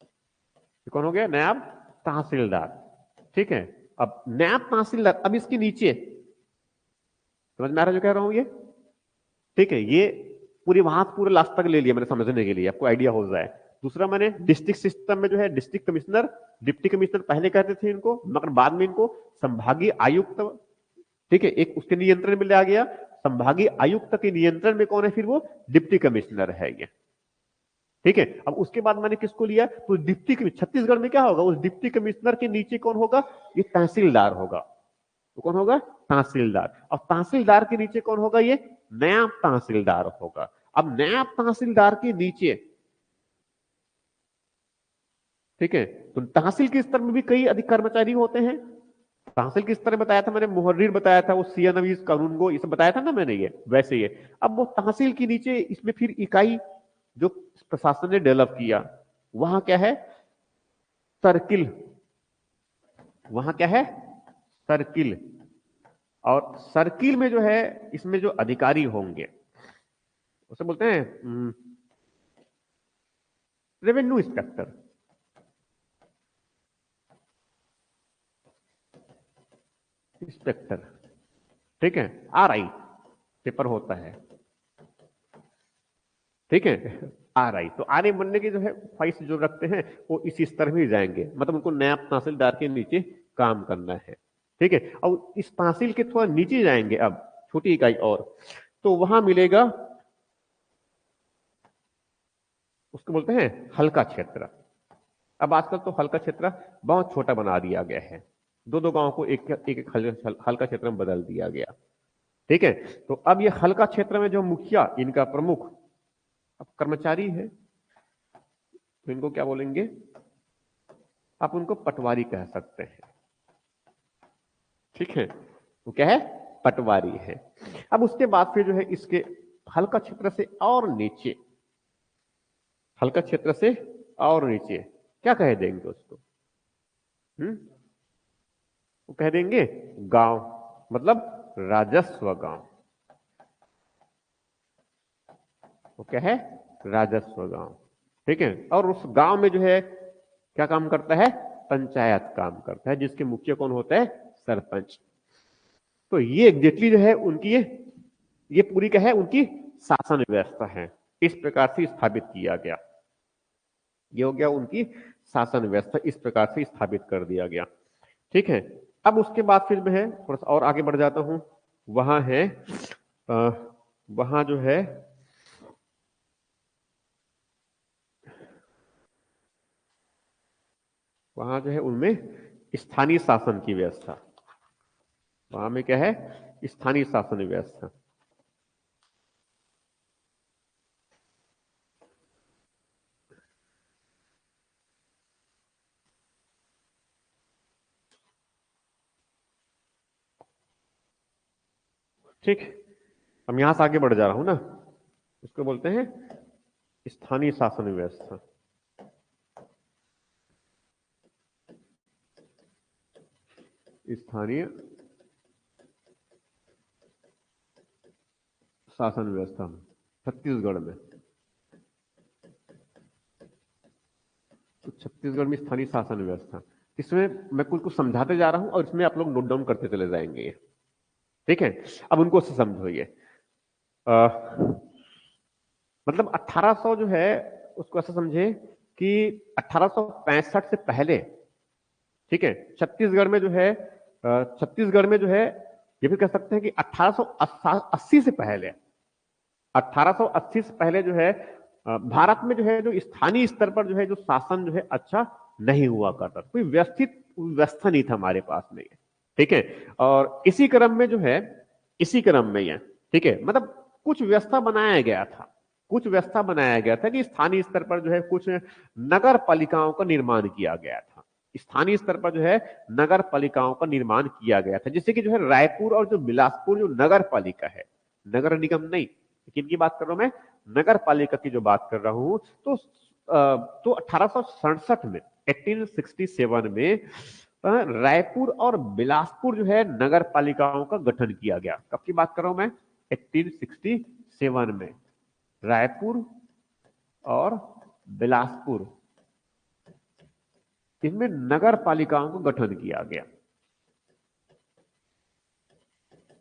ये कौन हो गया? नायब तहसीलदार। ठीक है। अब नायब तहसीलदार, अब इसके नीचे, समझ में आ रहा है जो कह रहा हूं ये? ठीक है, ये पूरी वहां पूरे लास्ट तक ले लिया मैंने समझने के लिए, आपको आइडिया हो जाए। दूसरा मैंने डिस्ट्रिक्ट सिस्टम में जो है डिस्ट्रिक्ट कमिश्नर, डिप्टी कमिश्नर पहले कहते थे इनको, मगर बाद में इनको संभागीय आयुक्त, ठीक है, एक उसके नियंत्रण में लिया गया। संभागीय आयुक्त के नियंत्रण में कौन है फिर? वो डिप्टी कमिश्नर है ये। ठीक है। अब उसके बाद मैंने किसको लिया? तो डिप्टी कमिश्नर, छत्तीसगढ़ में क्या होगा? उस डिप्टी कमिश्नर के नीचे कौन होगा? ये तहसीलदार होगा। तो कौन होगा? तहसीलदार। और तहसीलदार के नीचे कौन होगा? ये नायब तहसीलदार होगा। अब नायब तहसीलदार के नीचे, ठीक है, तो तहसील के स्तर में भी कई अधिक कर्मचारी होते हैं। तहसील के स्तर में बताया था मैंने, मुहर्रिर बताया था, वो सियानवीस कानून को, इसे बताया था ना मैंने, ये वैसे ही है। अब वो तहसील के नीचे इसमें फिर इकाई जो प्रशासन ने डेवलप किया, वहां क्या है? सर्किल। वहां क्या है? सर्किल। और सर्किल में जो है इसमें जो अधिकारी होंगे उसे बोलते हैं रेवेन्यू इंस्पेक्टर। इंस्पेक्टर, ठीक है, RI पेपर होता है। ठीक है, RI, तो RI बनने की जो है ख्वाहिश जो रखते हैं वो इसी स्तर में जाएंगे, मतलब उनको नायब तहसीलदार के नीचे काम करना है। ठीक है। और इस तहसील के थोड़ा नीचे जाएंगे, अब छोटी इकाई और, तो वहां मिलेगा, उसको बोलते हैं हल्का क्षेत्र। अब आजकल तो हल्का क्षेत्र बहुत छोटा बना दिया गया है, दो दो गांव को एक एक हल्का क्षेत्र में बदल दिया गया। ठीक है। तो अब ये हल्का क्षेत्र में जो मुखिया, इनका प्रमुख अब कर्मचारी है, तो इनको क्या बोलेंगे? आप उनको पटवारी कह सकते हैं। ठीक है, वो क्या है? पटवारी है। अब उसके बाद फिर जो है इसके हल्का क्षेत्र से और नीचे, हल्का क्षेत्र से और नीचे क्या कह देंगे उसको? वो कह देंगे गांव, मतलब राजस्व गांव। वो क्या है? राजस्व गांव। ठीक है। और उस गांव में जो है क्या काम करता है? पंचायत काम करता है, जिसके मुखिया कौन होता है? सरपंच। तो ये एग्जैक्टली जो है उनकी ये पूरी क्या है? उनकी शासन व्यवस्था है, इस प्रकार से स्थापित किया गया। ये हो गया उनकी शासन व्यवस्था, इस प्रकार से स्थापित कर दिया गया। ठीक है। अब उसके बाद फिर मैं है थोड़ा सा और आगे बढ़ जाता हूं, वहां है वहां जो है उनमें स्थानीय शासन की व्यवस्था, वहां में क्या है, स्थानीय शासन व्यवस्था। ठीक, हम यहां से आगे बढ़ जा रहा हूं ना, उसको बोलते हैं स्थानीय शासन व्यवस्था। स्थानीय शासन व्यवस्था छत्तीसगढ़ में, तो छत्तीसगढ़ में स्थानीय शासन व्यवस्था, इसमें मैं कुछ समझाते जा रहा हूं और इसमें आप लोग नोट डाउन करते चले जाएंगे। ठीक है, अब उनको से समझो। ये मतलब 1800 जो है उसको ऐसा समझे कि 1865 से पहले, ठीक है, छत्तीसगढ़ में जो है छत्तीसगढ़ में जो है, ये भी कह सकते हैं कि 1880 से पहले, 1880 से पहले जो है भारत में जो है जो स्थानीय स्तर पर जो है जो शासन जो है अच्छा नहीं हुआ करता, कोई व्यवस्थित व्यवस्था नहीं था हमारे पास में ये। ठीक है, और इसी क्रम में जो है, इसी क्रम में ये, ठीक है, मतलब कुछ व्यवस्था बनाया गया था, कुछ व्यवस्था बनाया गया था कि स्थानीय स्तर पर जो है कुछ नगर पालिकाओं का निर्माण किया गया था। स्थानीय स्तर पर जो है नगर पालिकाओं का निर्माण किया गया था, जिससे कि जो है रायपुर और जो बिलासपुर जो नगर पालिका है, नगर निगम नहीं, किन की बात कर रहा हूं मैं, नगर पालिका की जो बात कर रहा हूं, तो 1867 में, 1867 में रायपुर और बिलासपुर जो है नगर पालिकाओं का गठन किया गया। कब की बात कर रहा हूं मैं, 1867 में रायपुर और बिलासपुर, इनमें नगर पालिकाओं का गठन किया गया,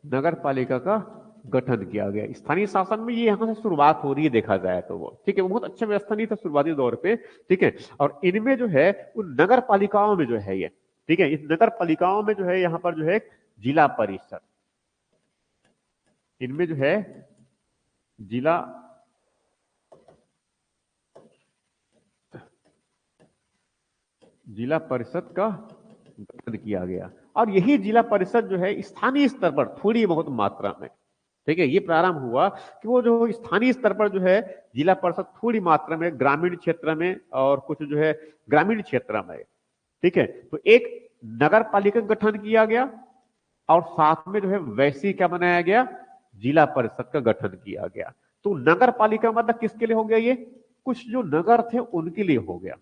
नगर पालिका का गठन किया गया। स्थानीय शासन में ये यहां से शुरुआत हो रही है, देखा जाए तो वो, ठीक है, वो बहुत अच्छा व्यवस्था नहीं था शुरुआती दौर पे। ठीक है, और इनमें जो है उन नगर पालिकाओं में जो है ये, ठीक है, इस नगर पालिकाओं में जो है यहां पर जो है जिला परिषद, इनमें जो है जिला जिला परिषद का गठन किया गया। और यही जिला परिषद जो है स्थानीय स्तर पर थोड़ी बहुत मात्रा में, ठीक है, ये प्रारंभ हुआ कि वो जो स्थानीय स्तर पर जो है जिला परिषद थोड़ी मात्रा में ग्रामीण क्षेत्र में और कुछ जो है ग्रामीण क्षेत्र में, ठीक है, तो एक नगर पालिका का गठन किया गया और साथ में जो है वैसी क्या बनाया गया, जिला परिषद का गठन किया गया। तो नगर पालिका मतलब किसके लिए हो गया, ये कुछ जो नगर थे उनके लिए हो गया,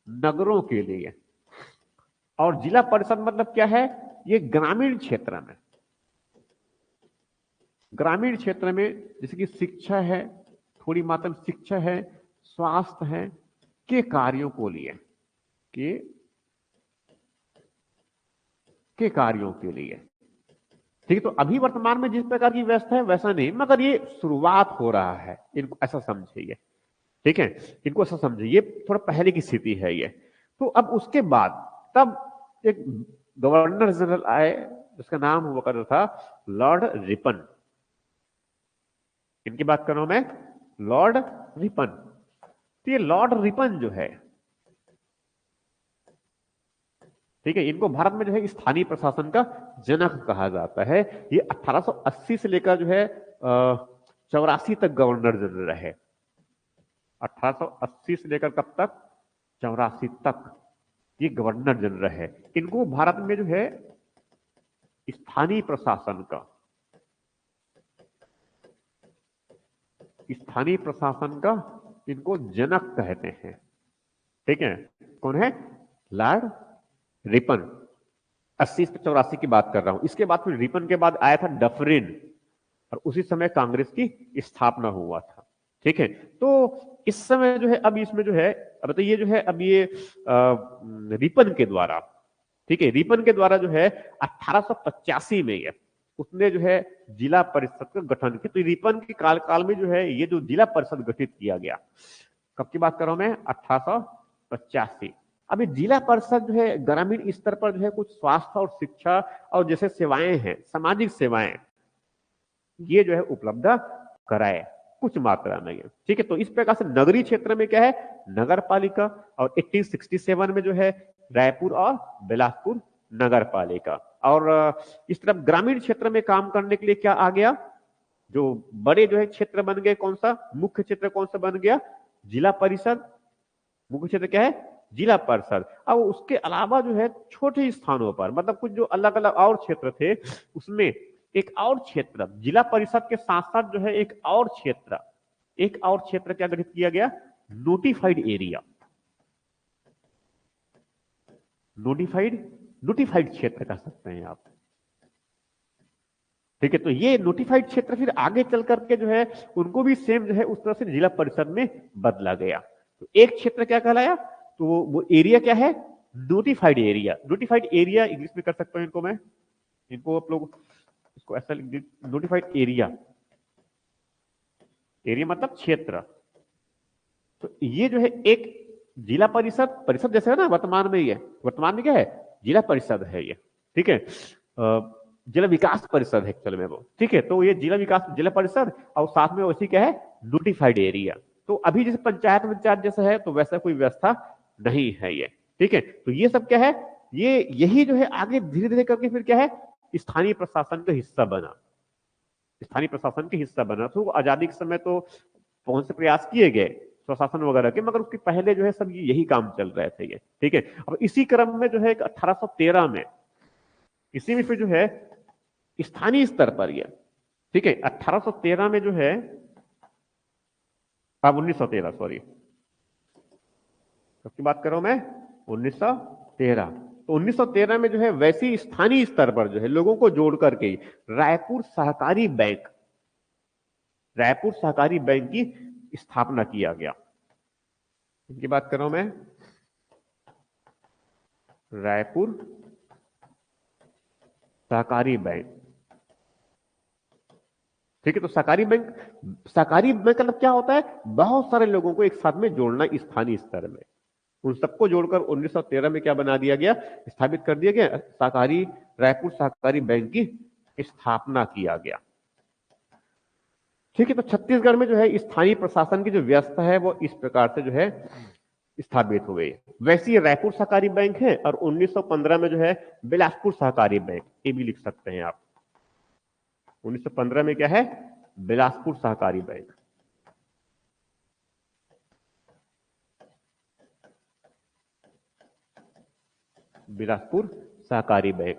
नगरों के लिए। और जिला परिषद मतलब क्या है, ये ग्रामीण क्षेत्र में, ग्रामीण क्षेत्र में जैसे कि शिक्षा है, थोड़ी मात्रा में शिक्षा है, स्वास्थ्य है, के कार्यों को लिए, के के कार्यों के लिए। ठीक है, तो अभी वर्तमान में जिस प्रकार की व्यवस्था है वैसा नहीं, मगर ये शुरुआत हो रहा है, इनको ऐसा समझिए। ठीक है, इनको ऐसा समझिए, थोड़ा पहले की स्थिति है ये। तो अब उसके बाद तब एक गवर्नर जनरल आए, जिसका नाम हुआ करता था लॉर्ड रिपन। इनकी बात कर रहा हूं मैं, लॉर्ड रिपन। तो ये लॉर्ड रिपन जो है, ठीक है, इनको भारत में जो है स्थानीय प्रशासन का जनक कहा जाता है। ये 1880 से लेकर जो है 84 तक गवर्नर जनरल रहे। 1880 से लेकर कब तक, 84 तक ये गवर्नर जनरल है। इनको भारत में जो है स्थानीय प्रशासन का, स्थानीय प्रशासन का इनको जनक कहते हैं। ठीक है, कौन है, लॉर्ड रिपन। 80 से 84 की बात कर रहा हूं। इसके बाद फिर रिपन के बाद आया था डफरिन, और उसी समय कांग्रेस की स्थापना हुआ था। ठीक है, तो इस समय जो है, अब इसमें जो है, अब तो ये जो है, अब ये रिपन के द्वारा, ठीक है, रिपन के द्वारा जो है 1885 में ये उसने जो है जिला परिषद का गठन किया। तो रिपन के काल में जो है ये जो जिला परिषद गठित किया गया, कब की बात कर रहा हूं मैं, 1885। अभी जिला परिषद जो है ग्रामीण स्तर पर जो है कुछ स्वास्थ्य और शिक्षा और जैसे सेवाएं हैं, सामाजिक सेवाएं, ये जो है उपलब्ध कराए कुछ मात्रा में ये। ठीक है, तो इस प्रकार से नगरीय क्षेत्र में क्या है, नगर पालिका, और 1867 में जो है रायपुर और बिलासपुर नगर पालिका। और इस तरफ ग्रामीण क्षेत्र में काम करने के लिए क्या आ गया, जो बड़े जो है क्षेत्र बन गए, कौन सा मुख्य क्षेत्र कौन सा बन गया, जिला परिषद। मुख्य क्षेत्र क्या है, जिला परिषद। अब उसके अलावा जो है छोटे स्थानों पर, मतलब कुछ जो अलग अलग और क्षेत्र थे, उसमें एक और क्षेत्र जिला परिषद के साथ साथ जो है एक और क्षेत्र क्या गठित किया गया, नोटिफाइड एरिया। नोटिफाइड क्षेत्र कह सकते हैं आप। ठीक है, तो ये नोटिफाइड क्षेत्र फिर आगे चल करके जो है उनको भी सेम जो है उस तरह से जिला परिषद में बदला गया। तो एक क्षेत्र क्या कहलाया, तो वो एरिया क्या है, notified area. Notified area English में कर सकता हूं इनको मैं, इनको आप लोग इसको ऐसा लिख दीजिए, नोटिफाइड एरिया। एरिया मतलब क्षेत्र। तो ये जो है एक जिला परिषद जैसे है ना, वर्तमान में क्या है, जिला परिषद है ये। ठीक है, जिला विकास परिषद है एक्चुअल में वो। ठीक है, तो ये जिला परिषद और साथ में उसी क्या है, नोटिफाइड एरिया। तो अभी जैसे पंचायत जैसा है, तो वैसा कोई व्यवस्था नहीं है ये। ठीक है, तो ये सब क्या है, ये यही जो है आगे धीरे धीरे करके फिर क्या है, स्थानीय प्रशासन का हिस्सा बना। तो आजादी के समय तो बहुत से प्रयास किए गए स्वशासन वगैरह के, मगर उसके पहले जो है सब यही काम चल रहे थे ये। ठीक है, अब इसी क्रम में जो है 1813 में, इसी में फिर जो है स्थानीय स्तर पर ये, ठीक है, 1813 में जो है, अब 1913 सॉरी, सबकी बात कर रहा हूं मैं, 1913। तो 1913 में जो है वैसी स्थानीय स्तर पर जो है लोगों को जोड़ करके रायपुर सहकारी बैंक की स्थापना किया गया। इनकी बात कर रहा हूं मैं, रायपुर सहकारी बैंक। ठीक है, तो सहकारी बैंक का मतलब क्या होता है, बहुत सारे लोगों को एक साथ में जोड़ना स्थानीय स्तर में। उन सबको जोड़कर 1913 में क्या बना दिया गया, स्थापित कर दिया गया, रायपुर सहकारी बैंक की स्थापना किया गया। ठीक है, तो छत्तीसगढ़ में जो है स्थानीय प्रशासन की जो व्यवस्था है वो इस प्रकार से जो है स्थापित हो गई। वैसे रायपुर सहकारी बैंक है, और 1915 में जो है बिलासपुर सहकारी बैंक, ये भी लिख सकते हैं आप। 1915 में क्या है, बिलासपुर सहकारी बैंक। बिलासपुर सहकारी बैंक।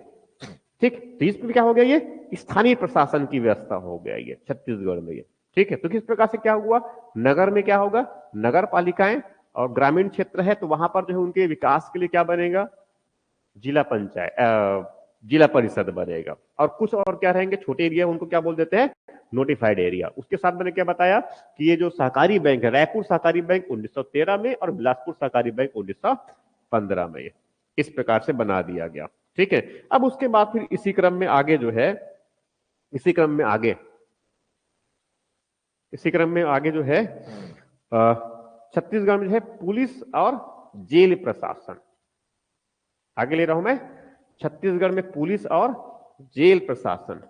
ठीक, तो इसमें क्या हो गया, ये स्थानीय प्रशासन की व्यवस्था हो गया ये छत्तीसगढ़ में ये। ठीक है, तो किस प्रकार से क्या हुआ, नगर में क्या होगा, नगर पालिकाएं, और ग्रामीण क्षेत्र है तो वहां पर जो है उनके विकास के लिए क्या बनेगा, जिला परिषद बनेगा। और कुछ और क्या रहेंगे, छोटे एरिया, उनको क्या बोल देते हैं, नोटिफाइड एरिया। उसके साथ मैंने क्या बताया कि ये जो सहकारी बैंक है, रायपुर सहकारी बैंक 1913 में, और बिलासपुर सहकारी बैंक 1915 में, इस प्रकार से बना दिया गया। ठीक है, अब उसके बाद फिर इसी क्रम में आगे जो है, छत्तीसगढ़ में जो है पुलिस और जेल प्रशासन, आगे ले रहा हूं मैं, छत्तीसगढ़ में पुलिस और जेल प्रशासन।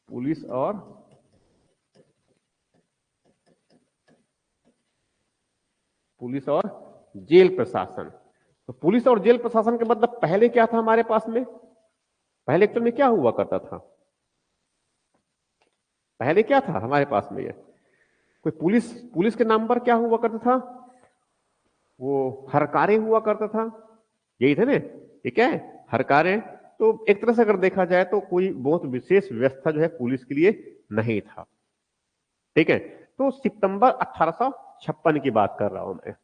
पुलिस और जेल प्रशासन। तो पुलिस और जेल प्रशासन के मतलब पहले क्या था हमारे पास में, पहले एक्चुअल में क्या हुआ करता था, पहले क्या था हमारे पास में, ये कोई पुलिस के नाम पर क्या हुआ करता था, वो हरकारे हुआ करता था, यही थे ना, ये क्या है, हरकारे। तो एक तरह से अगर देखा जाए तो कोई बहुत विशेष व्यवस्था जो है पुलिस के लिए नहीं था। ठीक है, तो सितंबर 1856 की बात कर रहा हूं मैं,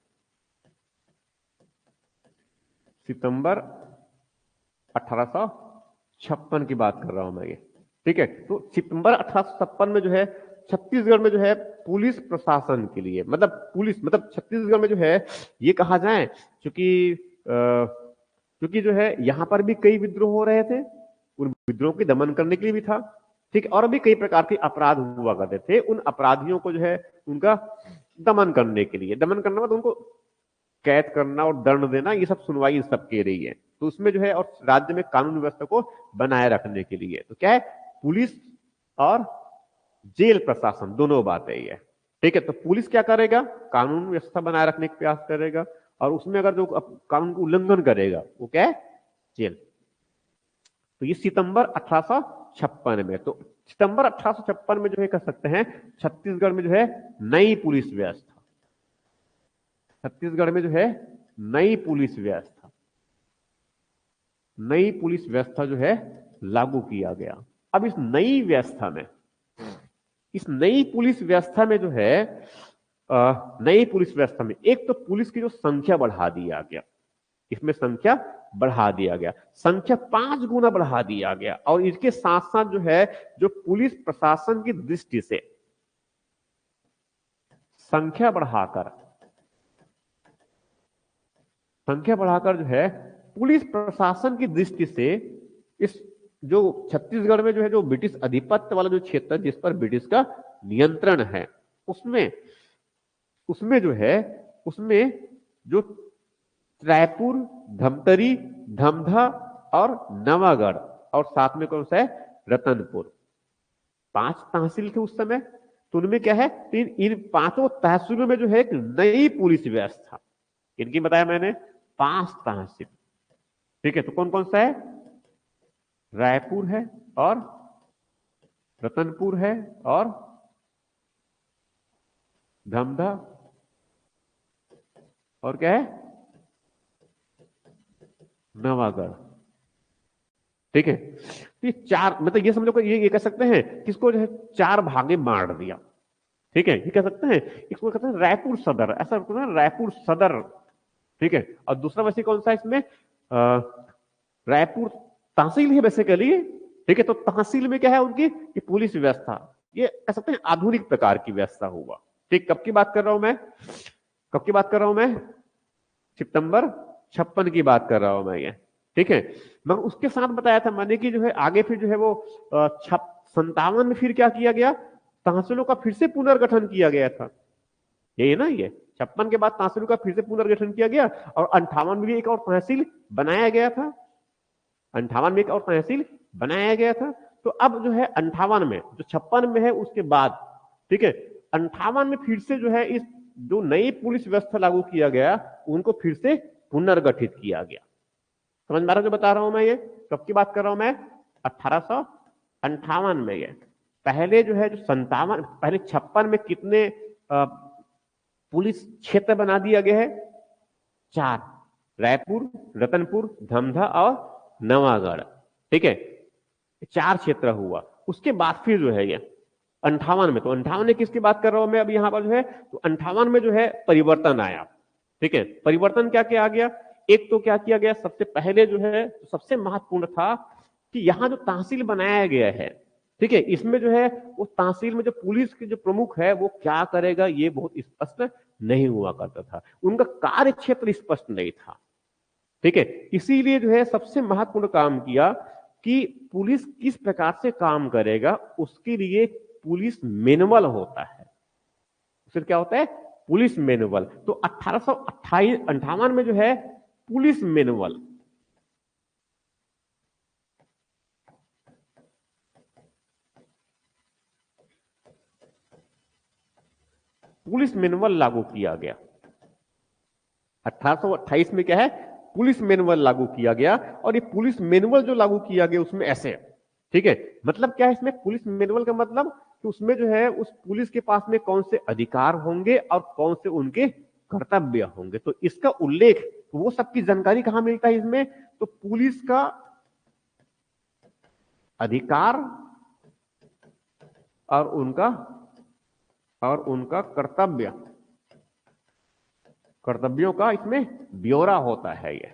सितंबर 1856 की बात कर रहा हूं मैं ये। ठीक है, तो सितंबर 1856 में जो है छत्तीसगढ़ में जो है पुलिस प्रशासन के लिए, मतलब छत्तीसगढ़ में जो है ये कहा जाए, क्योंकि जो है यहां पर भी कई विद्रोह हो रहे थे, उन विद्रोह के दमन करने के लिए भी था। ठीक, और भी कई प्रकार के अपराध हुआ करते थे, उन अपराधियों को जो है उनका दमन करने के लिए, दमन करना मतलब उनको कैद करना और दंड देना, ये सब सुनवाई इन सब के रही है। तो उसमें जो है, और राज्य में कानून व्यवस्था को बनाए रखने के लिए, तो क्या है, पुलिस और जेल प्रशासन दोनों बातें ही है। ठीक है, तो पुलिस क्या करेगा, कानून व्यवस्था बनाए रखने का प्रयास करेगा, और उसमें अगर जो कानून का उल्लंघन करेगा वो क्या है, जेल। तो ये सितंबर 1856 में, तो सितंबर 1856 में जो है कह सकते हैं छत्तीसगढ़ में जो है नई पुलिस व्यवस्था, छत्तीसगढ़ में जो है नई पुलिस व्यवस्था, नई पुलिस व्यवस्था जो है लागू किया गया। अब इस नई व्यवस्था में, इस नई पुलिस व्यवस्था में जो है नई पुलिस व्यवस्था में एक तो पुलिस की जो संख्या बढ़ा दिया गया, इसमें संख्या बढ़ा दिया गया, संख्या 5 गुना बढ़ा दिया गया। और इसके साथ साथ जो है, जो पुलिस प्रशासन की दृष्टि से संख्या बढ़ाकर जो है पुलिस प्रशासन की दृष्टि से, इस जो छत्तीसगढ़ में जो है जो ब्रिटिश अधिपत्य वाला जो क्षेत्र जिस पर ब्रिटिश का नियंत्रण है, उसमें जो है, उसमें जो रायपुर, धमतरी, धमधा और नवागढ़, और साथ में कौन सा है, रतनपुर, 5 तहसील थे उस समय। तो उनमें क्या है, इन 5 तहसीलों में जो है एक नई पुलिस व्यवस्था, इनकी बताया मैंने 5 तहसील। ठीक है, तो कौन कौन सा है, रायपुर है, और रतनपुर है, और धमधा, और क्या है, नवागढ़। ठीक है, तो ये 4, मतलब ये समझो, ये कह सकते हैं किसको जो है 4 भागे बांट दिया। ठीक है, ये कह सकते हैं, इसको कहते हैं रायपुर सदर, ऐसा रायपुर सदर। ठीक है, और दूसरा वैसे कौन सा इसमें, रायपुर तहसील ही बेसिकली। ठीक है, तो तहसील में क्या है उनकी, ये पुलिस व्यवस्था, ये कह सकते हैं आधुनिक प्रकार की व्यवस्था हुआ। ठीक, कब की बात कर रहा हूं मैं, कब की बात कर रहा हूं मैं, सितंबर 56 की बात कर रहा हूं मैं ये। ठीक है, मगर उसके साथ बताया था मैंने कि जो है आगे फिर जो है वो 57 में फिर क्या किया गया, तहसीलों का फिर से पुनर्गठन किया गया था। यही है ना, ये 56 के बाद तहसीलों का फिर से पुनर्गठन किया गया, और 58 में भी एक और तहसील बनाया गया था, 58 में एक और तहसील बनाया गया था। तो अब जो है 58 में, जो 56 में है उसके बाद, ठीक है, 58 में फिर से जो है इस जो नई पुलिस व्यवस्था लागू किया गया, उनको फिर से पुनर्गठित किया गया। समझ में आ रहा जो बता रहा हूं मैं, ये कब की बात कर रहा हूं मैं, 1858 में। ये पहले जो है जो 57, पहले 56 में कितने पुलिस क्षेत्र बना दिया गया है, 4, रायपुर, रतनपुर, धमधा और नवागढ़। ठीक है, 4 क्षेत्र हुआ। उसके बाद फिर जो है ये 58 में, तो 58 में किसकी बात कर रहा हूं मैं अभी यहां पर जो है, तो 58 में जो है परिवर्तन आया। ठीक है, परिवर्तन क्या क्या आ गया, एक तो क्या किया गया, सबसे पहले जो है सबसे महत्वपूर्ण था कि यहां जो तहसील बनाया गया है, ठीक है, इसमें जो है वो तहसील में जो पुलिस के जो प्रमुख है वो क्या करेगा, ये बहुत स्पष्ट नहीं हुआ करता था, उनका कार्य क्षेत्र स्पष्ट नहीं था। ठीक है, इसीलिए जो है सबसे महत्वपूर्ण काम किया कि पुलिस किस प्रकार से काम करेगा, उसके लिए पुलिस मैनुअल होता है। फिर क्या होता है, पुलिस मैनुअल। तो 1858 में जो है पुलिस मैनुअल, पुलिस मैनुअल लागू किया गया। 1828 में क्या है, पुलिस मैनुअल लागू किया गया। और ये पुलिस मैनुअल जो लागू किया गया उसमें ऐसे, ठीक है, मतलब क्या है इसमें पुलिस मैनुअल का मतलब कि उसमें जो है उस पुलिस के पास में कौन से अधिकार होंगे और कौन से उनके कर्तव्य होंगे, तो इसका उल्लेख, वो सबकी जानकारी कहां मिलता है इसमें, तो पुलिस का अधिकार और उनका कर्तव्यों का इसमें ब्यौरा होता है। ये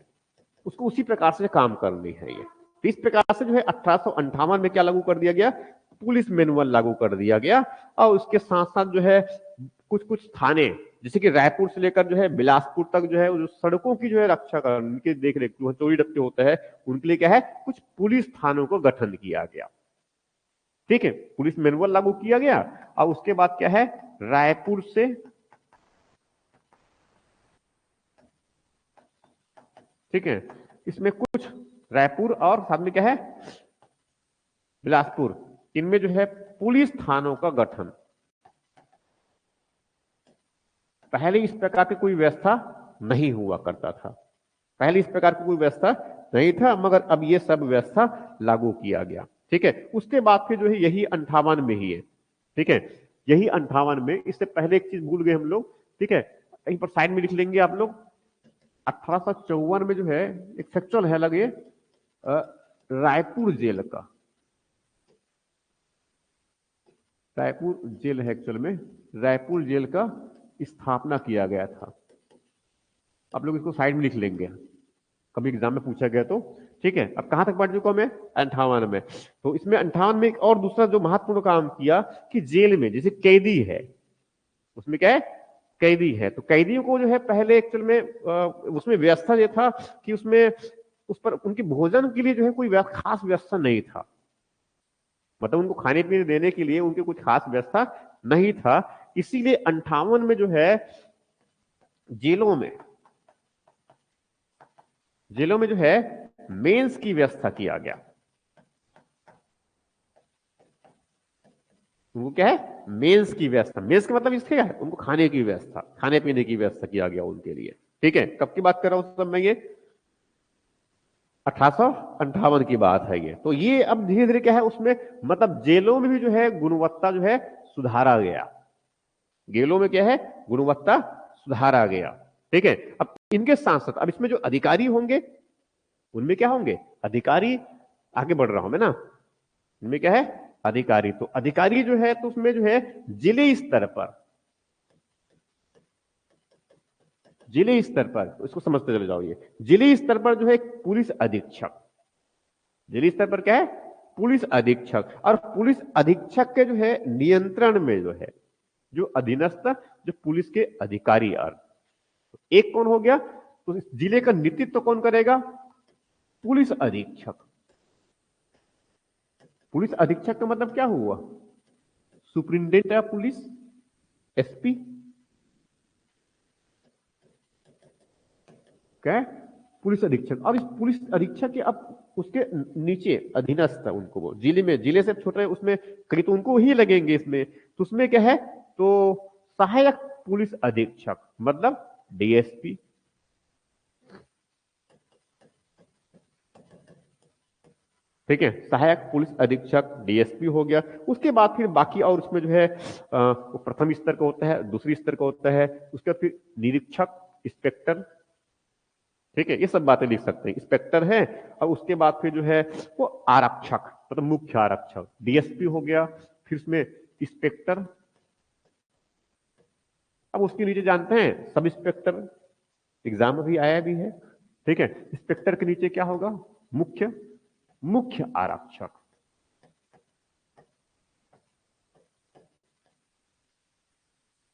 उसको उसी प्रकार से काम करनी है। ये तो इस प्रकार से जो है 1858 में क्या लागू कर दिया गया, पुलिस मैनुअल लागू कर दिया गया। और उसके साथ साथ जो है कुछ कुछ थाने, जैसे कि रायपुर से लेकर जो है बिलासपुर तक जो है जो सड़कों की जो है रक्षा कर, उनकी देख रेख, जो चोरी डकैती होते हैं उनके लिए क्या है, कुछ पुलिस थानों को गठन किया गया। ठीक है, पुलिस मैनुअल लागू किया गया। और उसके बाद क्या है, रायपुर से ठीक है, इसमें कुछ रायपुर और साथ में क्या है, बिलासपुर, इनमें जो है पुलिस थानों का गठन। पहले इस प्रकार की कोई व्यवस्था नहीं हुआ करता था, पहले इस प्रकार की कोई व्यवस्था नहीं था, मगर अब ये सब व्यवस्था लागू किया गया। ठीक है, उसके बाद फिर जो है यही 58 में ही है। ठीक है, यही 58 में, इससे पहले एक चीज भूल गए हम लोग। ठीक है, कहीं पर साइड में लिख लेंगे आप लोग, 1854 में जो है एक फैक्चुअल है लगे रायपुर जेल का, रायपुर जेल है एक्चुअल में, रायपुर जेल का स्थापना किया गया था। आप लोग इसको साइड में लिख लेंगे, कभी एग्जाम में पूछा गया तो। ठीक है, अब कहां तक पढ़ चुका मैं, 58 में। तो इसमें 58 में एक और दूसरा जो महत्वपूर्ण काम किया कि जेल में जैसे कैदी है, उसमें क्या है, कैदी है, तो कैदियों को जो है पहले एक्चुअल में उसमें व्यवस्था ये था कि उसमें उस पर उनके भोजन के लिए जो है कोई खास व्यवस्था नहीं था, मतलब उनको खाने पीने देने के लिए उनके कुछ खास व्यवस्था नहीं था। इसीलिए 58 में जो है जेलों में, जेलों में जो है मेंस की व्यवस्था किया गया। उनको क्या है, मेंस की व्यवस्था, मेंस का मतलब इसके क्या है, उनको खाने की व्यवस्था, खाने पीने की व्यवस्था किया गया उनके लिए। ठीक है, कब की बात कर रहा हूं सब मैं, ये 1858 की बात है ये। तो ये अब धीरे धीरे क्या है उसमें, मतलब जेलों में भी जो है गुणवत्ता जो है सुधारा गया, जेलों में क्या है, गुणवत्ता सुधारा गया। ठीक है, अब इनके साथ साथ अब इसमें जो अधिकारी होंगे, उनमें क्या होंगे, अधिकारी, आगे बढ़ रहा हूं मैं ना, इनमें क्या है, अधिकारी। तो अधिकारी जो है तो उसमें जो है जिले स्तर पर, जिले स्तर पर, तो इसको समझते चले जाओ, ये जिले स्तर पर जो है एक पुलिस अधीक्षक, जिले स्तर पर क्या है, पुलिस अधीक्षक, और पुलिस अधीक्षक के जो है नियंत्रण में जो है जो अधीनस्थ जो पुलिस के अधिकारी, और एक कौन हो गया, तो इस जिले का नेतृत्व कौन करेगा, पुलिस अधीक्षक। पुलिस अधीक्षक का मतलब क्या हुआ, सुप्रिंटेंडेंट ऑफ पुलिस, एसपी, क्या है, पुलिस अधीक्षक। और इस पुलिस अधीक्षक के अब उसके नीचे अधीनस्थ उनको, वो जिले में, जिले से छोटे उसमें कहीं तो उनको ही लगेंगे इसमें, तो उसमें क्या है, तो सहायक पुलिस अधीक्षक मतलब डीएसपी। ठीक है, सहायक पुलिस अधीक्षक डीएसपी हो गया। उसके बाद फिर बाकी और उसमें जो है वो प्रथम स्तर का होता है, दूसरी स्तर का होता है, उसके बाद फिर निरीक्षक, इंस्पेक्टर। ठीक है, ये सब बातें लिख सकते हैं, इंस्पेक्टर है, और उसके बाद फिर जो है वो आरक्षक, मतलब मुख्य आरक्षक, डीएसपी हो गया, फिर उसमें इंस्पेक्टर। अब उसके नीचे जानते हैं सब इंस्पेक्टर, एग्जाम भी आया भी है। ठीक है, इंस्पेक्टर के नीचे क्या होगा, मुख्य, मुख्य आरक्षक।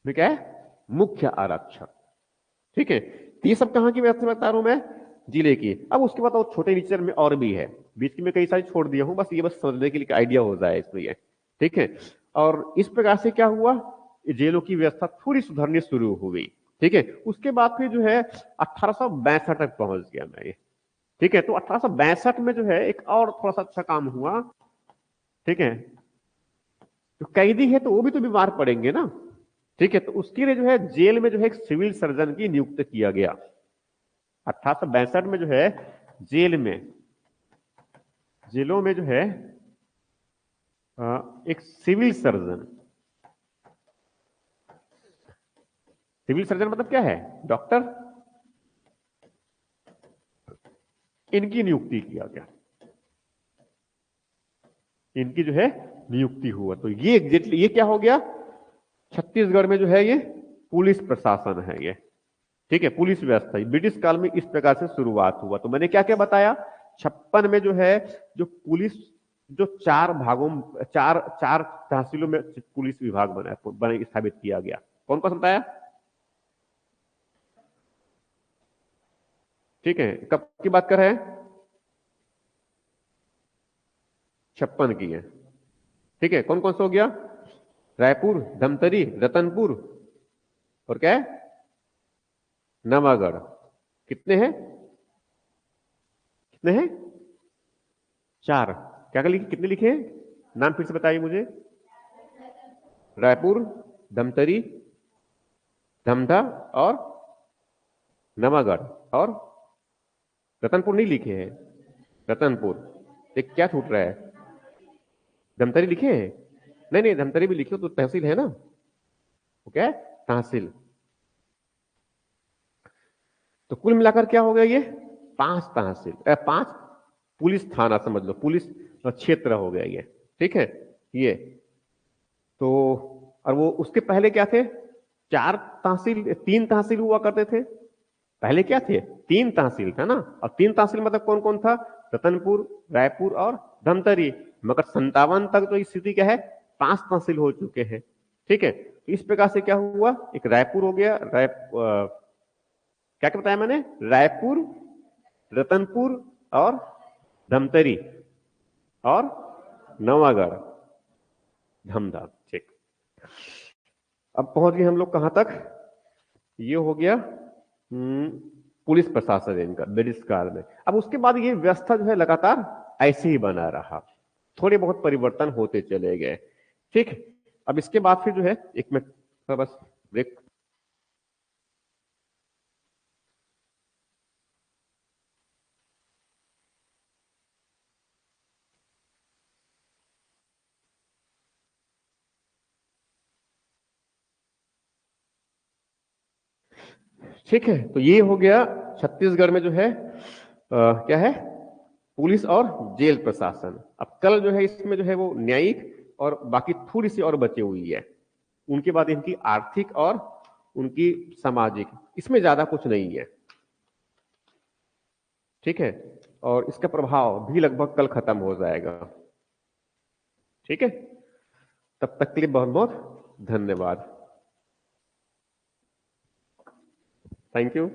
क्या है, मुख्य आरक्षक। ठीक है, तो ये सब कहां की व्यवस्था बता रहा हूं मैं, जिले की। अब उसके बाद और छोटे नीचे में और भी है, बीच में कई सारी छोड़ दिया हूं, बस ये बस समझने के लिए आइडिया हो जाए इसलिए। ठीक है, और इस प्रकार से क्या हुआ, जेलों की व्यवस्था थोड़ी सुधरनी शुरू हो गई। ठीक है, उसके बाद फिर जो है 1862 तक पहुंच गया मैं ये। ठीक है, तो 1862 में जो है एक और थोड़ा सा अच्छा काम हुआ। ठीक है, तो कैदी है तो वो भी तो बीमार पड़ेंगे ना। ठीक है, तो उसके लिए जो है जेल में जो है एक सिविल सर्जन की नियुक्त किया गया। 1862 में जो है जेल में, जेलों में जो है एक सिविल सर्जन, सिविल सर्जन मतलब क्या है, डॉक्टर, इनकी नियुक्ति किया गया, इनकी जो है नियुक्ति हुआ। तो ये एग्जैक्टली ये क्या हो गया, छत्तीसगढ़ में जो है ये पुलिस प्रशासन है ये। ठीक है, पुलिस व्यवस्था ब्रिटिश काल में इस प्रकार से शुरुआत हुआ। तो मैंने क्या क्या बताया, 56 में जो है जो पुलिस, जो चार भागों, चार चार तहसीलों में पुलिस विभाग बना स्थापित किया गया। कौन कौन बताया, ठीक है, कब की बात कर रहे हैं, 56 की है। ठीक है, कौन कौन सा हो गया, रायपुर, धमतरी, रतनपुर, और क्या है, नवागढ़। कितने हैं, कितने हैं? 4। क्या क्या लिखे, कितने लिखे हैं? नाम फिर से बताइए मुझे। रायपुर, धमतरी, धमधा और नवागढ़, और रतनपुर नहीं लिखे हैं। रतनपुर, एक क्या छूट रहा है? धमतरी लिखे हैं? नहीं नहीं, धमतरी भी लिखे हो तो तहसील है ना, वो क्या है? तहसील। तो कुल मिलाकर क्या हो गया ये? 5 तहसील, 5 पुलिस थाना समझ लो, पुलिस क्षेत्र हो गया ये। ठीक है ये तो। और वो उसके पहले क्या थे? 4 तहसील, 3 तहसील हुआ करते थे। पहले क्या थे? 3 तहसील था ना। और 3 तहसील मतलब कौन कौन था? रतनपुर, रायपुर और धमतरी। मगर 57 तक तो स्थिति क्या है? 5 तहसील हो चुके हैं। ठीक है, तो इस प्रकार से क्या हुआ, एक रायपुर हो गया, क्या क्या बताया मैंने? रायपुर, रतनपुर और धमतरी और नवागढ़, धमधा। ठीक, अब पहुंच गए हम लोग कहां तक? ये हो गया पुलिस प्रशासन इनका ब्रिटिश काल में। अब उसके बाद ये व्यवस्था जो है लगातार ऐसे ही बना रहा, थोड़े बहुत परिवर्तन होते चले गए। ठीक है, अब इसके बाद फिर जो है, एक मिनट बस ब्रेक। ठीक है, तो ये हो गया छत्तीसगढ़ में जो है क्या है, पुलिस और जेल प्रशासन। अब कल जो है इसमें जो है वो न्यायिक और बाकी थोड़ी सी और बची हुई है। उनके बाद इनकी आर्थिक और उनकी सामाजिक, इसमें ज्यादा कुछ नहीं है। ठीक है, और इसका प्रभाव भी लगभग कल खत्म हो जाएगा। ठीक है, तब तक के लिए बहुत बहुत धन्यवाद। Thank you.